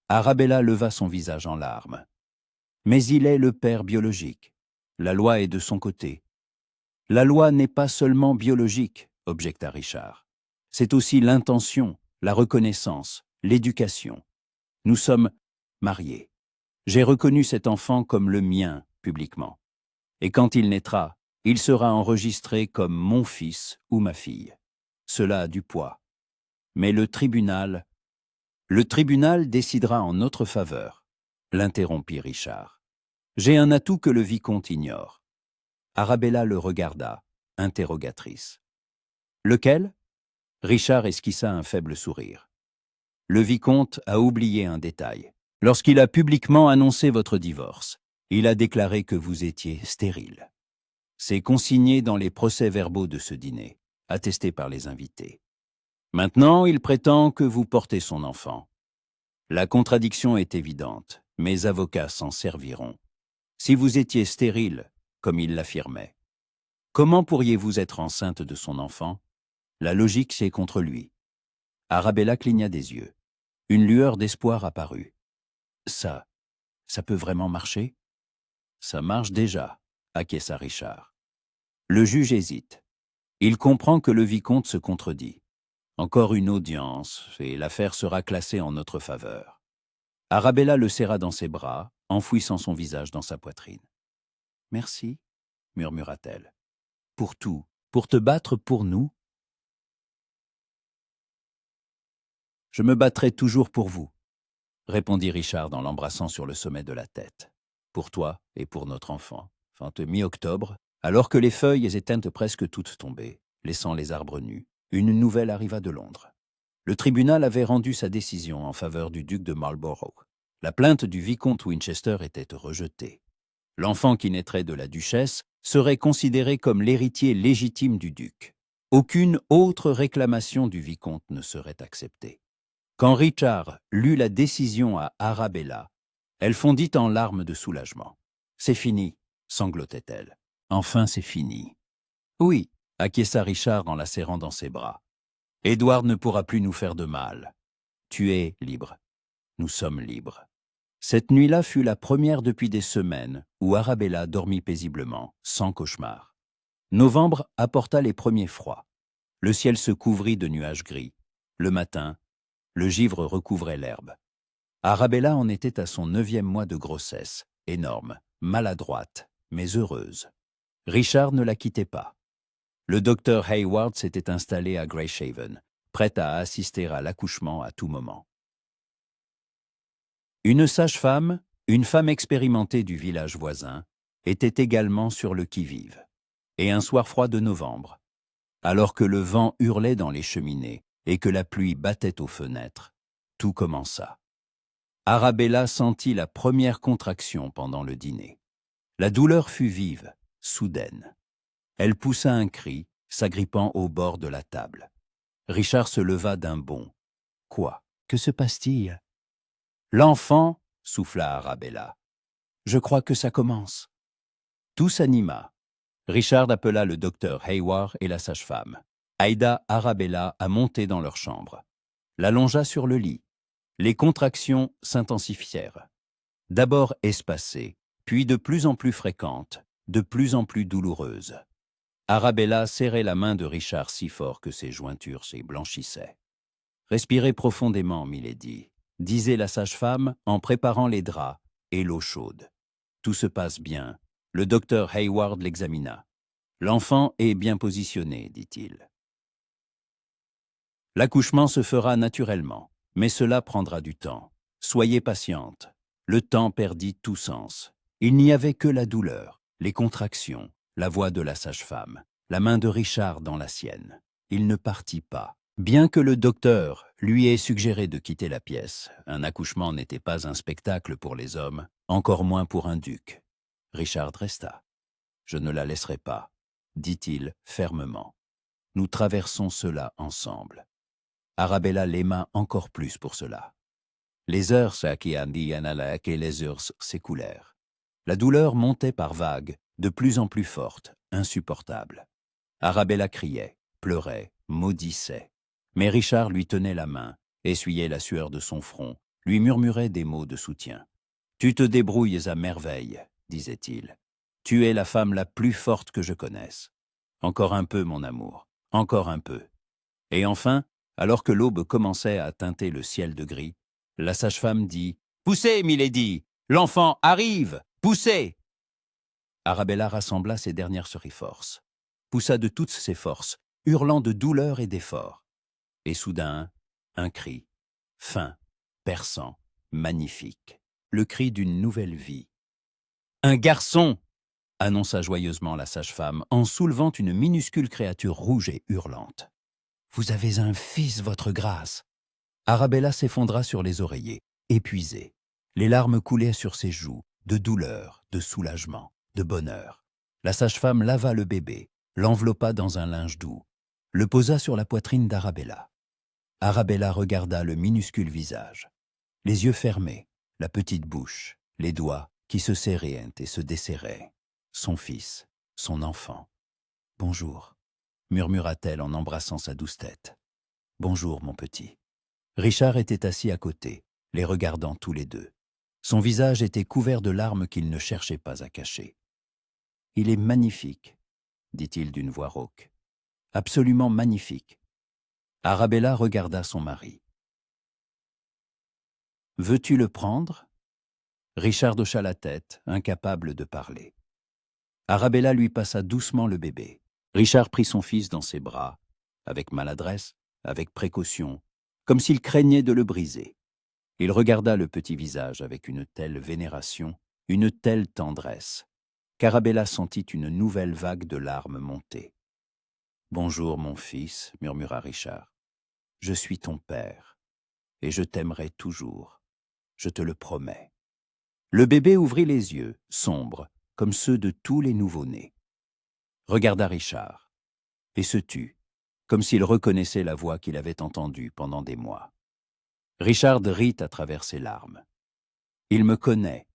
Arabella leva son visage en larmes. « Mais il est le père biologique. La loi est de son côté. » « La loi n'est pas seulement biologique, » objecta Richard. « C'est aussi l'intention, la reconnaissance, l'éducation. Nous sommes mariés. J'ai reconnu cet enfant comme le mien, publiquement. Et quand il naîtra, il sera enregistré comme mon fils ou ma fille. Cela a du poids. Mais le tribunal décidera en notre faveur, » l'interrompit Richard. « J'ai un atout que le vicomte ignore. » Arabella le regarda, interrogatrice. « Lequel » Richard esquissa un faible sourire. « Le vicomte a oublié un détail. Lorsqu'il a publiquement annoncé votre divorce, il a déclaré que vous étiez stérile. C'est consigné dans les procès-verbaux de ce dîner, attesté par les invités. Maintenant, il prétend que vous portez son enfant. La contradiction est évidente, mes avocats s'en serviront. Si vous étiez stérile, comme il l'affirmait, comment pourriez-vous être enceinte de son enfant ? La logique c'est contre lui. » Arabella cligna des yeux. Une lueur d'espoir apparut. « Ça peut vraiment marcher ?»« Ça marche déjà, » acquiesça Richard. Le juge hésite. Il comprend que le vicomte se contredit. Encore une audience, et l'affaire sera classée en notre faveur. Arabella le serra dans ses bras, enfouissant son visage dans sa poitrine. « Merci, » murmura-t-elle. « Pour tout, pour te battre pour nous. » « Je me battrai toujours pour vous, » répondit Richard en l'embrassant sur le sommet de la tête. « Pour toi et pour notre enfant. » Mi-octobre, alors que les feuilles étaient presque toutes tombées, laissant les arbres nus, une nouvelle arriva de Londres. Le tribunal avait rendu sa décision en faveur du duc de Marlborough. La plainte du vicomte Winchester était rejetée. L'enfant qui naîtrait de la duchesse serait considéré comme l'héritier légitime du duc. Aucune autre réclamation du vicomte ne serait acceptée. Quand Richard lut la décision à Arabella, elle fondit en larmes de soulagement. « C'est fini » sanglotait-elle. « Enfin, c'est fini. »« Oui » acquiesça Richard en la serrant dans ses bras. « Édouard ne pourra plus nous faire de mal. Tu es libre. Nous sommes libres. » Cette nuit-là fut la première depuis des semaines où Arabella dormit paisiblement, sans cauchemar. Novembre apporta les premiers froids. Le ciel se couvrit de nuages gris. Le matin, le givre recouvrait l'herbe. Arabella en était à son 9e mois de grossesse, énorme, maladroite, mais heureuse. Richard ne la quittait pas. Le docteur Hayward s'était installé à Grayshaven, prêt à assister à l'accouchement à tout moment. Une sage-femme, une femme expérimentée du village voisin, était également sur le qui-vive. Et un soir froid de novembre, alors que le vent hurlait dans les cheminées et que la pluie battait aux fenêtres, tout commença. Arabella sentit la première contraction pendant le dîner. La douleur fut vive, soudaine. Elle poussa un cri, s'agrippant au bord de la table. Richard se leva d'un bond. « Quoi ? Que se passe-t-il » ? « L'enfant » souffla Arabella. « Je crois que ça commence. » Tout s'anima. Richard appela le docteur Hayward et la sage-femme. Aida Arabella à monter dans leur chambre. L'allongea sur le lit. Les contractions s'intensifièrent. D'abord espacées, puis de plus en plus fréquentes, de plus en plus douloureuses. Arabella serrait la main de Richard si fort que ses jointures s'y blanchissaient. « Respirez profondément, milady », disait la sage-femme en préparant les draps et l'eau chaude. « Tout se passe bien. » Le docteur Hayward l'examina. « L'enfant est bien positionné, dit-il. L'accouchement se fera naturellement, mais cela prendra du temps. Soyez patiente. » Le temps perdit tout sens. Il n'y avait que la douleur, les contractions, la voix de la sage-femme, la main de Richard dans la sienne. il ne partit pas. Bien que le docteur lui ait suggéré de quitter la pièce, un accouchement n'était pas un spectacle pour les hommes, encore moins pour un duc. Richard resta. « Je ne la laisserai pas », dit-il fermement. « Nous traversons cela ensemble. » Arabella l'aima encore plus pour cela. Les heures et les heures s'écoulèrent. La douleur montait par vagues, de plus en plus forte, insupportable. Arabella criait, pleurait, maudissait. Mais Richard lui tenait la main, essuyait la sueur de son front, lui murmurait des mots de soutien. « Tu te débrouilles à merveille, » disait-il. « Tu es la femme la plus forte que je connaisse. Encore un peu, mon amour, encore un peu. » Et enfin, alors que l'aube commençait à teinter le ciel de gris, la sage-femme dit « Poussez, milady! L'enfant arrive! Poussez !» Arabella rassembla ses dernières forces, poussa de toutes ses forces, hurlant de douleur et d'effort. Et soudain, un cri, fin, perçant, magnifique, le cri d'une nouvelle vie. « Un garçon !» annonça joyeusement la sage-femme en soulevant une minuscule créature rouge et hurlante. « Vous avez un fils, votre grâce !» Arabella s'effondra sur les oreillers, épuisée. Les larmes coulaient sur ses joues, de douleur, de soulagement, de bonheur. La sage-femme lava le bébé, l'enveloppa dans un linge doux, le posa sur la poitrine d'Arabella. Arabella regarda le minuscule visage, les yeux fermés, la petite bouche, les doigts qui se serraient et se desserraient. Son fils, son enfant. « Bonjour », murmura-t-elle en embrassant sa douce tête. « Bonjour, mon petit. » Richard était assis à côté, les regardant tous les deux. Son visage était couvert de larmes qu'il ne cherchait pas à cacher. « Il est magnifique, » dit-il d'une voix rauque. « Absolument magnifique. » Arabella regarda son mari. « Veux-tu le prendre ?» Richard hocha la tête, incapable de parler. Arabella lui passa doucement le bébé. Richard prit son fils dans ses bras, avec maladresse, avec précaution, comme s'il craignait de le briser. Il regarda le petit visage avec une telle vénération, une telle tendresse, qu'Arabella sentit une nouvelle vague de larmes monter. « Bonjour, mon fils, » murmura Richard. « Je suis ton père, et je t'aimerai toujours, je te le promets. » Le bébé ouvrit les yeux, sombres, comme ceux de tous les nouveau-nés. Regarda Richard, et se tut, comme s'il reconnaissait la voix qu'il avait entendue pendant des mois. Richard rit à travers ses larmes. « Il me connaît, »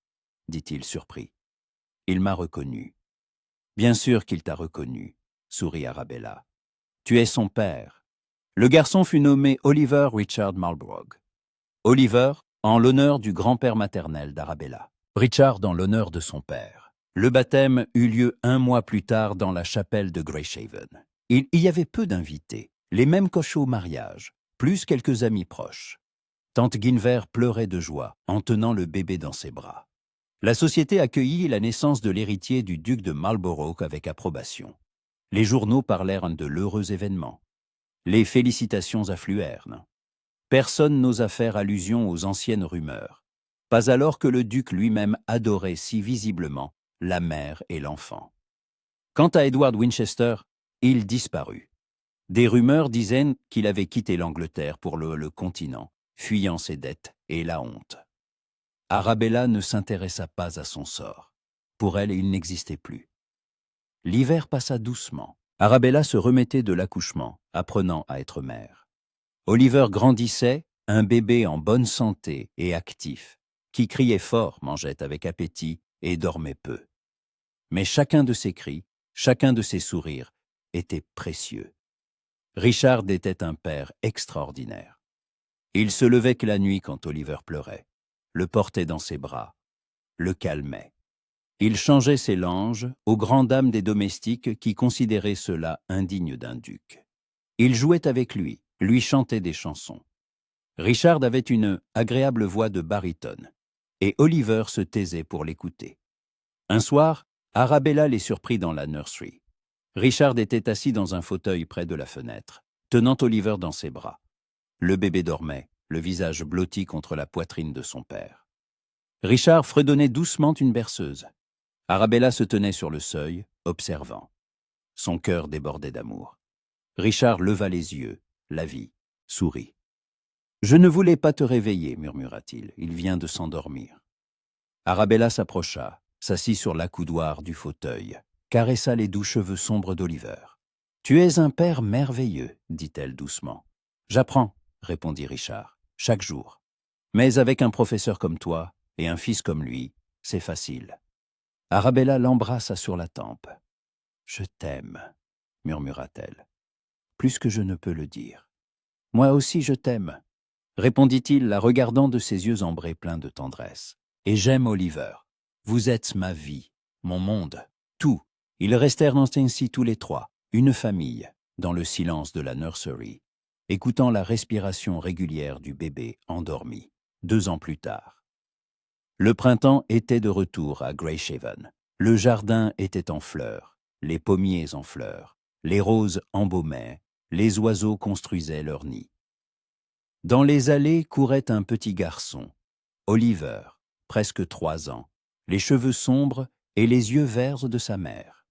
dit-il surpris. « Il m'a reconnu. »« Bien sûr qu'il t'a reconnu, » sourit Arabella. « Tu es son père. » Le garçon fut nommé Oliver Richard Marlborough. Oliver, en l'honneur du grand-père maternel d'Arabella. Richard en l'honneur de son père. Le baptême eut lieu 1 mois plus tard dans la chapelle de Grayshaven. Il y avait peu d'invités, les mêmes qu'au mariage, plus quelques amis proches. Tante Guinevere pleurait de joie en tenant le bébé dans ses bras. La société accueillit la naissance de l'héritier du duc de Marlborough avec approbation. Les journaux parlèrent de l'heureux événement. Les félicitations affluèrent. Personne n'osa faire allusion aux anciennes rumeurs, pas alors que le duc lui-même adorait si visiblement la mère et l'enfant. Quant à Edward Winchester, il disparut. Des rumeurs disaient qu'il avait quitté l'Angleterre pour le continent, fuyant ses dettes et la honte. Arabella ne s'intéressa pas à son sort. Pour elle, il n'existait plus. L'hiver passa doucement. Arabella se remettait de l'accouchement, apprenant à être mère. Oliver grandissait, un bébé en bonne santé et actif, qui criait fort, mangeait avec appétit et dormait peu. Mais chacun de ses cris, chacun de ses sourires était précieux. Richard était un père extraordinaire. Il se levait que la nuit quand Oliver pleurait, le portait dans ses bras, le calmait. Il changeait ses langes aux grandes dames des domestiques qui considéraient cela indigne d'un duc. Il jouait avec lui chantait des chansons. Richard avait une agréable voix de baryton, et Oliver se taisait pour l'écouter. Un soir, Arabella les surprit dans la nursery. Richard était assis dans un fauteuil près de la fenêtre, tenant Oliver dans ses bras. Le bébé dormait, le visage blotti contre la poitrine de son père. Richard fredonnait doucement une berceuse. Arabella se tenait sur le seuil, observant. Son cœur débordait d'amour. Richard leva les yeux, la vit, sourit. « Je ne voulais pas te réveiller, murmura-t-il, il vient de s'endormir. » Arabella s'approcha, s'assit sur l'accoudoir du fauteuil, caressa les doux cheveux sombres d'Oliver. « Tu es un père merveilleux, dit-elle doucement. « J'apprends, répondit Richard, chaque jour. Mais avec un professeur comme toi et un fils comme lui, c'est facile. » Arabella l'embrassa sur la tempe. « Je t'aime, murmura-t-elle, plus que je ne peux le dire. Moi aussi je t'aime, répondit-il, la regardant de ses yeux ambrés pleins de tendresse. Et j'aime Oliver. Vous êtes ma vie, mon monde, tout. Ils restèrent ainsi tous les trois, une famille, dans le silence de la nursery, écoutant la respiration régulière du bébé endormi, 2 ans plus tard. Le printemps était de retour à Greyshaven. Le jardin était en fleurs, les pommiers en fleurs, les roses embaumaient, les oiseaux construisaient leurs nids. Dans les allées courait un petit garçon, Oliver, presque 3 ans, les cheveux sombres et les yeux verts de sa mère.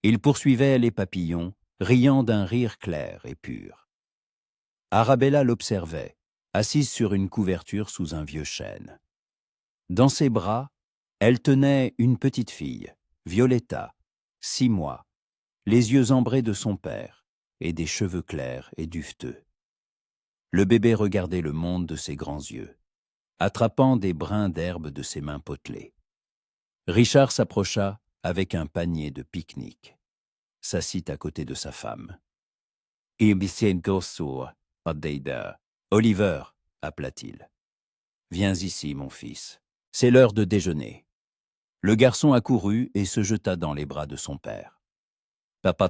Il poursuivait les papillons, riant d'un rire clair et pur. Arabella l'observait, assise sur une couverture sous un vieux chêne. Dans ses bras, elle tenait une petite fille, Violetta, 6 mois, les yeux ambrés de son père et des cheveux clairs et duveteux. Le bébé regardait le monde de ses grands yeux, attrapant des brins d'herbe de ses mains potelées. Richard s'approcha avec un panier de pique-nique, s'assit à côté de sa femme. « Oliver, appela-t-il. « Viens ici, mon fils. C'est l'heure de déjeuner. » Le garçon accourut et se jeta dans les bras de son père. « Papa,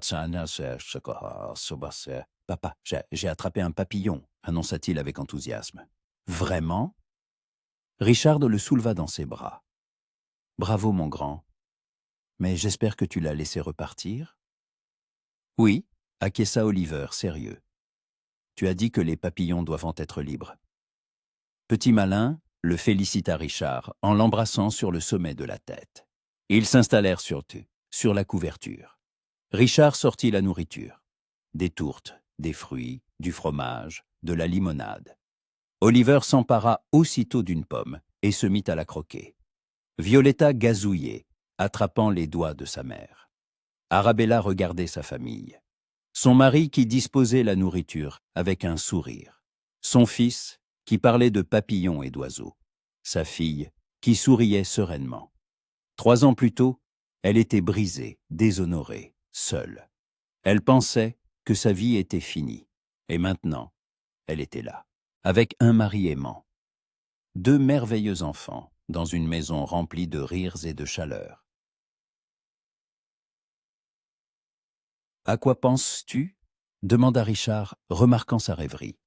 j'ai attrapé un papillon, » annonça-t-il avec enthousiasme. « Vraiment ?» Richard le souleva dans ses bras. « Bravo, mon grand. Mais j'espère que tu l'as laissé repartir ?» « Oui, » acquiesça Oliver, sérieux. « Tu as dit que les papillons doivent en être libres. » Petit malin, le félicita Richard en l'embrassant sur le sommet de la tête. Ils s'installèrent sur la couverture. Richard sortit la nourriture. Des tourtes, des fruits, du fromage, de la limonade. Oliver s'empara aussitôt d'une pomme et se mit à la croquer. Violetta gazouillait, attrapant les doigts de sa mère. Arabella regardait sa famille. Son mari qui disposait la nourriture avec un sourire. Son fils qui parlait de papillons et d'oiseaux. Sa fille qui souriait sereinement. 3 ans plus tôt, elle était brisée, déshonorée, seule. Elle pensait que sa vie était finie. Et maintenant, elle était là, avec un mari aimant. 2 merveilleux enfants dans une maison remplie de rires et de chaleur. « À quoi penses-tu » demanda Richard, remarquant sa rêverie.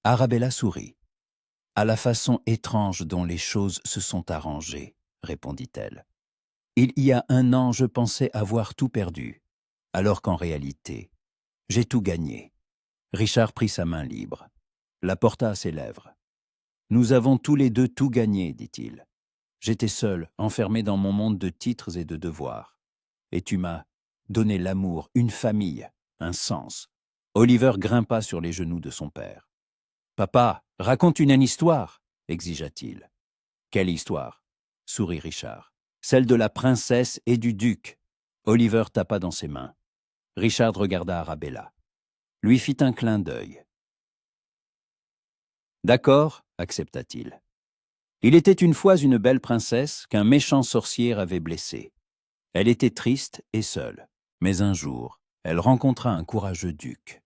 Arabella sourit. « À la façon étrange dont les choses se sont arrangées, » répondit-elle. « Il y a 1 an, je pensais avoir tout perdu, alors qu'en réalité, j'ai tout gagné. » Richard prit sa main libre, la porta à ses lèvres. « Nous avons tous les 2 tout gagné, dit-il. J'étais seul, enfermé dans mon monde de titres et de devoirs. Et tu m'as donné l'amour, une famille, un sens. » Oliver grimpa sur les genoux de son père. « Papa, raconte une histoire, exigea-t-il. « Quelle histoire ?» sourit Richard. « Celle de la princesse et du duc. » Oliver tapa dans ses mains. Richard regarda Arabella. Lui fit un clin d'œil. « D'accord, accepta-t-il. Il était une fois une belle princesse qu'un méchant sorcier avait blessée. Elle était triste et seule, mais un jour, elle rencontra un courageux duc.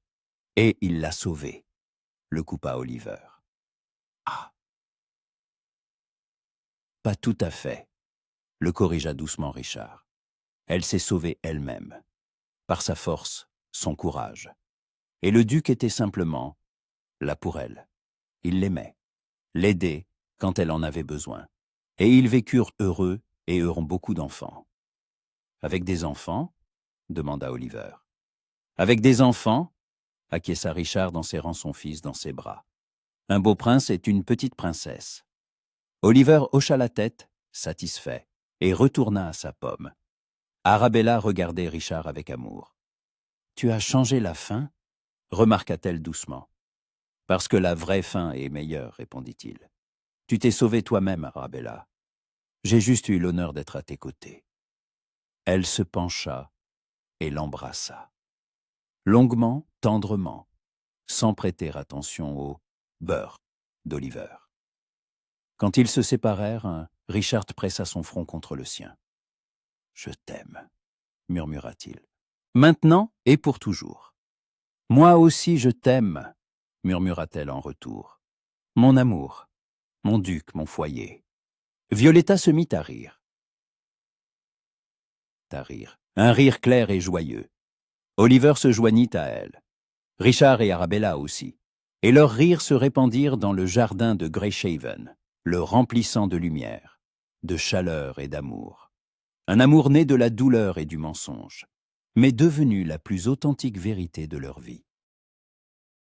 Et il l'a sauvée, le coupa Oliver. Ah. Pas tout à fait, le corrigea doucement Richard. Elle s'est sauvée elle-même, par sa force, son courage. Et le duc était simplement là pour elle. Il l'aimait, l'aidait quand elle en avait besoin. Et ils vécurent heureux et eurent beaucoup d'enfants. Avec des enfants ? Demanda Oliver. Avec des enfants ? Acquiesça Richard en serrant son fils dans ses bras. Un beau prince est une petite princesse. Oliver hocha la tête, satisfait, et retourna à sa pomme. Arabella regardait Richard avec amour. Tu as changé la fin » remarqua-t-elle doucement. « Parce que la vraie fin est meilleure, répondit-il. Tu t'es sauvé toi-même, Arabella. J'ai juste eu l'honneur d'être à tes côtés. » Elle se pencha et l'embrassa. Longuement, tendrement, sans prêter attention au beurre d'Oliver. Quand ils se séparèrent, Richard pressa son front contre le sien. « Je t'aime, » murmura-t-il. « Maintenant et pour toujours. »« Moi aussi je t'aime, » murmura-t-elle en retour. « Mon amour, mon duc, mon foyer. » Violetta se mit à rire. Un rire clair et joyeux. Oliver se joignit à elle. Richard et Arabella aussi. Et leurs rires se répandirent dans le jardin de Greyshaven, le remplissant de lumière, de chaleur et d'amour. Un amour né de la douleur et du mensonge, mais devenu la plus authentique vérité de leur vie.